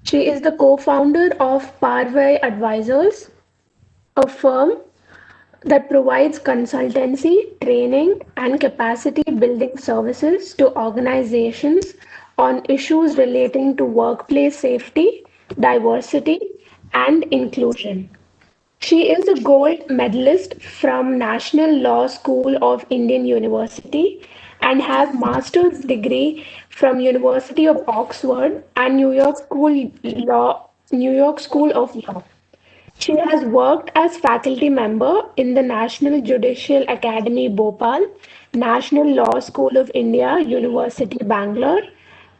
She is the co-founder of Parvai Advisors, a firm that provides consultancy, training, and capacity building services to organizations on issues relating to workplace safety, diversity, and inclusion. She is a gold medalist from National Law School of Indian University and has master's degree from University of Oxford and New York School of Law. She has worked as faculty member in the National Judicial Academy Bhopal, National Law School of India, University Bangalore,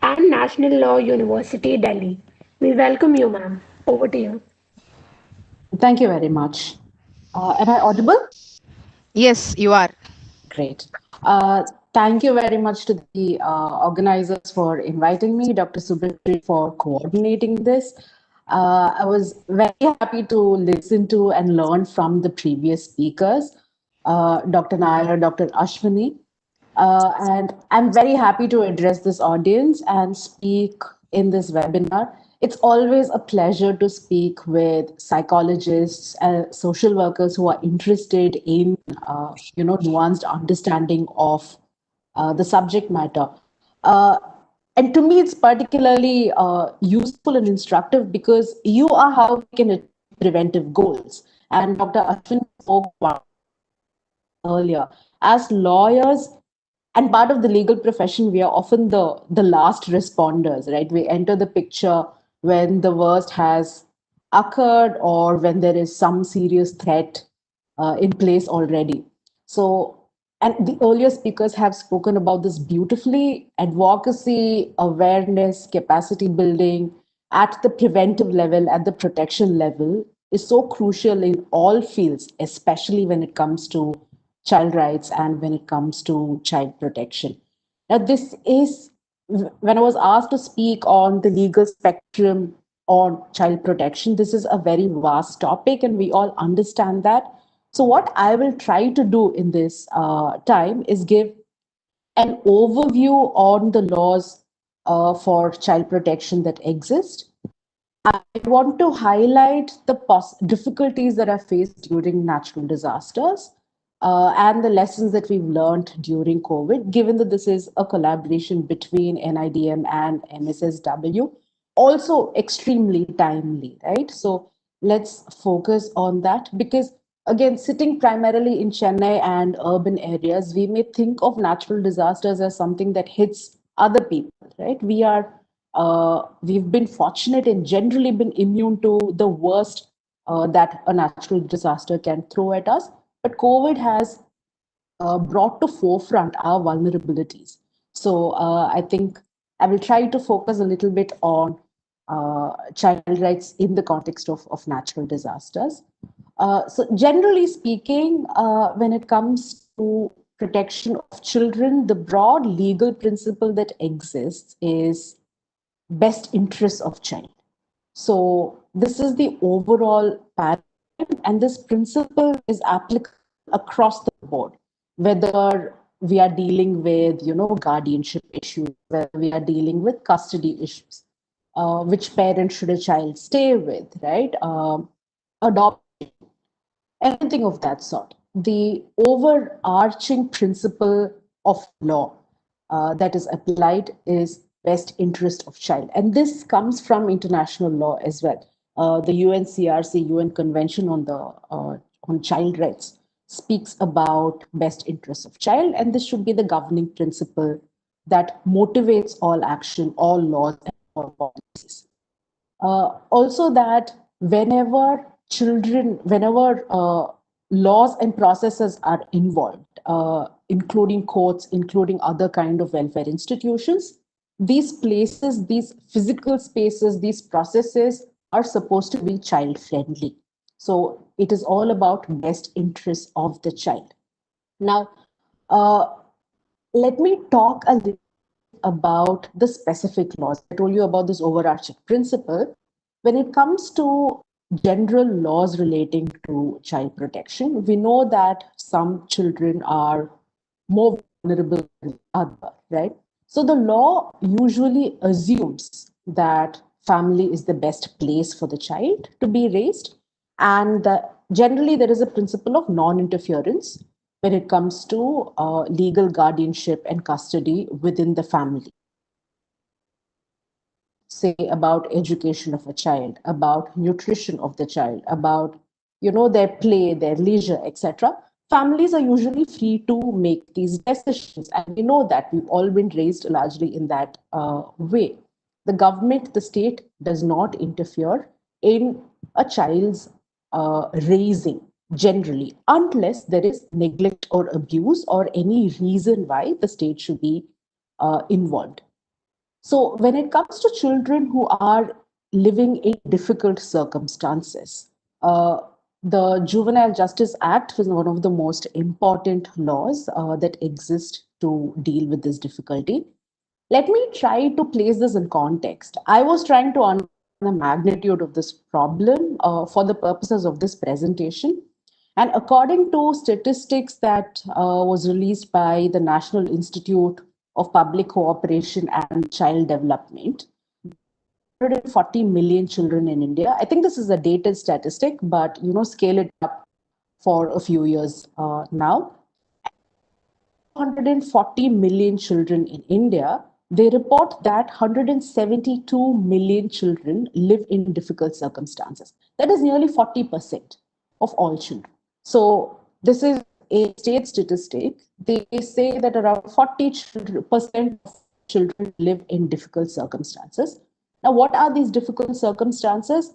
and National Law University Delhi. We welcome you, ma'am. Over to you. Thank you very much. Am I audible? Yes, you are. Great. Thank you very much to the organizers for inviting me, Dr. Subhashri for coordinating this. I was very happy to listen to and learn from the previous speakers, Dr. Nair, Dr. Ashwini. And I'm very happy to address this audience and speak in this webinar. It's always a pleasure to speak with psychologists and social workers who are interested in, nuanced understanding of the subject matter. And to me, it's particularly useful and instructive because you are how we can achieve preventive goals. And Dr. Ashwin spoke about earlier. As lawyers, and part of the legal profession, we are often the last responders, right? We enter the picture when the worst has occurred or when there is some serious threat in place already. So, and the earlier speakers have spoken about this beautifully: advocacy, awareness, capacity building at the preventive level, at the protection level is so crucial in all fields, especially when it comes to child rights and when it comes to child protection. Now, this is when I was asked to speak on the legal spectrum on child protection, this is a very vast topic, and we all understand that. So, what I will try to do in this time is give an overview on the laws for child protection that exist. I want to highlight the difficulties that are faced during natural disasters and the lessons that we've learned during COVID, given that this is a collaboration between NIDM and MSSW, also extremely timely, right? So let's focus on that because, again, sitting primarily in Chennai and urban areas, we may think of natural disasters as something that hits other people, right? We've been fortunate and generally been immune to the worst that a natural disaster can throw at us. But COVID has brought to forefront our vulnerabilities. So I think I will try to focus a little bit on child rights in the context of natural disasters. So generally speaking, when it comes to protection of children, the broad legal principle that exists is best interests of child. So this is the overall paradigm, and this principle is applicable across the board, whether we are dealing with, guardianship issues, whether we are dealing with custody issues, which parent should a child stay with, right? Adopt, anything of that sort. The overarching principle of law that is applied is best interest of child. And this comes from international law as well. The UNCRC, UN Convention on Child Rights, speaks about best interest of child, and this should be the governing principle that motivates all action, all laws, and all policies. Also, that whenever children, whenever laws and processes are involved, including courts, including other kind of welfare institutions. These places, these physical spaces, these processes are supposed to be child friendly. So it is all about best interests of the child. Now, let me talk a little about the specific laws. I told you about this overarching principle. When it comes to general laws relating to child protection, we know that some children are more vulnerable than others, right? So the law usually assumes that family is the best place for the child to be raised. And generally, there is a principle of non interference when it comes to legal guardianship and custody within the family. Say about education of a child, about nutrition of the child, about their play, their leisure, etc. Families are usually free to make these decisions, and we know that we've all been raised largely in that way. The government, the state, does not interfere in a child's raising generally, unless there is neglect or abuse or any reason why the state should be involved. So, when it comes to children who are living in difficult circumstances, the Juvenile Justice Act is one of the most important laws that exist to deal with this difficulty. Let me try to place this in context. I was trying to understand the magnitude of this problem for the purposes of this presentation. And according to statistics that was released by the National Institute of Public Cooperation and Child Development, 140 million children in India. I think this is a dated statistic, but scale it up for a few years now. 140 million children in India, they report that 172 million children live in difficult circumstances. That is nearly 40% of all children. So this is a state statistic. They say that around 40% of children live in difficult circumstances. Now, what are these difficult circumstances?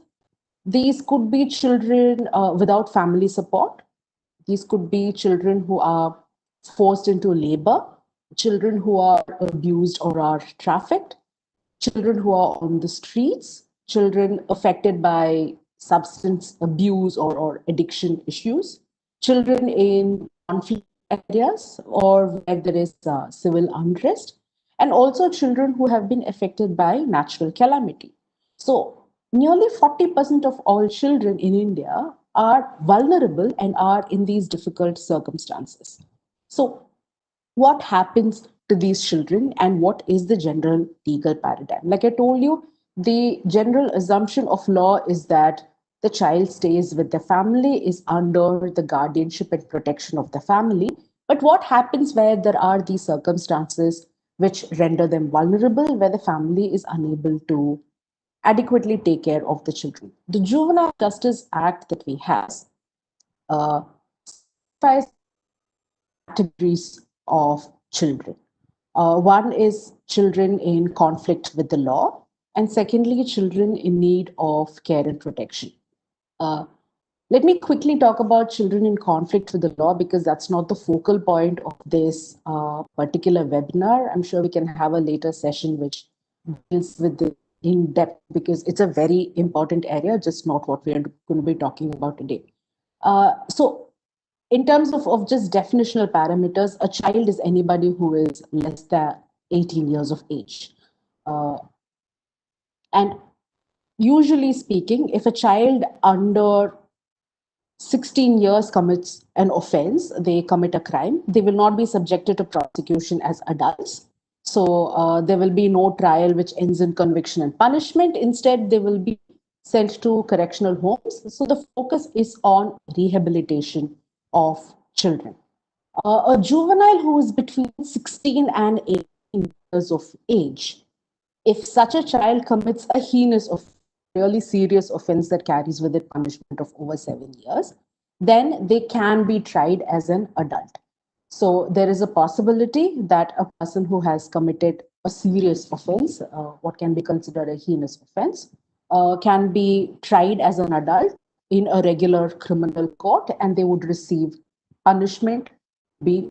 These could be children without family support. These could be children who are forced into labor, children who are abused or are trafficked, children who are on the streets, children affected by substance abuse or addiction issues, children in conflict areas or where there is civil unrest, and also children who have been affected by natural calamity. So, nearly 40% of all children in India are vulnerable and are in these difficult circumstances. So, what happens to these children and what is the general legal paradigm? Like I told you, the general assumption of law is that the child stays with the family, is under the guardianship and protection of the family. But what happens where there are these circumstances which render them vulnerable, where the family is unable to adequately take care of the children? The Juvenile Justice Act that we have specifies categories of children. One is children in conflict with the law, and secondly, children in need of care and protection. Let me quickly talk about children in conflict with the law because that's not the focal point of this particular webinar. I'm sure we can have a later session which deals with it in depth because it's a very important area, just not what we are going to be talking about today. So in terms of just definitional parameters, a child is anybody who is less than 18 years of age. And usually speaking, if a child under 16 years commits an offense, they commit a crime, they will not be subjected to prosecution as adults. So there will be no trial which ends in conviction and punishment. Instead, they will be sent to correctional homes. So the focus is on rehabilitation of children. A juvenile who is between 16 and 18 years of age, if such a child commits a heinous or really serious offense that carries with it punishment of over 7 years, then they can be tried as an adult. So there is a possibility that a person who has committed a serious offense, what can be considered a heinous offense, can be tried as an adult in a regular criminal court and they would receive punishment, be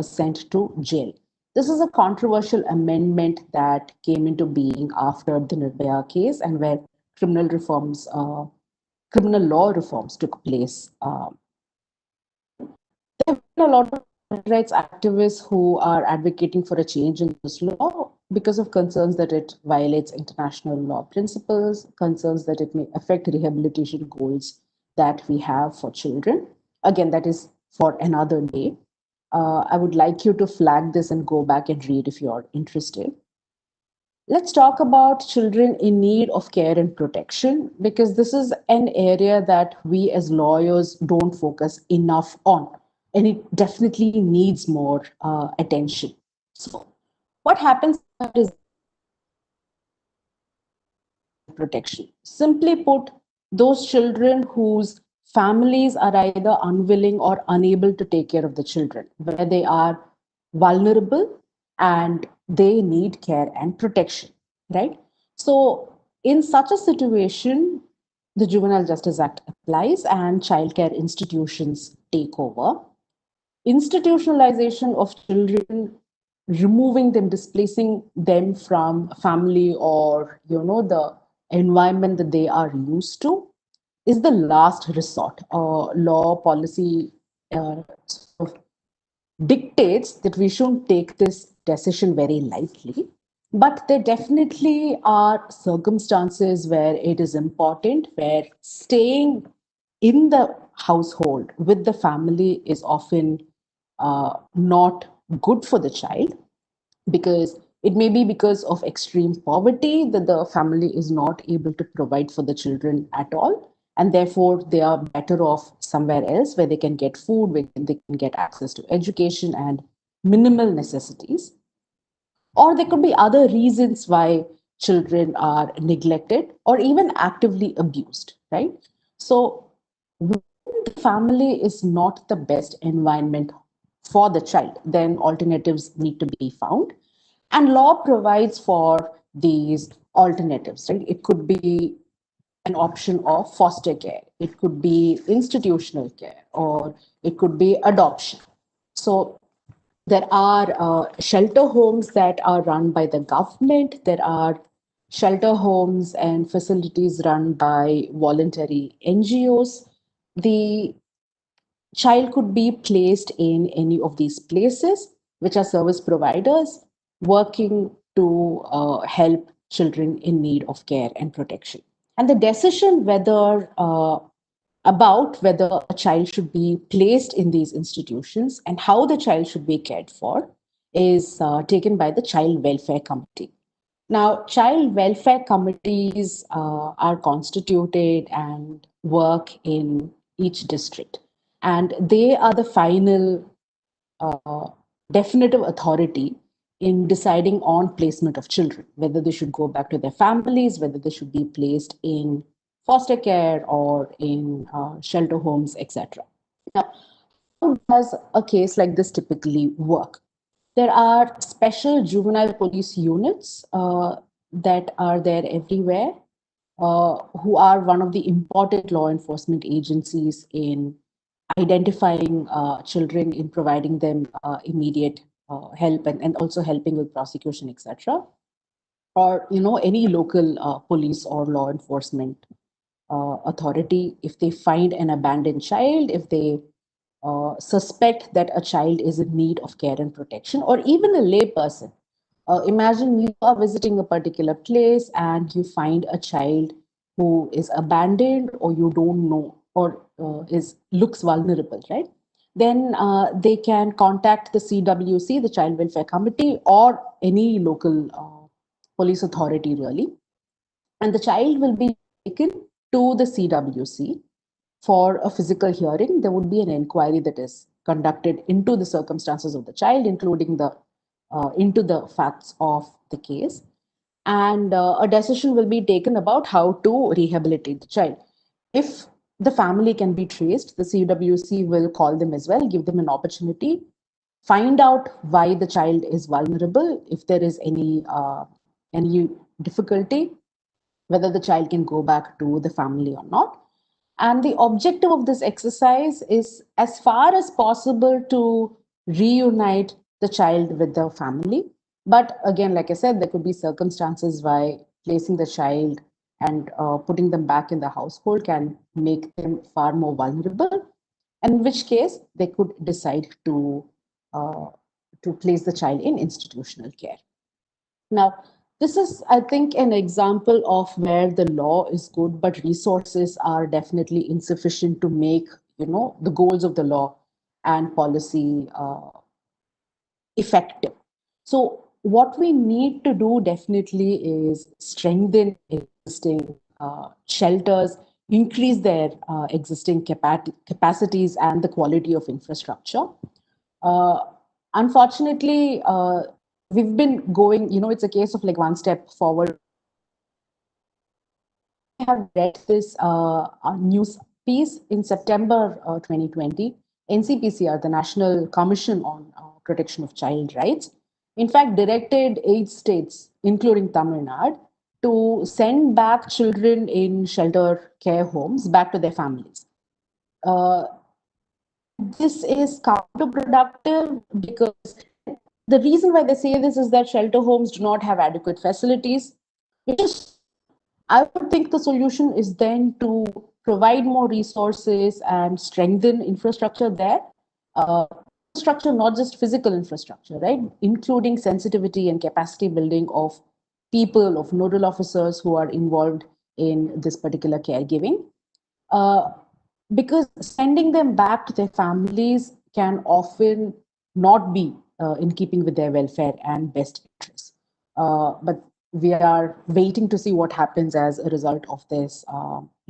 sent to jail. This is a controversial amendment that came into being after the Nirbhaya case and where criminal reforms, criminal law reforms took place. There have been a lot of rights activists who are advocating for a change in this law because of concerns that it violates international law principles, concerns that it may affect rehabilitation goals that we have for children. Again, that is for another day. I would like you to flag this and go back and read if you're interested. Let's talk about children in need of care and protection because this is an area that we as lawyers don't focus enough on, and it definitely needs more attention. So, what happens is protection. Simply put, those children whose families are either unwilling or unable to take care of the children, where they are vulnerable and they need care and protection, right? So, in such a situation, the Juvenile Justice Act applies and childcare institutions take over. Institutionalization of children, removing them, displacing them from family or the environment that they are used to, is the last resort. Law policy sort of dictates that we shouldn't take this decision very lightly, but there definitely are circumstances where it is important, where staying in the household with the family is often not good for the child, because it may be because of extreme poverty that the family is not able to provide for the children at all, and therefore they are better off somewhere else where they can get food, where they can get access to education and minimal necessities. Or there could be other reasons why children are neglected or even actively abused, right? So when the family is not the best environment for the child, then alternatives need to be found. And law provides for these alternatives, right? It could be an option of foster care, it could be institutional care, or it could be adoption. So there are shelter homes that are run by the government. There are shelter homes and facilities run by voluntary NGOs. The child could be placed in any of these places, which are service providers working to help children in need of care and protection. And the decision about whether a child should be placed in these institutions and how the child should be cared for is taken by the Child Welfare Committee. Now, child welfare committees are constituted and work in each district, and they are the final uh, definitive authority in deciding on placement of children, whether they should go back to their families, whether they should be placed in foster care or in shelter homes, etc. Now, how does a case like this typically work? There are special juvenile police units that are there everywhere, who are one of the important law enforcement agencies in identifying children, in providing them immediate help, and also helping with prosecution, etc. Or any local police or law enforcement authority, if they find an abandoned child, if they suspect that a child is in need of care and protection, or even a lay person. Imagine you are visiting a particular place and you find a child who is abandoned, or you don't know, or is looks vulnerable, right? Then they can contact the CWC, the Child Welfare Committee, or any local police authority, really. And the child will be taken to the CWC for a physical hearing. There would be an inquiry that is conducted into the circumstances of the child, including the into the facts of the case, and a decision will be taken about how to rehabilitate the child. If the family can be traced, the CWC will call them as well, give them an opportunity, find out why the child is vulnerable, if there is any difficulty, whether the child can go back to the family or not. And the objective of this exercise is, as far as possible, to reunite the child with the family. But again, like I said, there could be circumstances why placing the child and putting them back in the household can make them far more vulnerable, in which case they could decide uh, to place the child in institutional care. Now, this is, I think, an example of where the law is good, but resources are definitely insufficient to make, the goals of the law and policy effective. So, what we need to do definitely is strengthen existing shelters, increase their existing capacities and the quality of infrastructure. Uh, Unfortunately, we've been going, it's a case of like one step forward. I have read this news piece in September 2020. NCPCR, the National Commission on Protection of Child Rights, in fact, directed 8 states, including Tamil Nadu, to send back children in shelter care homes back to their families. This is counterproductive because the reason why they say this is that shelter homes do not have adequate facilities, which is, I would think the solution is then to provide more resources and strengthen infrastructure there. Infrastructure, not just physical infrastructure, right? Including sensitivity and capacity building of people, of nodal officers who are involved in this particular caregiving. Uh, because sending them back to their families can often not be in keeping with their welfare and best interests. But we are waiting to see what happens as a result of this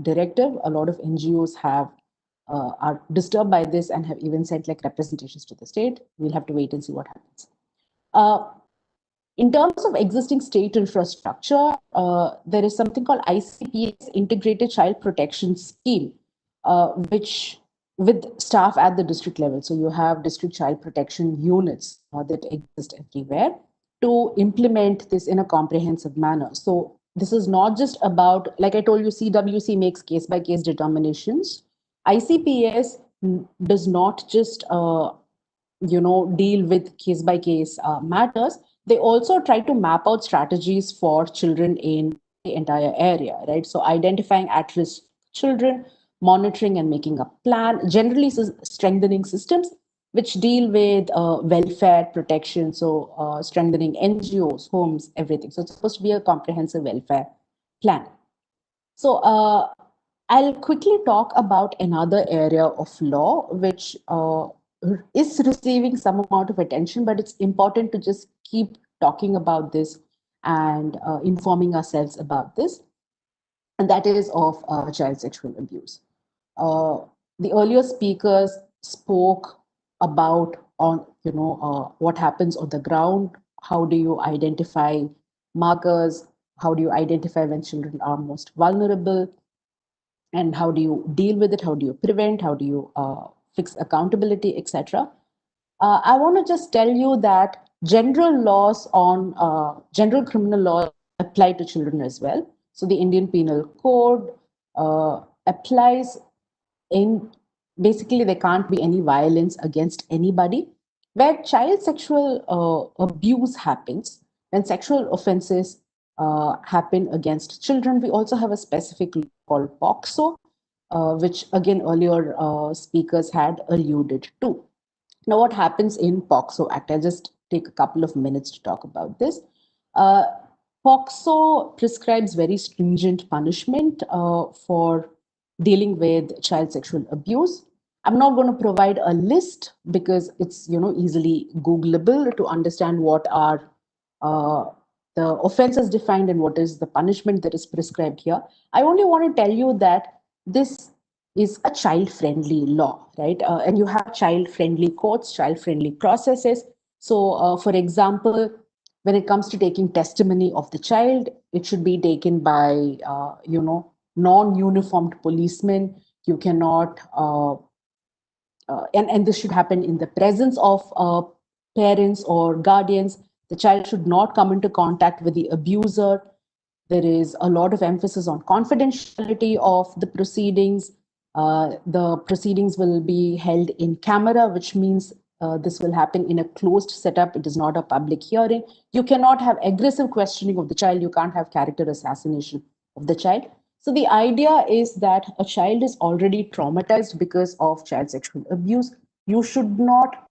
directive. A lot of NGOs are disturbed by this and have even sent like representations to the state. We'll have to wait and see what happens. In terms of existing state infrastructure, there is something called ICPS, Integrated Child Protection Scheme, which with staff at the district level. So you have district child protection units that exist everywhere to implement this in a comprehensive manner. So this is not just about, like I told you, CWC makes case by case determinations. ICPS does not just deal with case by case matters. They also try to map out strategies for children in the entire area, right? So identifying at-risk children, monitoring and making a plan, generally strengthening systems which deal with welfare protection, so strengthening NGOs, homes, everything. So it's supposed to be a comprehensive welfare plan. So I'll quickly talk about another area of law which is receiving some amount of attention, but it's important to just keep talking about this and informing ourselves about this, and that is of child sexual abuse. The earlier speakers spoke about what happens on the ground. How do you identify markers? How do you identify when children are most vulnerable? And how do you deal with it? How do you prevent? How do you fix accountability, etc.? I want to just tell you that general laws on general criminal laws apply to children as well. So the Indian Penal Code applies in, basically there can't be any violence against anybody. Where child sexual abuse happens, when sexual offenses happen against children, we also have a specific law called POCSO, which again earlier speakers had alluded to. Now, what happens in POCSO Act? I'll just take a couple of minutes to talk about this. POCSO prescribes very stringent punishment for dealing with child sexual abuse. I'm not going to provide a list because it's easily Googleable to understand what are the offenses defined and what is the punishment that is prescribed here. I only want to tell you that this is a child-friendly law, right? And you have child-friendly courts, child-friendly processes. So, for example, when it comes to taking testimony of the child, it should be taken by, non-uniformed policemen. You cannot, and this should happen in the presence of parents or guardians. The child should not come into contact with the abuser. There is a lot of emphasis on confidentiality of the proceedings will be held in camera, which means This will happen in a closed setup. It is not a public hearing. You cannot have aggressive questioning of the child. You can't have character assassination of the child. So the idea is that a child is already traumatized because of child sexual abuse. You should not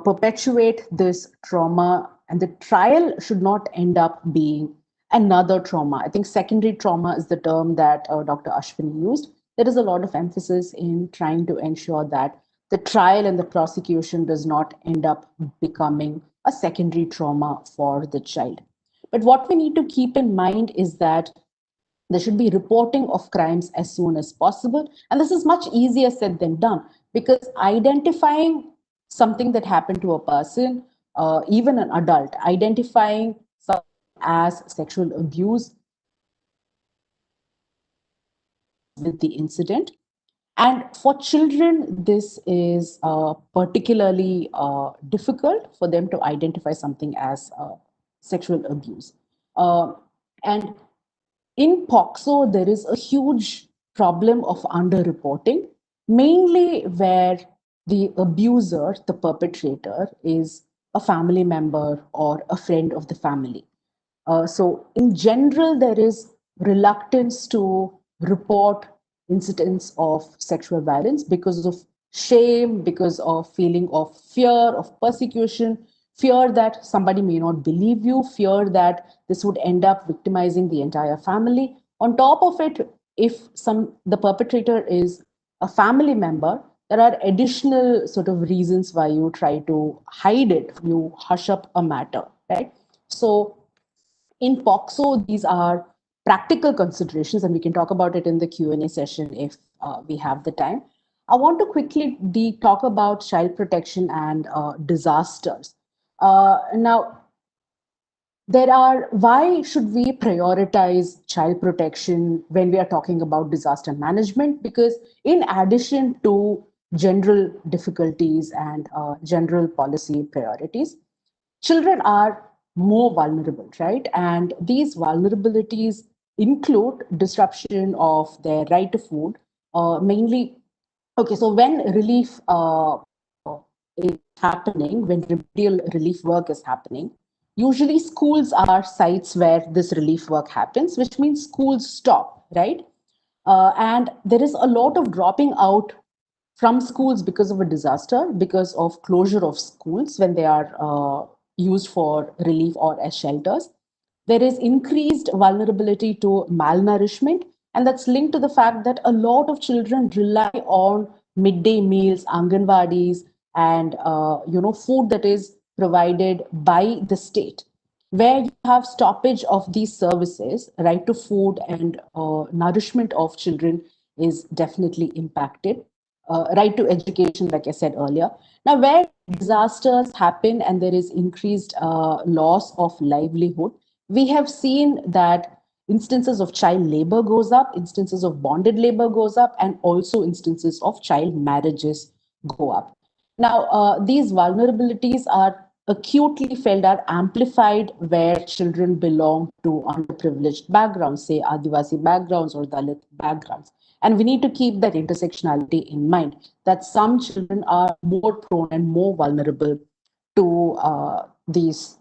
perpetuate this trauma, and the trial should not end up being another trauma. I think secondary trauma is the term that Dr. Ashwini used. There is a lot of emphasis in trying to ensure that the trial and the prosecution does not end up becoming a secondary trauma for the child. But what we need to keep in mind is that there should be reporting of crimes as soon as possible. And this is much easier said than done, because identifying something that happened to a person, even an adult, identifying something as sexual abuse with the incident. And for children, this is particularly difficult for them to identify something as sexual abuse. And in POXO, there is a huge problem of underreporting, mainly where the abuser, the perpetrator, is a family member or a friend of the family. So in general, there is reluctance to report incidents of sexual violence because of shame, because of feeling of fear, of persecution, fear that somebody may not believe you, fear that this would end up victimizing the entire family. On top of it, if the perpetrator is a family member, there are additional sort of reasons why you try to hide it, you hush up a matter, right? So in POXO, these are practical considerations, and we can talk about it in the Q&A session if we have the time. I want to quickly talk about child protection and disasters. Now, why should we prioritize child protection when we are talking about disaster management? Because in addition to general difficulties and general policy priorities, children are more vulnerable, right? And these vulnerabilities include disruption of their right to food, mainly. Okay, so when relief is happening, when remedial relief work is happening, usually schools are sites where this relief work happens, which means schools stop, right? And there is a lot of dropping out from schools because of a disaster, because of closure of schools when they are used for relief or as shelters. There is increased vulnerability to malnourishment, and that's linked to the fact that a lot of children rely on midday meals, anganwadis, and food that is provided by the state. Where you have stoppage of these services, right to food and nourishment of children is definitely impacted. Right to education, like I said earlier. Now, where disasters happen and there is increased loss of livelihood, we have seen that instances of child labor goes up, instances of bonded labor goes up, and also instances of child marriages go up. Now, these vulnerabilities are acutely felt, are amplified where children belong to underprivileged backgrounds, say Adivasi backgrounds or Dalit backgrounds. And we need to keep that intersectionality in mind, that some children are more prone and more vulnerable to these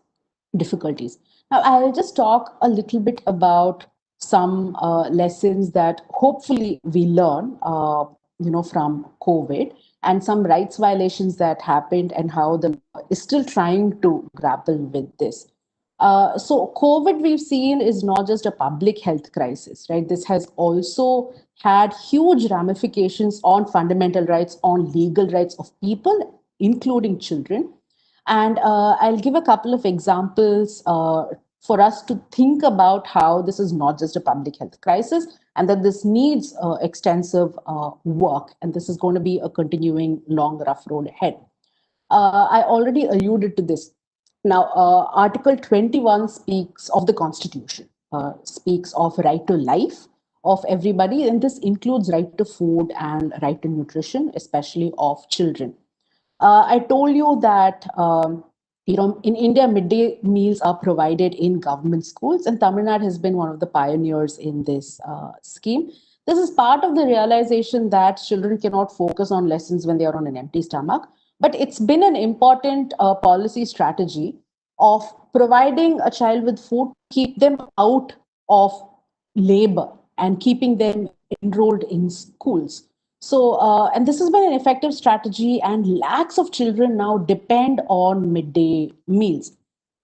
difficulties. Now, I'll just talk a little bit about some lessons that hopefully we learn, from COVID, and some rights violations that happened and how the law is still trying to grapple with this. So COVID we've seen is not just a public health crisis, right? This has also had huge ramifications on fundamental rights, on legal rights of people, including children. And I'll give a couple of examples for us to think about how this is not just a public health crisis and that this needs extensive work. And this is going to be a continuing long, rough road ahead. I already alluded to this. Now, Article 21 speaks of the Constitution, speaks of right to life of everybody, and this includes right to food and right to nutrition, especially of children. I told you that in India, midday meals are provided in government schools, and Tamil Nadu has been one of the pioneers in this scheme. This is part of the realization that children cannot focus on lessons when they are on an empty stomach. but it's been an important policy strategy of providing a child with food to keep them out of labor and keeping them enrolled in schools. So, and this has been an effective strategy, and lakhs of children now depend on midday meals.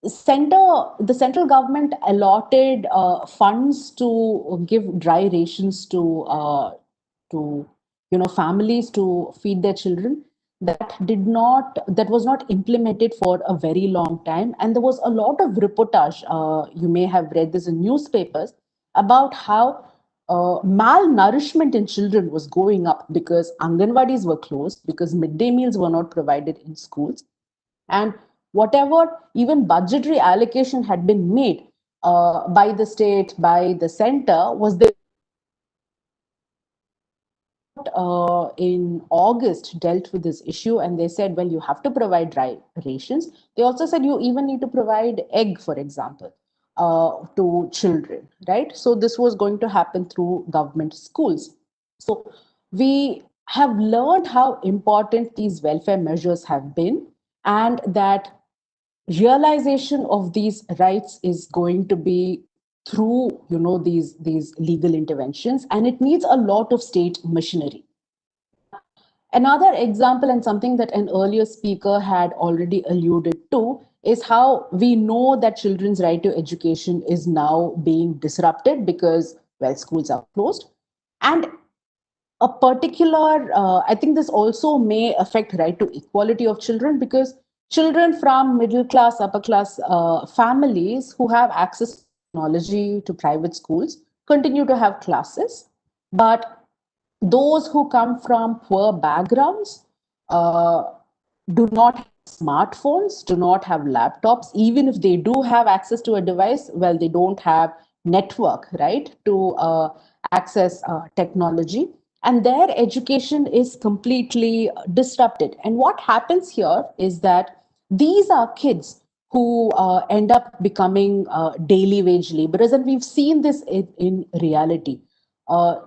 The central government allotted funds to give dry rations to families to feed their children. That was not implemented for a very long time, and there was a lot of reportage. You may have read this in newspapers about how malnourishment in children was going up because Anganwadis were closed, because midday meals were not provided in schools, and whatever even budgetary allocation had been made by the state, by the center, was there. In August dealt with this issue, and they said, well, you have to provide dry rations. They also said you even need to provide egg, for example, to children, right? So this was going to happen through government schools. So we have learned how important these welfare measures have been, and that realization of these rights is going to be through these legal interventions, and it needs a lot of state machinery. Another example, and something that an earlier speaker had already alluded to, is how we know that children's right to education is now being disrupted because, well, schools are closed. And a particular, I think this also may affect right to equality of children, because children from middle class, upper class families who have access to technology, to private schools, continue to have classes. But those who come from poor backgrounds uh, do not have smartphones, do not have laptops. Even if they do have access to a device, well, they don't have network, right, to access technology. And their education is completely disrupted. And what happens here is that these are kids who end up becoming daily wage laborers. And we've seen this in reality.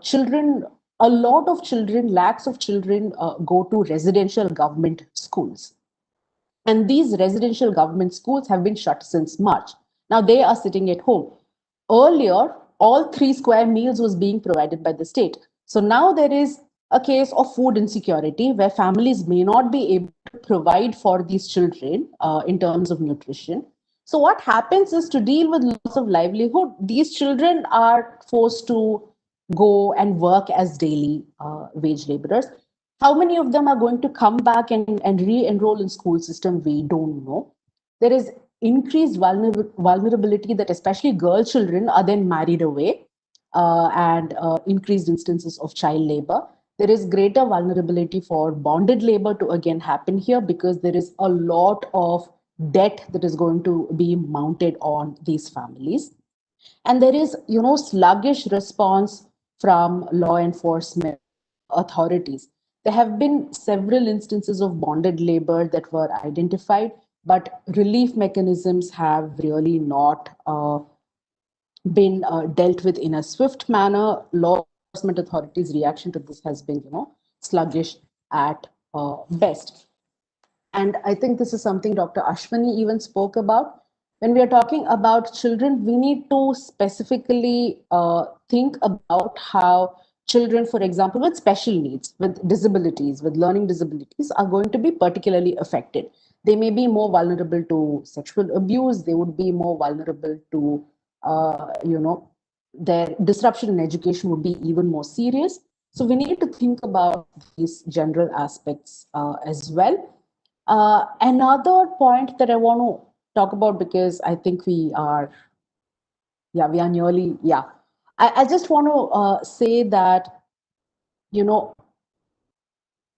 Children, a lot of children, lakhs of children go to residential government schools. And these residential government schools have been shut since March. Now they are sitting at home. Earlier, all 3 square meals was being provided by the state. So now there is a case of food insecurity where families may not be able to provide for these children in terms of nutrition. So what happens is, to deal with loss of livelihood, these children are forced to go and work as daily wage laborers. How many of them are going to come back and re-enroll in school system? We don't know. There is increased vulnerability that especially girl children are then married away, and increased instances of child labor. There is greater vulnerability for bonded labor to again happen here, because there is a lot of debt that is going to be mounted on these families. And there is sluggish response from law enforcement authorities. There have been several instances of bonded labor that were identified, but relief mechanisms have really not been dealt with in a swift manner. Law enforcement authorities' reaction to this has been sluggish at best. And I think this is something Dr. Ashwani even spoke about. When we are talking about children, we need to specifically think about how children, for example, with special needs, with disabilities, with learning disabilities, are going to be particularly affected. They may be more vulnerable to sexual abuse. They would be more vulnerable to, their disruption in education would be even more serious. So we need to think about these general aspects as well. Another point that I want to talk about, because I think we are nearly, I just want to say that,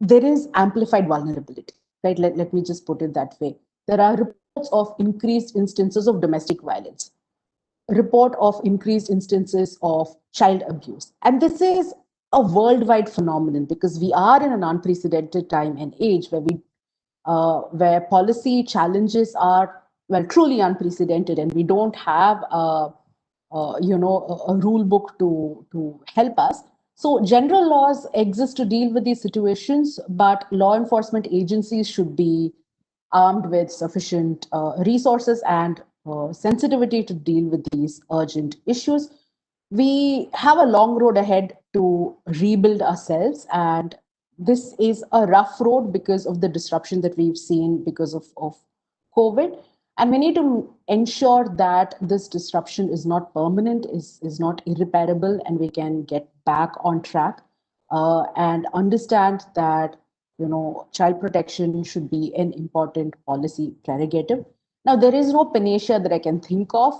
there is amplified vulnerability, right? Let me just put it that way. There are reports of increased instances of domestic violence, report of increased instances of child abuse. And this is a worldwide phenomenon, because we are in an unprecedented time and age where policy challenges are, well, truly unprecedented, and we don't have a rule book to help us. So general laws exist to deal with these situations, but law enforcement agencies should be armed with sufficient resources and sensitivity to deal with these urgent issues. We have a long road ahead to rebuild ourselves, and this is a rough road because of the disruption that we've seen because of COVID. And we need to ensure that this disruption is not permanent, is not irreparable, and we can get back on track and understand that child protection should be an important policy prerogative. Now, there is no panacea that I can think of,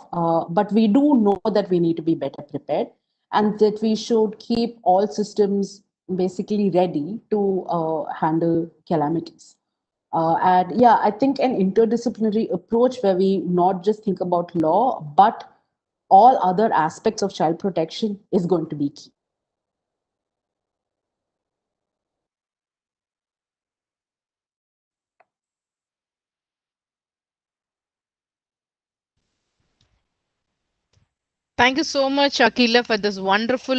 but we do know that we need to be better prepared and that we should keep all systems basically ready to handle calamities. And yeah, I think an interdisciplinary approach where we not just think about law, but all other aspects of child protection is going to be key. Thank you so much, Akila, for this wonderful,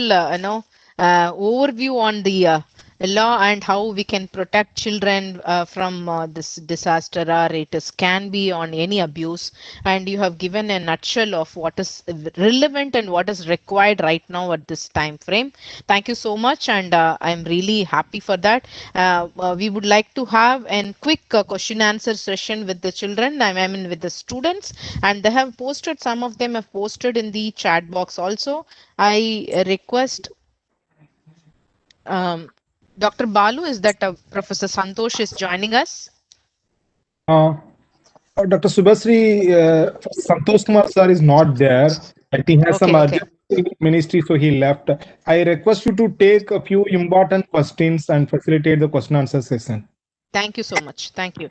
overview on the law and how we can protect children from this disaster, or can be on any abuse. And you have given a nutshell of what is relevant and what is required right now at this time frame. Thank you so much, and I'm really happy for that. We would like to have a quick question answer session with the children. I mean, with the students, and they have posted. Some of them have posted in the chat box also. I request Dr. Balu, is that Professor Santosh is joining us? Dr. Subhasri, Santosh Kumar sir is not there. I think he has some urgent ministry, so he left. I request you to take a few important questions and facilitate the question answer session. Thank you so much. Thank you.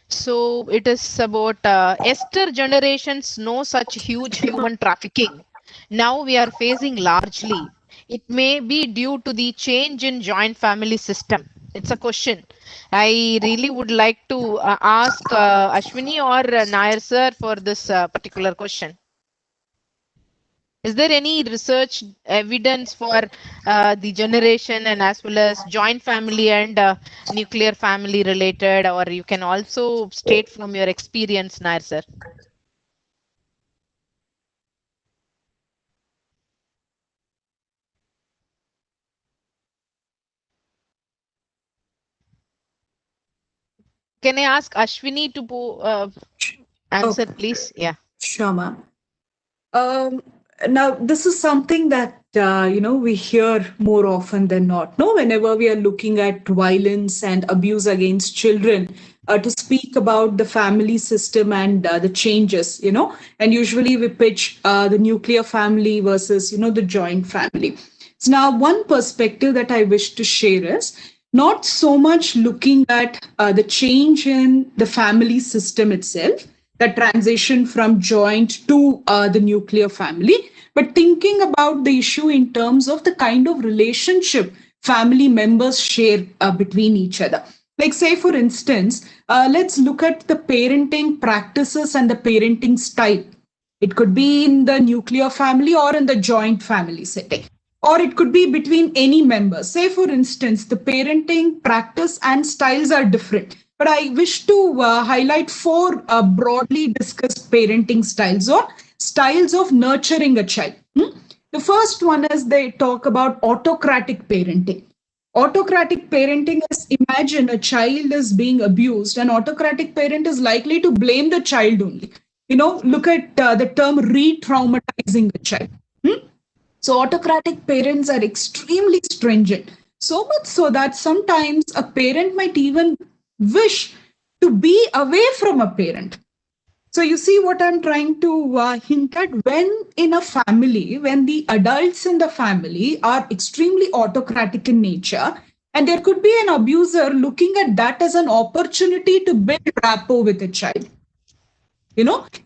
So it is about Esther generations, no such huge human trafficking. Now we are facing largely. It may be due to the change in joint family system. It's a question. I really would like to ask Ashwini or Nair sir for this particular question. Is there any research evidence for the generation and as well as joint family and nuclear family related, or you can also state from your experience, Nair sir? Can I ask Ashwini to answer, please? Yeah. Sure, ma'am. Now, this is something that we hear more often than not. No, whenever we are looking at violence and abuse against children, to speak about the family system and the changes, and usually we pitch the nuclear family versus the joint family. So now, one perspective that I wish to share is not so much looking at the change in the family system itself, the transition from joint to the nuclear family, but thinking about the issue in terms of the kind of relationship family members share between each other. Like, say, for instance, let's look at the parenting practices and the parenting style. It could be in the nuclear family or in the joint family setting, or it could be between any members. Say, for instance, the parenting practice and styles are different. But I wish to highlight four broadly discussed parenting styles or styles of nurturing a child. The first one is they talk about autocratic parenting. Autocratic parenting is, imagine a child is being abused, an autocratic parent is likely to blame the child only. Look at the term re-traumatizing the child. So autocratic parents are extremely stringent, so much so that sometimes a parent might even wish to be away from a parent. So you see what I'm trying to hint at. When in a family, when the adults in the family are extremely autocratic in nature, and there could be an abuser looking at that as an opportunity to build rapport with a child.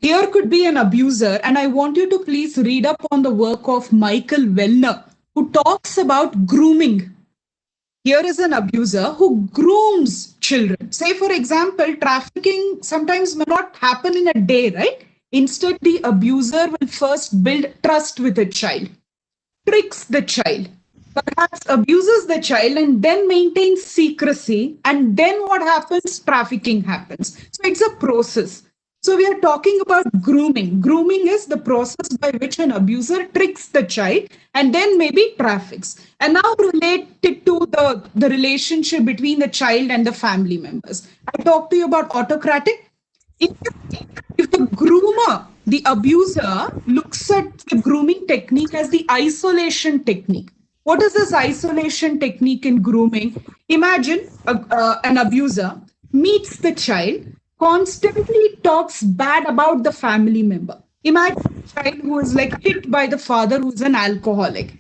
Here could be an abuser, and I want you to please read up on the work of Michael Wellner, who talks about grooming. Here is an abuser who grooms children. Say, for example, trafficking sometimes may not happen in a day, right? Instead, the abuser will first build trust with a child, tricks the child, perhaps abuses the child and then maintains secrecy, and then what happens? Trafficking happens. So it's a process. So we are talking about grooming. Grooming is the process by which an abuser tricks the child and then maybe traffics. And now related to the relationship between the child and the family members. I talked to you about autocratic. If if the groomer, the abuser, looks at the grooming technique as the isolation technique. What is this isolation technique in grooming? Imagine an abuser meets the child, constantly talks bad about the family member. Imagine a child who is like hit by the father who's an alcoholic,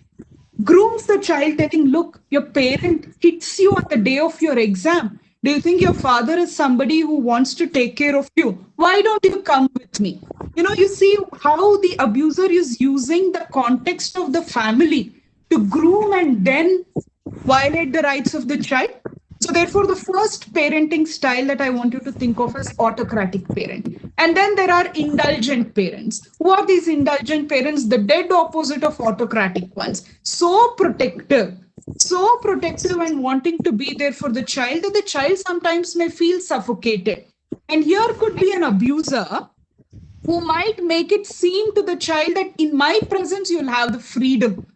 grooms the child telling, look, your parent hits you on the day of your exam. Do you think your father is somebody who wants to take care of you? Why don't you come with me? You see how the abuser is using the context of the family to groom and then violate the rights of the child. So, therefore, the first parenting style that I want you to think of is autocratic parent. And then there are indulgent parents. Who are these indulgent parents? The dead opposite of autocratic ones. So protective and wanting to be there for the child that the child sometimes may feel suffocated. And here could be an abuser who might make it seem to the child that in my presence you'll have the freedom,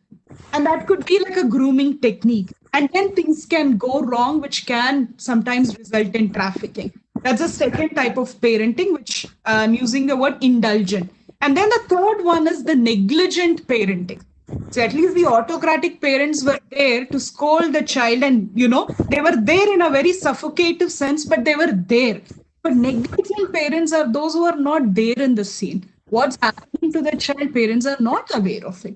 and that could be like a grooming technique, and then things can go wrong which can sometimes result in trafficking. That's a second type of parenting, which I'm using the word indulgent. And then the third one is the negligent parenting. So at least the autocratic parents were there to scold the child, and they were there in a very suffocative sense, but they were there. But negligent parents are those who are not there in the scene. What's happening to the child, parents are not aware of it.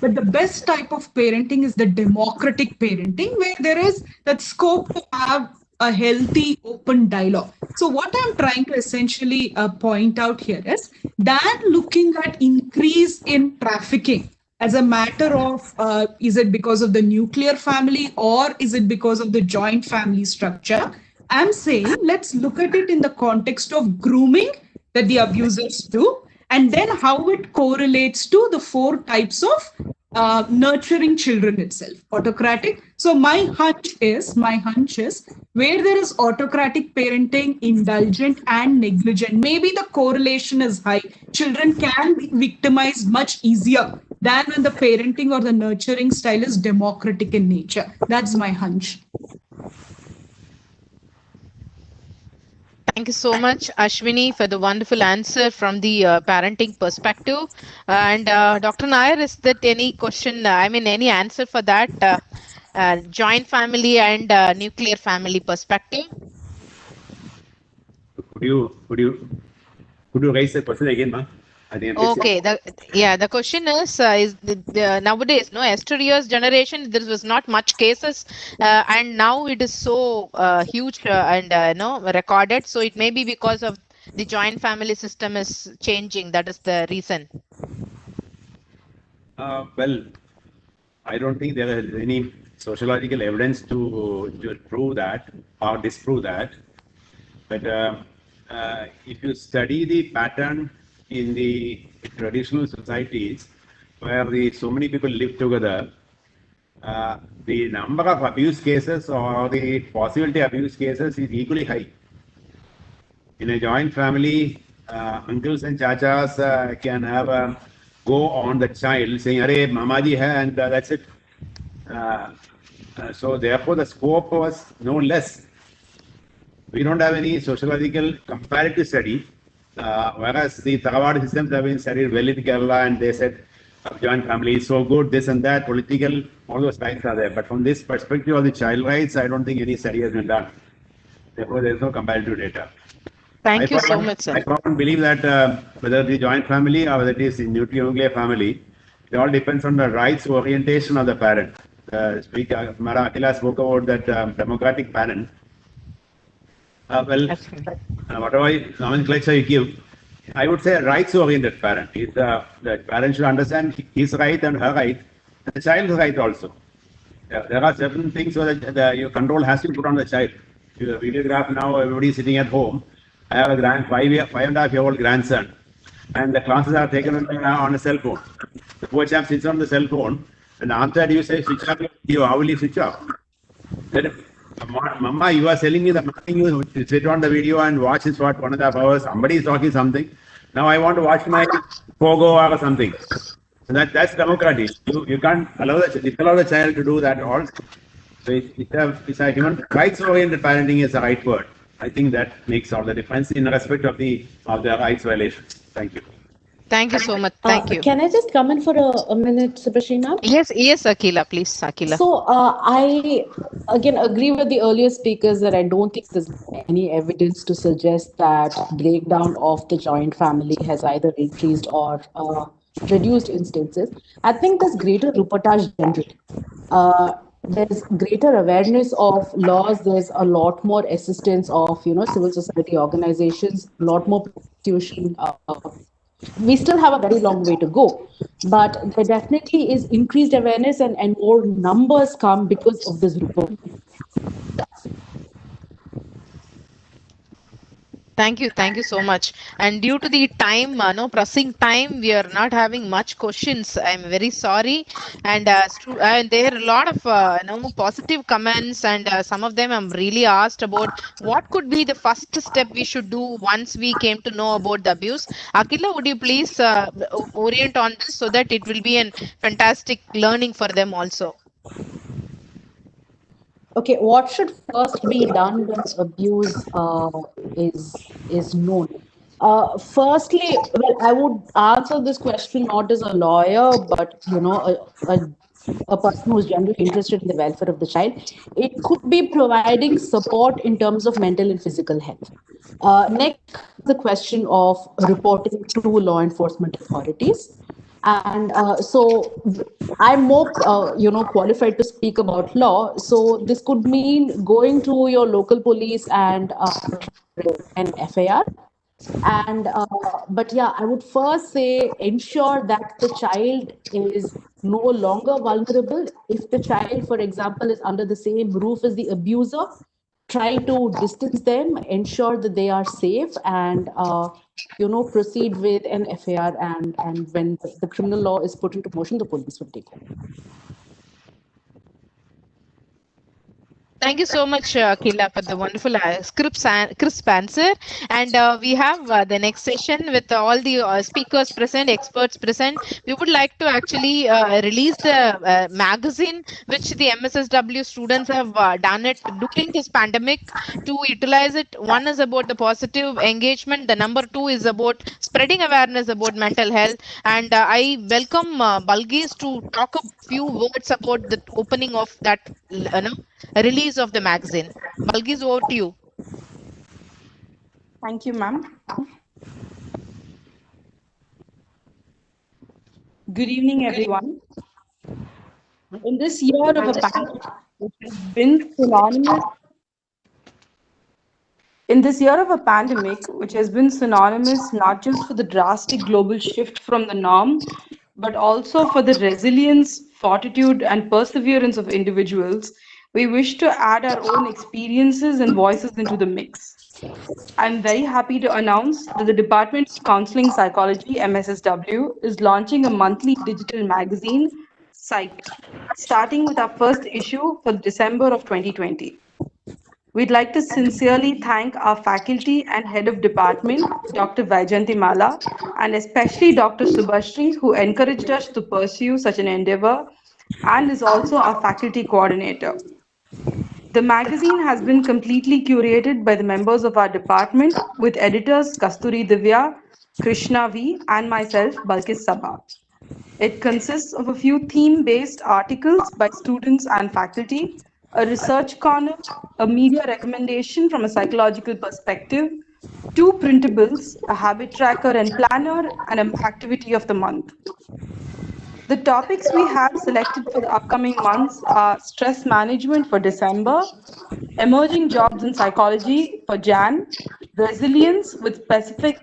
But the best type of parenting is the democratic parenting, where there is that scope to have a healthy, open dialogue. So, what I'm trying to essentially point out here is that looking at increase in trafficking as a matter of is it because of the nuclear family or is it because of the joint family structure? I'm saying let's look at it in the context of grooming that the abusers do, and then how it correlates to the four types of nurturing children itself. Autocratic. So my hunch is where there is autocratic parenting, indulgent and negligent, maybe the correlation is high. Children can be victimized much easier than when the parenting or the nurturing style is democratic in nature. That's my hunch. Thank you so much, Ashwini, for the wonderful answer from the parenting perspective. And Dr. Nair, is that any question, any answer for that joint family and nuclear family perspective? Could you raise the question again, ma'am? Okay, the question is nowadays, yesteryear's generation, there was not much cases, and now it is so huge and recorded. So it may be because of the joint family system is changing. That is the reason. Well, I don't think there is any sociological evidence to prove that or disprove that. But if you study the pattern in the traditional societies where so many people live together, the number of abuse cases or the possibility of abuse cases is equally high. In a joint family, uncles and chachas can have a go on the child saying, "Arey, mamaji hai," and that's it. So therefore, the scope was no less. We don't have any sociological comparative study, whereas the Tharawad systems have been studied well in Kerala, and they said joint family is so good, this and that, political, all those facts are there. But from this perspective of the child rights, I don't think any study has been done. Therefore, there is no comparative data. Thank you so much, sir. I probably believe that whether the joint family or whether it is the nuclear family, it all depends on the rights orientation of the parent. Mara Akila spoke about that democratic parent. Whatever nomenclature you give, I would say a rights-oriented parent. The parent should understand his right and her right, and the child's right also. There are certain things so that your control has to be put on the child. You videograph now, everybody is sitting at home. I have a 5.5-year-old grandson, and the classes are taken on a cell phone. The poor chap sits on the cell phone And after that, you say switch off, how will you switch off? Then, Mama, you are telling me the morning you sit on the video and watch this for 1.5 hours. Somebody is talking something. Now I want to watch my Pogo or something. And that's democratic. You can't allow the child to do that all. So it's a human rights oriented parenting is the right word. I think that makes all the difference in respect of the rights violations. Thank you. Thank you so much. Thank you. Can I just come in for a minute, Subhashri ma'am? Yes, Akila, please, Akila. So I again agree with the earlier speakers that I don't think there's any evidence to suggest that breakdown of the joint family has either increased or reduced instances. I think there's greater reportage generally. There's greater awareness of laws. There's a lot more assistance of civil society organizations, a lot more prostitution. We still have a very long way to go, but there definitely is increased awareness and more numbers come because of this report. Thank you so much. And due to the time, pressing time, we are not having much questions. I'm very sorry. And there are a lot of positive comments, and some of them I'm really asked about what could be the first step we should do once we came to know about the abuse. Akila, would you please orient on this so that it will be a fantastic learning for them also? Okay, what should first be done when abuse is known? Firstly, well, I would answer this question not as a lawyer, but a person who's generally interested in the welfare of the child. It could be providing support in terms of mental and physical health. Next, the question of reporting to law enforcement authorities. And so I'm more qualified to speak about law. So this could mean going to your local police and an FIR. And but yeah, I would first say ensure that the child is no longer vulnerable. If the child, for example, is under the same roof as the abuser, try to distance them, ensure that they are safe, and proceed with an FIR. And when the criminal law is put into motion, the police will take over. Thank you so much, Akila, for the wonderful crisp answer. And we have the next session with all the speakers present, experts present. We would like to actually release the magazine which the MSSW students have done it during this pandemic to utilize it. One is about the positive engagement. The number two is about spreading awareness about mental health. And I welcome Balgis to talk a few words about the opening of that release of the magazine. Balgis, over to you. Thank you, ma'am. Good evening, everyone. In this year of a pandemic, which has been synonymous not just for the drastic global shift from the norm, but also for the resilience, fortitude, and perseverance of individuals, we wish to add our own experiences and voices into the mix. I'm very happy to announce that the Department of Counseling Psychology, MSSW, is launching a monthly digital magazine, Psych, starting with our first issue for December of 2020. We'd like to sincerely thank our faculty and head of department, Dr. Vaijanti Mala, and especially Dr. Subhashri, who encouraged us to pursue such an endeavor and is also our faculty coordinator. The magazine has been completely curated by the members of our department with editors Kasturi Divya, Krishna V, and myself, Balkis Sabha. It consists of a few theme-based articles by students and faculty, a research corner, a media recommendation from a psychological perspective, two printables, a habit tracker and planner, and an activity of the month. The topics we have selected for the upcoming months are stress management for December, emerging jobs in psychology for Jan, resilience with specific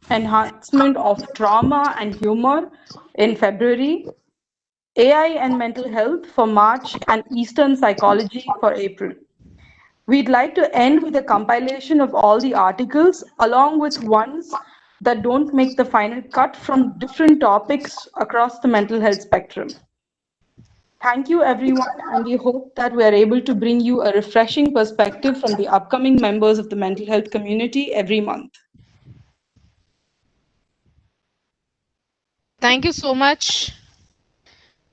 enhancement of trauma and humor in February, AI and mental health for March, and Eastern psychology for April. We'd like to end with a compilation of all the articles along with ones that don't make the final cut from different topics across the mental health spectrum. Thank you, everyone, and we hope that we are able to bring you a refreshing perspective from the upcoming members of the mental health community every month. Thank you so much.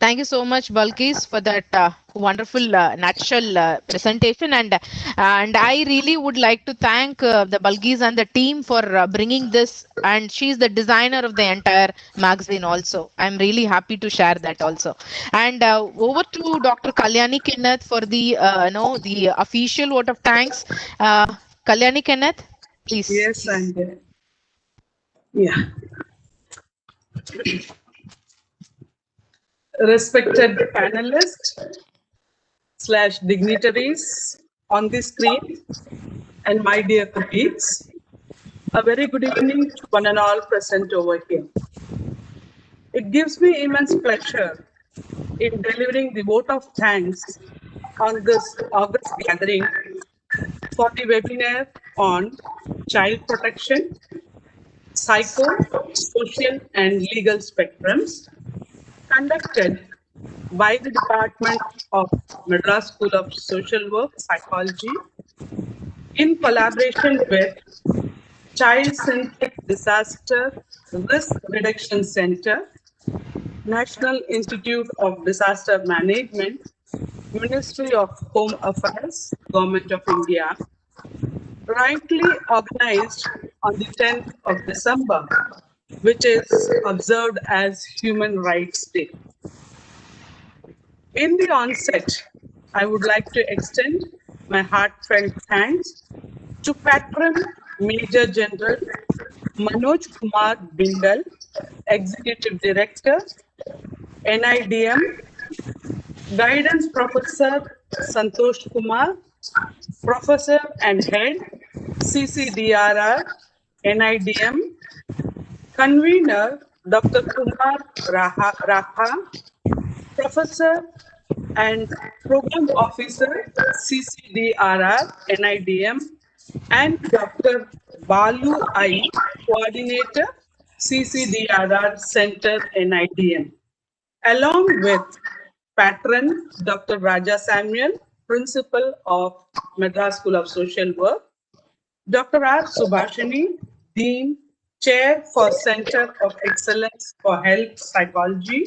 Thank you so much, Balkis, for that wonderful nutshell presentation, and I really would like to thank the Balkis and the team for bringing this. And she's the designer of the entire magazine. Also, I'm really happy to share that also. And over to Dr. Kalyani Kenneth for the the official vote of thanks. Kalyani Kenneth, please. Yes, and yeah. Respected panelists / dignitaries on the screen and my dear colleagues, a very good evening to one and all present over here. It gives me immense pleasure in delivering the vote of thanks on this August gathering for the webinar on child protection, psycho, social and legal spectrums conducted by the Department of Madras School of Social Work, Psychology, in collaboration with Child-Centric Disaster Risk Reduction Center, National Institute of Disaster Management, Ministry of Home Affairs, Government of India, rightly organized on the 10th of December, which is observed as Human Rights Day. In the onset, I would like to extend my heartfelt thanks to Patron Major General Manoj Kumar Bindal, Executive Director, NIDM, Guidance Professor Santosh Kumar, Professor and Head, CCDRR, NIDM, Convener Dr. Kumar Raha, Professor and Program Officer, CCDRR, NIDM, and Dr. Balu I, Coordinator, CCDRR Center, NIDM, along with Patron Dr. Raja Samuel, Principal of Madras School of Social Work, Dr. R. Subhashini, Dean, Chair for Center of Excellence for Health Psychology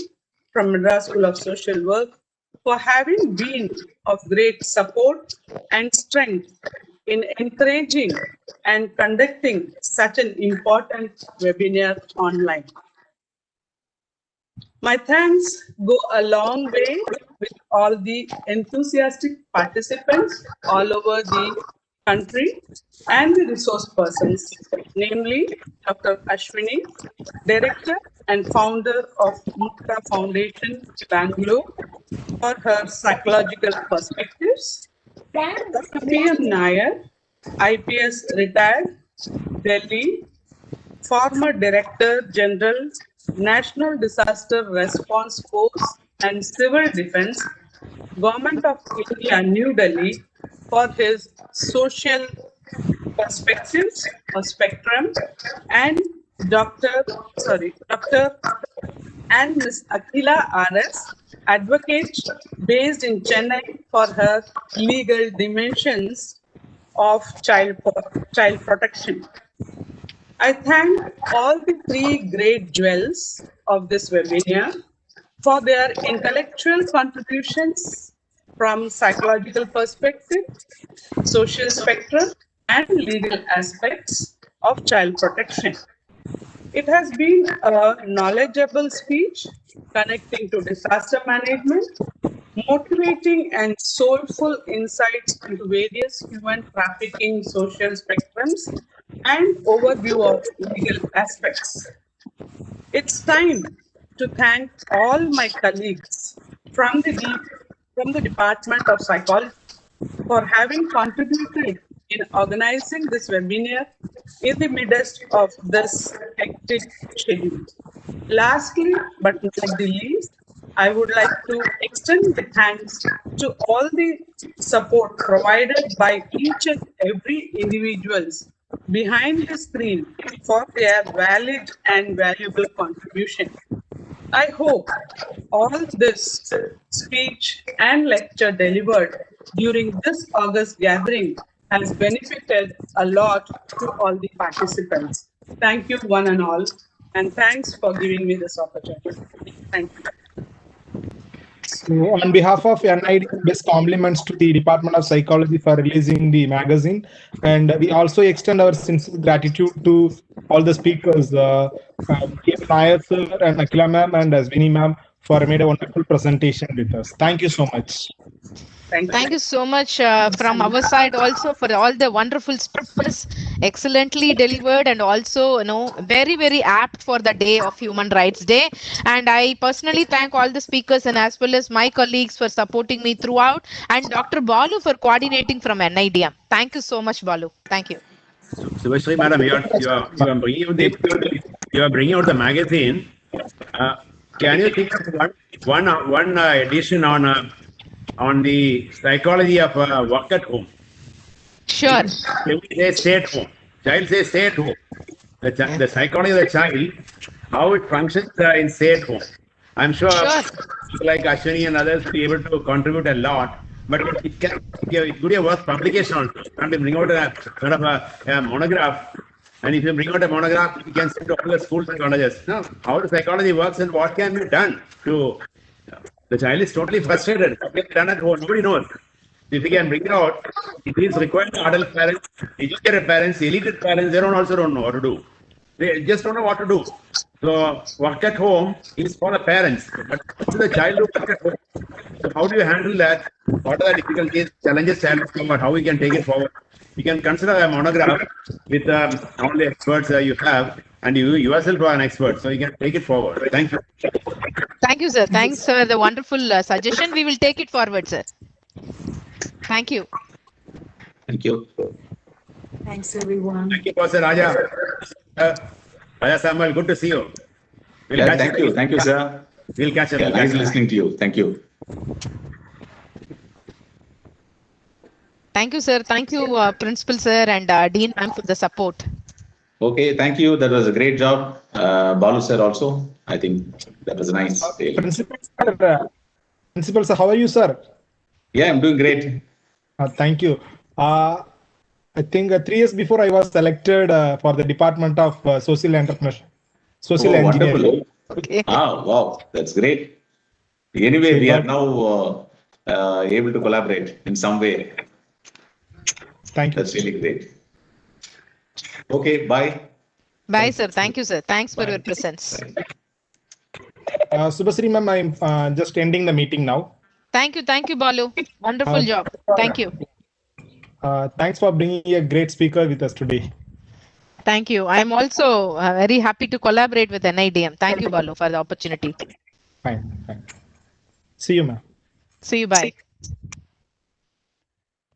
from Madras School of Social Work, for having been of great support and strength in encouraging and conducting such an important webinar online. My thanks go a long way with all the enthusiastic participants all over the country and the resource persons, namely Dr. Ashwini, Director and Founder of Mukta Foundation, Bangalore, for her psychological perspectives, Dr. P.M. Nair, IPS retired, Delhi, former Director General, National Disaster Response Force and Civil Defense, Government of India, New Delhi, for his social perspectives or spectrum, and Dr. and Ms. Akila RS, advocate based in Chennai, for her legal dimensions of child protection. I thank all the three great jewels of this webinar for their intellectual contributions from psychological perspective, social spectrum, and legal aspects of child protection. It has been a knowledgeable speech connecting to disaster management, motivating and soulful insights into various human trafficking social spectrums, and overview of legal aspects. It's time to thank all my colleagues from the Department of Psychology for having contributed in organizing this webinar in the midst of this hectic schedule. Lastly, but not the least, I would like to extend the thanks to all the support provided by each and every individuals behind the screen for their valid and valuable contribution. I hope all this speech and lecture delivered during this August gathering has benefited a lot to all the participants. Thank you, one and all, and thanks for giving me this opportunity. Thank you. So, on behalf of NIDM, best compliments to the Department of Psychology for releasing the magazine, and we also extend our sincere gratitude to all the speakers, Nair sir and Akila ma'am and Aswini ma'am, for made a wonderful presentation with us. Thank you so much. Thank you so much from our side also for all the wonderful speeches, excellently delivered, and also very very apt for the day of Human Rights Day. And I personally thank all the speakers and as well as my colleagues for supporting me throughout, and Dr. Balu for coordinating from NIDM. Thank you so much, Balu. Thank you. Subhashri, madam, you are bringing out the magazine. Can you think of one edition on the psychology of work at home? Sure. When we say stay at home, child says stay at home. The psychology of the child, how it functions in stay at home. I'm sure people like Ashwini and others will be able to contribute a lot, but it could be a worth publication also. And we bring out a sort of a monograph, and if you bring out a monograph, you can send to all the schools and colleges. Now, how the psychology works and what can be done to the child is totally frustrated. What can be done at home? Nobody knows. If we can bring it out, it is required to adult parents, educated parents, elite parents, they also don't know what to do. They just don't know what to do. So work at home is for the parents, but the child who work at home. So how do you handle that? What are the difficulties, challenges child has come, how we can take it forward? You can consider a monograph with all the experts you have, and you yourself are an expert, so you can take it forward. Thank you. Thank you, sir. Thanks for the wonderful suggestion. We will take it forward, sir. Thank you. Thank you. Thanks, everyone. Thank you, Pastor Raja. Raja Samuel, good to see you. Thank you. Thank you, sir. We'll catch up. Nice listening to you. Thank you. Thank you, sir. Thank you, Principal, sir, and Dean, ma'am, for the support. Okay, thank you. That was a great job. Balu, sir, also. I think that was nice. Principal, sir, how are you, sir? Yeah, I'm doing great. Thank you. I think 3 years before I was selected for the Department of Social Entrepreneurship, Social Engineering. Wonderful. Okay. Wow, that's great. Anyway, we are now able to collaborate in some way. Thank you. That's really great. Okay, bye. Bye, sir. Thank you, sir. Thanks for your presence. Subhasri ma'am, I'm just ending the meeting now. Thank you, Balu. Wonderful job. Thank you. Thanks for bringing a great speaker with us today. Thank you. I am also very happy to collaborate with NIDM. Thank you, Balu, for the opportunity. Fine. See you, ma'am. See you. Bye.